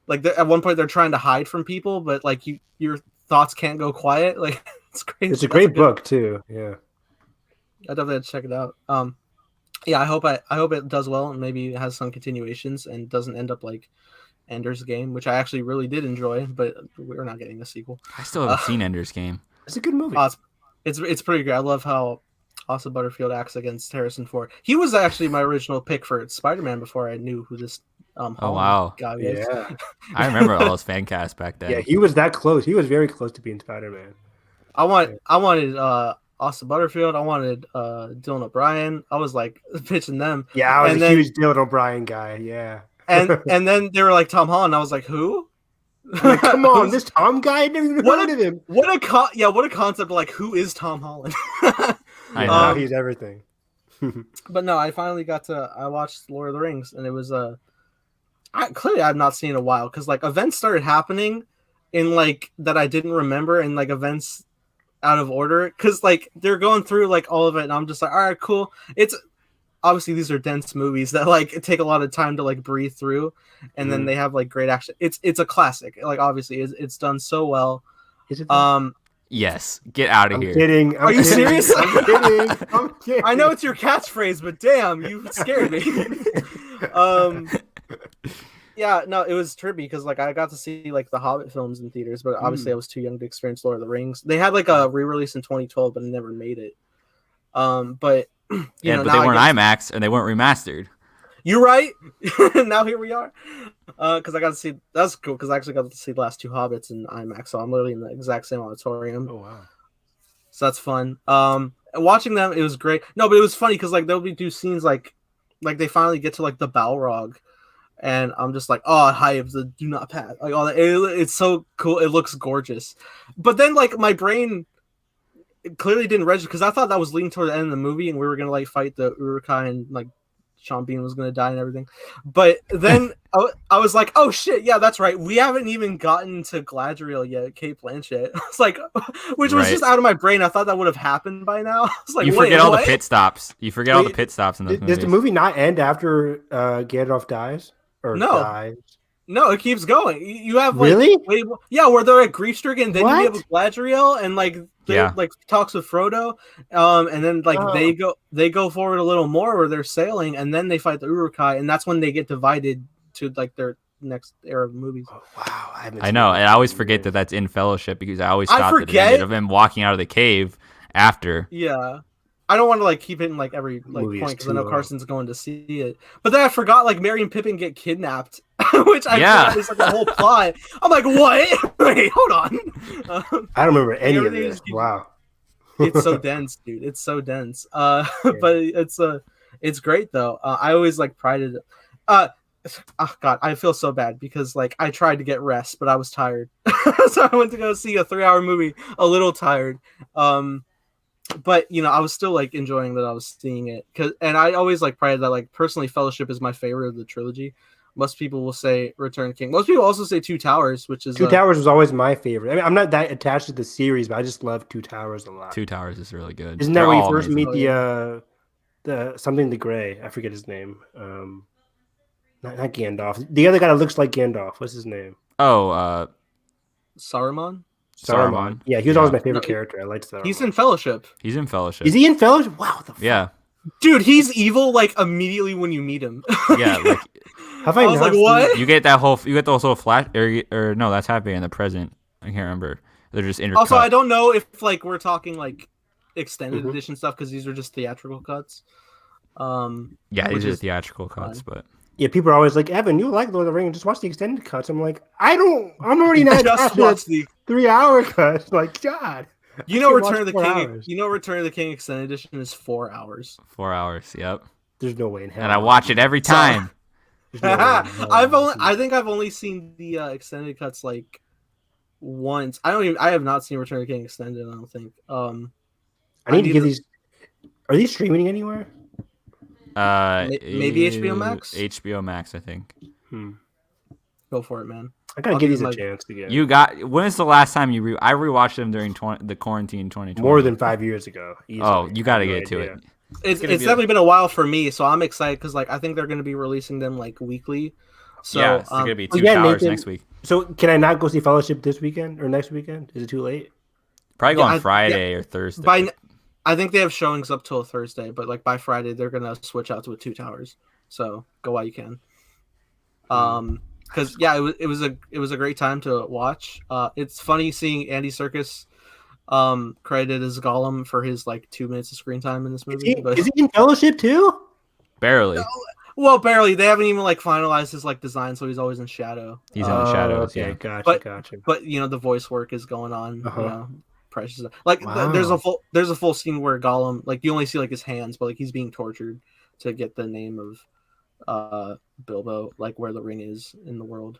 at one point they're trying to hide from people, but like your thoughts can't go quiet. Like it's crazy. It's a great book too. Yeah, I definitely have to check it out. Yeah, I hope it does well, and maybe it has some continuations and doesn't end up like Ender's Game, which I actually really did enjoy, but we're not getting a sequel. I still haven't seen Ender's Game. It's a good movie. It's pretty good. I love how Asa Butterfield acts against Harrison Ford. He was actually my original pick for Spider-Man before I knew who this Oh Holland wow, guy was. Yeah. I remember all those fan casts back then. Yeah, he was that close. He was very close to being Spider-Man. I wanted Asa Butterfield. I wanted Dylan O'Brien. I was like pitching them. Yeah, I was And a then- huge Dylan O'Brien guy. Yeah. and then they were like Tom Holland. I was like, who? I'm like, come on, this Tom guy, I never even heard of him. What a concept! Like, who is Tom Holland? I know. Now he's everything. But no, I finally I watched Lord of the Rings, and it was clearly I've not seen in a while because like events started happening in like that I didn't remember, and like events out of order because like they're going through like all of it, and I'm just like, all right, cool. It's obviously these are dense movies that like take a lot of time to like breathe through, and then they have like great action. It's a classic. Like obviously it's done so well. Is it? Yes, get out of I'm here. kidding. Are you serious? I'm kidding. I'm kidding. I know it's your catchphrase, but damn, you scared me. Yeah, no, it was trippy because like I got to see like the Hobbit films in theaters, but obviously I was too young to experience Lord of the Rings. They had like a re-release in 2012, but it never made it. But you know, but they weren't IMAX and they weren't remastered. You're right. Now here we are. Because I got to see that's cool because I actually got to see the last two Hobbits in IMAX, so I'm literally in the exact same auditorium. Oh wow. So that's fun. Watching them, it was great. No, but it was funny because like they'll do scenes like they finally get to like the Balrog, and I'm just like, oh, hype, the do not pass, like all that. It's so cool. It looks gorgeous. But then like my brain clearly didn't register because I thought that was leading toward the end of the movie, and we were gonna like fight the Uruk-hai and like Sean Bean was gonna die and everything. But then I was like, oh shit, yeah, that's right. We haven't even gotten to Galadriel yet, Kate Blanchett. I was like, which was just out of my brain. I thought that would have happened by now. I was like, you forget all the pit stops. You forget all the pit stops in those movies. Does the movie not end after Gandalf dies? Or No. dies? No, it keeps going. You have like Really? yeah, where they're at grief stricken, then What? you have Galadriel and like like talks with Frodo, and then like they go forward a little more where they're sailing, and then they fight the Uruk-hai, and that's when they get divided to like their next era of movies. Oh, wow, I know, and I always forget that that's in Fellowship because I always thought that it ended of him walking out of the cave after. Yeah. I don't want to like keep hitting like every like Movie point is because I know too Carson's going to see it. But then I forgot like Merry and Pippin get kidnapped, which I forgot is like a whole plot. I'm like, what? Wait, hold on. I don't remember any of this. just- Wow. It's so dense, dude. It's so dense. But it's great though. I always like prided. Oh God, I feel so bad because like I tried to get rest, but I was tired, so I went to go see a 3-hour movie, a little tired. But you know, I was still like enjoying that I was seeing it, and I always like prided that like personally, Fellowship is my favorite of the trilogy. Most people will say Return of the King. Most people also say Two Towers, which is Two Towers was always my favorite. I mean, I'm not that attached to the series, but I just love Two Towers a lot. Two Towers is really good. Isn't that where you first meet the something the Gray? I forget his name. Not Gandalf. The other guy that looks like Gandalf. What's his name? Oh, Saruman. Saruman. Yeah, he was always my favorite character. I liked Saruman. He's in Fellowship. He's in Fellowship. Is he in Fellowship? Wow. The fuck? Yeah. Dude, he's evil like immediately when you meet him. Yeah, like I was like, what? You get the whole flash or no, that's happening in the present. I can't remember. They're just intercut. Also, I don't know if like we're talking like extended edition stuff because these are just theatrical cuts. Yeah, these are theatrical cuts, but yeah, people are always like, Evan, you like Lord of the Rings, just watch the extended cuts. I'm like, I'm already not just watch the 3-hour cuts. Like, God. You know, Return of the King. You know, Return of the King extended edition is 4 hours. 4 hours. Yep. There's no way in hell. And I watch it every time. I think I've only seen the extended cuts like once. I have not seen Return of the King extended. I don't think. I need to give these. Are these streaming anywhere? Maybe HBO Max. HBO Max, I think. Go for it, man. I gotta give these a chance to get. When is the last time you I rewatched them during the quarantine 2020? More than 5 years ago. Easily. Oh, you gotta get to it. It's definitely been a while for me, so I'm excited because like I think they're gonna be releasing them like weekly. So yeah, it's gonna be 2 Towers next week. So can I not go see Fellowship this weekend or next weekend? Is it too late? Probably go on Friday or Thursday. I think they have showings up till Thursday, but like by Friday they're gonna switch out to a 2 Towers. So go while you can. Because yeah, it was a great time to watch. It's funny seeing Andy Serkis credited as Gollum for his like 2 minutes of screen time in this movie. Is he in Fellowship too? Barely. Well, barely. They haven't even like finalized his like design, so he's always in shadow. He's in the shadows. Okay, Yeah. gotcha. But the voice work is going on. Uh-huh. Precious. Like Wow. there's a full scene where Gollum, like, you only see like his hands, but like he's being tortured to get the name of Bilbo, like where the ring is in the world.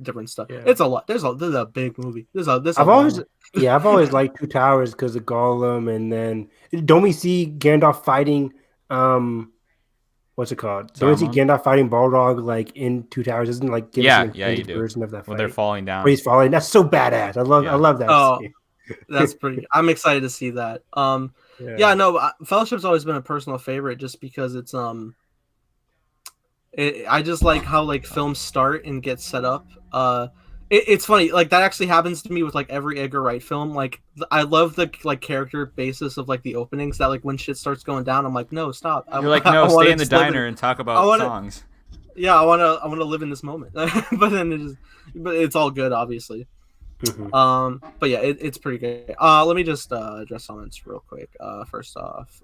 Different stuff. Yeah. It's a lot. This is a big movie. I've always liked Two Towers because of Gollum, and then don't we see Gandalf fighting what's it called? So we see Gandalf fighting Balrog like in Two Towers. Isn't like give us an version of that fight? When they're falling down. Where he's falling. That's so badass. I love that scene. That's pretty. I'm excited to see that. Fellowship's always been a personal favorite just because it's I just like how like films start and get set up. It's funny, like that actually happens to me with like every Edgar Wright film. Like I love the like character basis of like the openings that like when shit starts going down, I'm like, no, stop. You're like, no, stay in the diner and talk about songs. Yeah, I wanna live in this moment. But it's all good, obviously. Mm-hmm. But yeah, it's pretty good. Let me just address comments real quick. First off,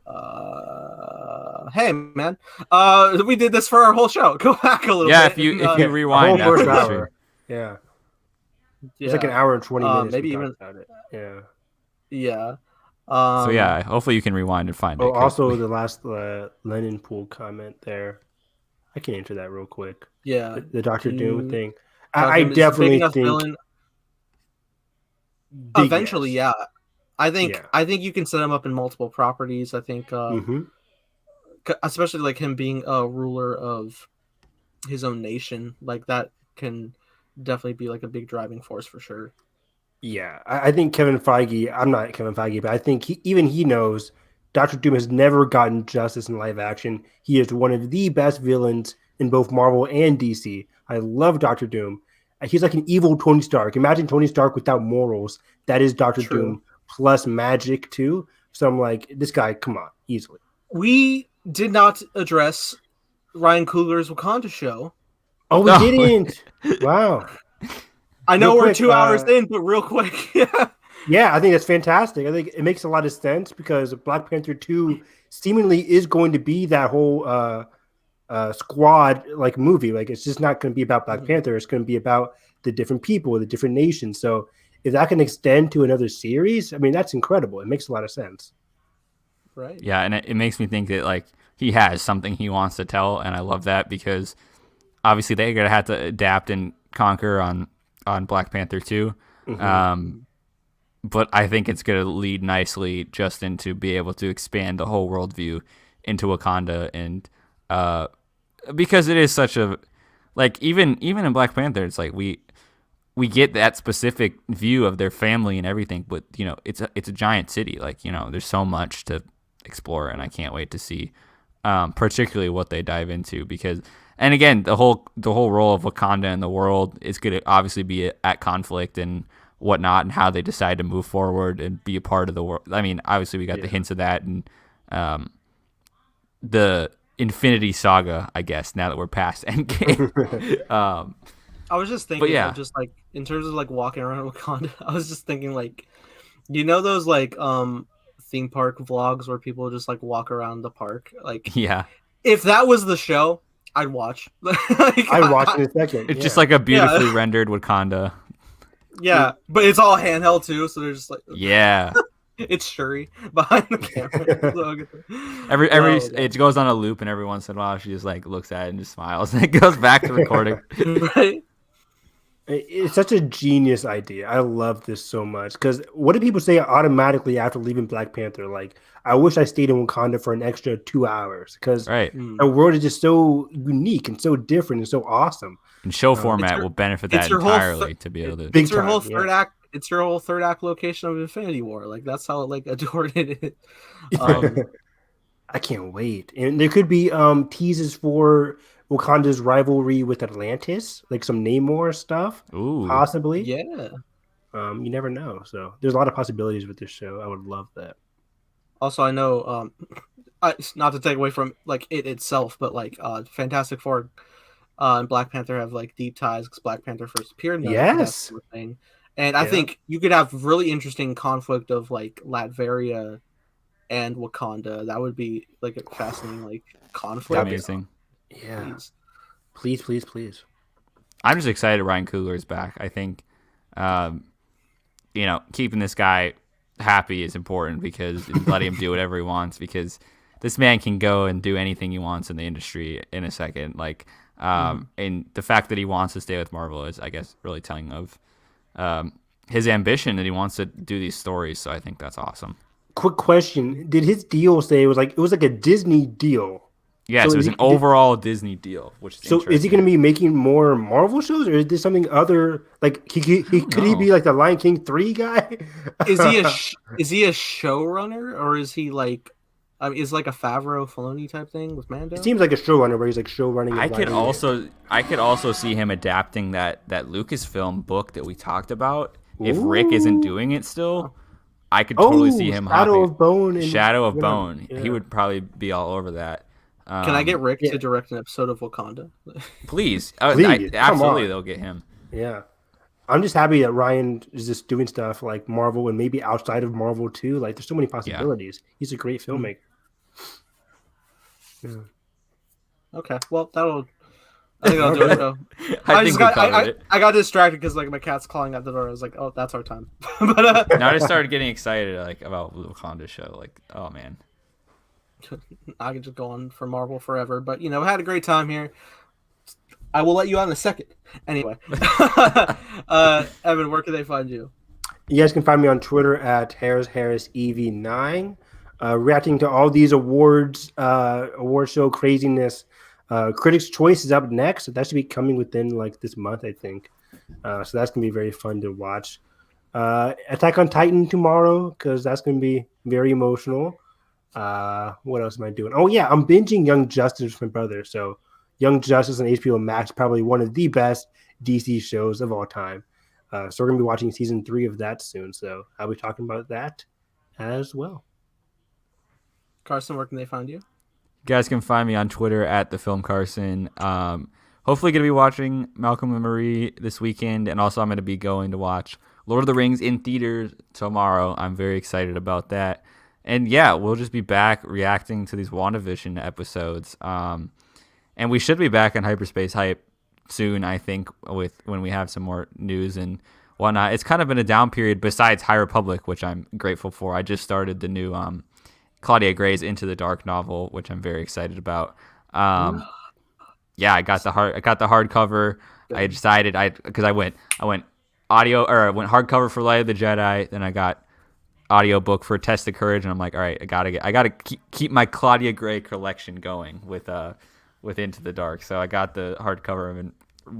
hey man, we did this for our whole show. Go back a little bit. Yeah, if you rewind that first hour. Yeah. It's like an hour and 20 minutes. Maybe even about it. Yeah. Yeah. So yeah, hopefully you can rewind and find it. Also, the last Lennon Pool comment there, I can answer that real quick. Yeah. The Dr. Doom thing. I definitely think. Villain. Eventually, yeah. I think you can set him up in multiple properties. I think, especially like him being a ruler of his own nation, like that can definitely be like a big driving force for sure. Yeah, I think Kevin Feige. I'm not Kevin Feige, but I think he knows Dr. Doom has never gotten justice in live action. He is one of the best villains in both Marvel and DC. I love Dr. Doom. He's like an evil Tony Stark. Imagine Tony Stark without morals. That is Dr. Doom plus magic too. So I'm like, this guy, come on, easily. We did not address Ryan Coogler's Wakanda show. Oh, we didn't. Wow. I know we're 2 hours in, but real quick. Yeah, I think that's fantastic. I think it makes a lot of sense because Black Panther 2 seemingly is going to be that whole squad like movie. Like it's just not going to be about Black Panther. It's going to be about the different people, the different nations. So if that can extend to another series, I mean, that's incredible. It makes a lot of sense. Right. Yeah, and it makes me think that like he has something he wants to tell, and I love that because obviously they're gonna have to adapt and conquer on Black Panther 2. Mm-hmm. But I think it's gonna lead nicely just into be able to expand the whole worldview into Wakanda, and because it is such a like even in Black Panther, it's like we get that specific view of their family and everything, but you know it's a giant city. Like you know, there's so much to explore, and I can't wait to see, particularly what they dive into. Because, and again, the whole role of Wakanda in the world is going to obviously be at conflict and whatnot, and how they decide to move forward and be a part of the world. I mean, obviously we got the hints of that, and the Infinity Saga, I guess. Now that we're past Endgame. I was just thinking, just like in terms of like walking around Wakanda, I was just thinking like, you know, those like theme park vlogs where people just like walk around the park. Like, yeah, if that was the show, I'd watch. I'd watch in a second. It's just like a beautifully rendered Wakanda. Yeah, but it's all handheld too, so they're just like, yeah. It's Shuri behind the camera. It goes on a loop, and every once in a while she just like looks at it and just smiles, and it goes back to recording. Right. It's such a genius idea. I love this so much because what do people say automatically after leaving Black Panther? Like, I wish I stayed in Wakanda for an extra 2 hours because the world is just so unique and so different and so awesome. And show format will benefit that entirely to be able to. It's your whole third act. It's your whole third act location of Infinity War. Like that's how like adored it is. I can't wait, and there could be teases for Wakanda's rivalry with Atlantis, like some Namor stuff. Ooh. Possibly. Yeah. You never know. So there's a lot of possibilities with this show. I would love that. Also, I know, not to take away from like it itself, but like Fantastic Four and Black Panther have like deep ties because Black Panther first appeared in that sort of thing. And I think you could have really interesting conflict of like Latveria and Wakanda. That would be like a fascinating like conflict. Amazing. Yeah. Please. I'm just excited Ryan Coogler is back. I think, keeping this guy happy is important because letting him do whatever he wants, because this man can go and do anything he wants in the industry in a second. Like, and the fact that he wants to stay with Marvel is, I guess, really telling of his ambition that he wants to do these stories. So I think that's awesome. Quick question: did his deal say it was like a Disney deal? Yes, so it was an overall Disney deal. Which is so is he going to be making more Marvel shows, or is this something other? Like could he be like the Lion King 3 guy? Is he a showrunner, or is he like? Is like a Favreau Filoni type thing with Mando? It seems like a showrunner where he's like showrunning. I could also see him adapting that Lucasfilm book that we talked about. Ooh. If Rick isn't doing it still, I could totally see him. Shadow of Bone. Yeah. He would probably be all over that. Can I get Rick to direct an episode of Wakanda? Please. Absolutely, they'll get him. Yeah. I'm just happy that Ryan is just doing stuff like Marvel and maybe outside of Marvel too. Like, there's so many possibilities. Yeah. He's a great filmmaker. Yeah. Okay. Well, I think I'll do it though. I got distracted because like my cat's clawing at the door. I was like, oh, that's our time. But now I started getting excited like about the Wakanda show. Like, oh man. I could just go on for Marvel forever, but I had a great time here. I will let you out in a second. Anyway, Evan, where can they find you? You guys can find me on Twitter at HarrisEV9, reacting to all these award show craziness. Critics' Choice is up next. So that should be coming within like this month, I think. So that's gonna be very fun to watch. Attack on Titan tomorrow because that's gonna be very emotional. What else am I doing? Oh yeah, I'm binging Young Justice with my brother. So Young Justice on HBO Max, probably one of the best DC shows of all time. So we're gonna be watching season 3 of that soon. So I'll be talking about that as well. Carson, where can they find you? You guys can find me on Twitter at @thefilmcarson. Hopefully gonna be watching Malcolm and Marie this weekend, and also I'm gonna be going to watch Lord of the Rings in theaters tomorrow. I'm very excited about that. And yeah, we'll just be back reacting to these WandaVision episodes. And we should be back on Hyperspace Hype soon, I think, when we have some more news and whatnot. It's kind of been a down period besides High Republic, which I'm grateful for. I just started the new Claudia Gray's Into the Dark novel, which I'm very excited about. Yeah, I got the hardcover. I decided because I went audio, or I went hardcover for Light of the Jedi, then I got audiobook for Test of Courage, and I'm like, all right, I gotta keep my Claudia Gray collection going with Into the Dark. So I got the hardcover and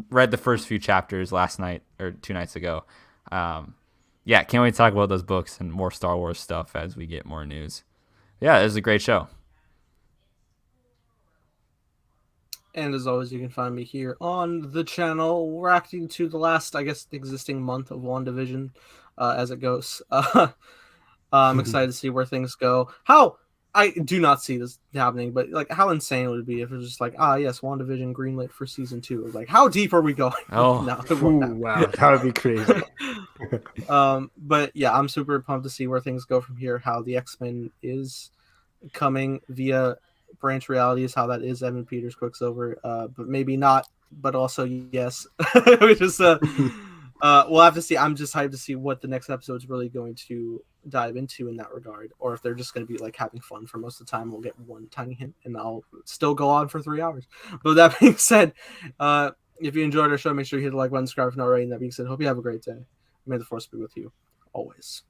read the first few chapters last night or 2 nights ago. Yeah, can't wait to talk about those books and more Star Wars stuff as we get more news. Yeah, it was a great show. And as always, you can find me here on the channel reacting to the last, I guess, existing month of WandaVision as it goes. I'm excited to see where things go. How I do not see this happening, but like how insane it would be if it was just like, yes, WandaVision greenlit for season 2. Like, how deep are we going? Oh, no, wow, that would be crazy. But yeah, I'm super pumped to see where things go from here. How the XMen is coming via branch realities, how that is Evan Peters Quicksilver, but maybe not, but also yes. We just we'll have to see. I'm just hyped to see what the next episode is really going to dive into in that regard, or if they're just going to be like having fun for most of the time. We'll get one tiny hint, and I'll still go on for 3 hours. But that being said, if you enjoyed our show, make sure you hit the like button, subscribe if not already. And that being said, hope you have a great day. May the force be with you always.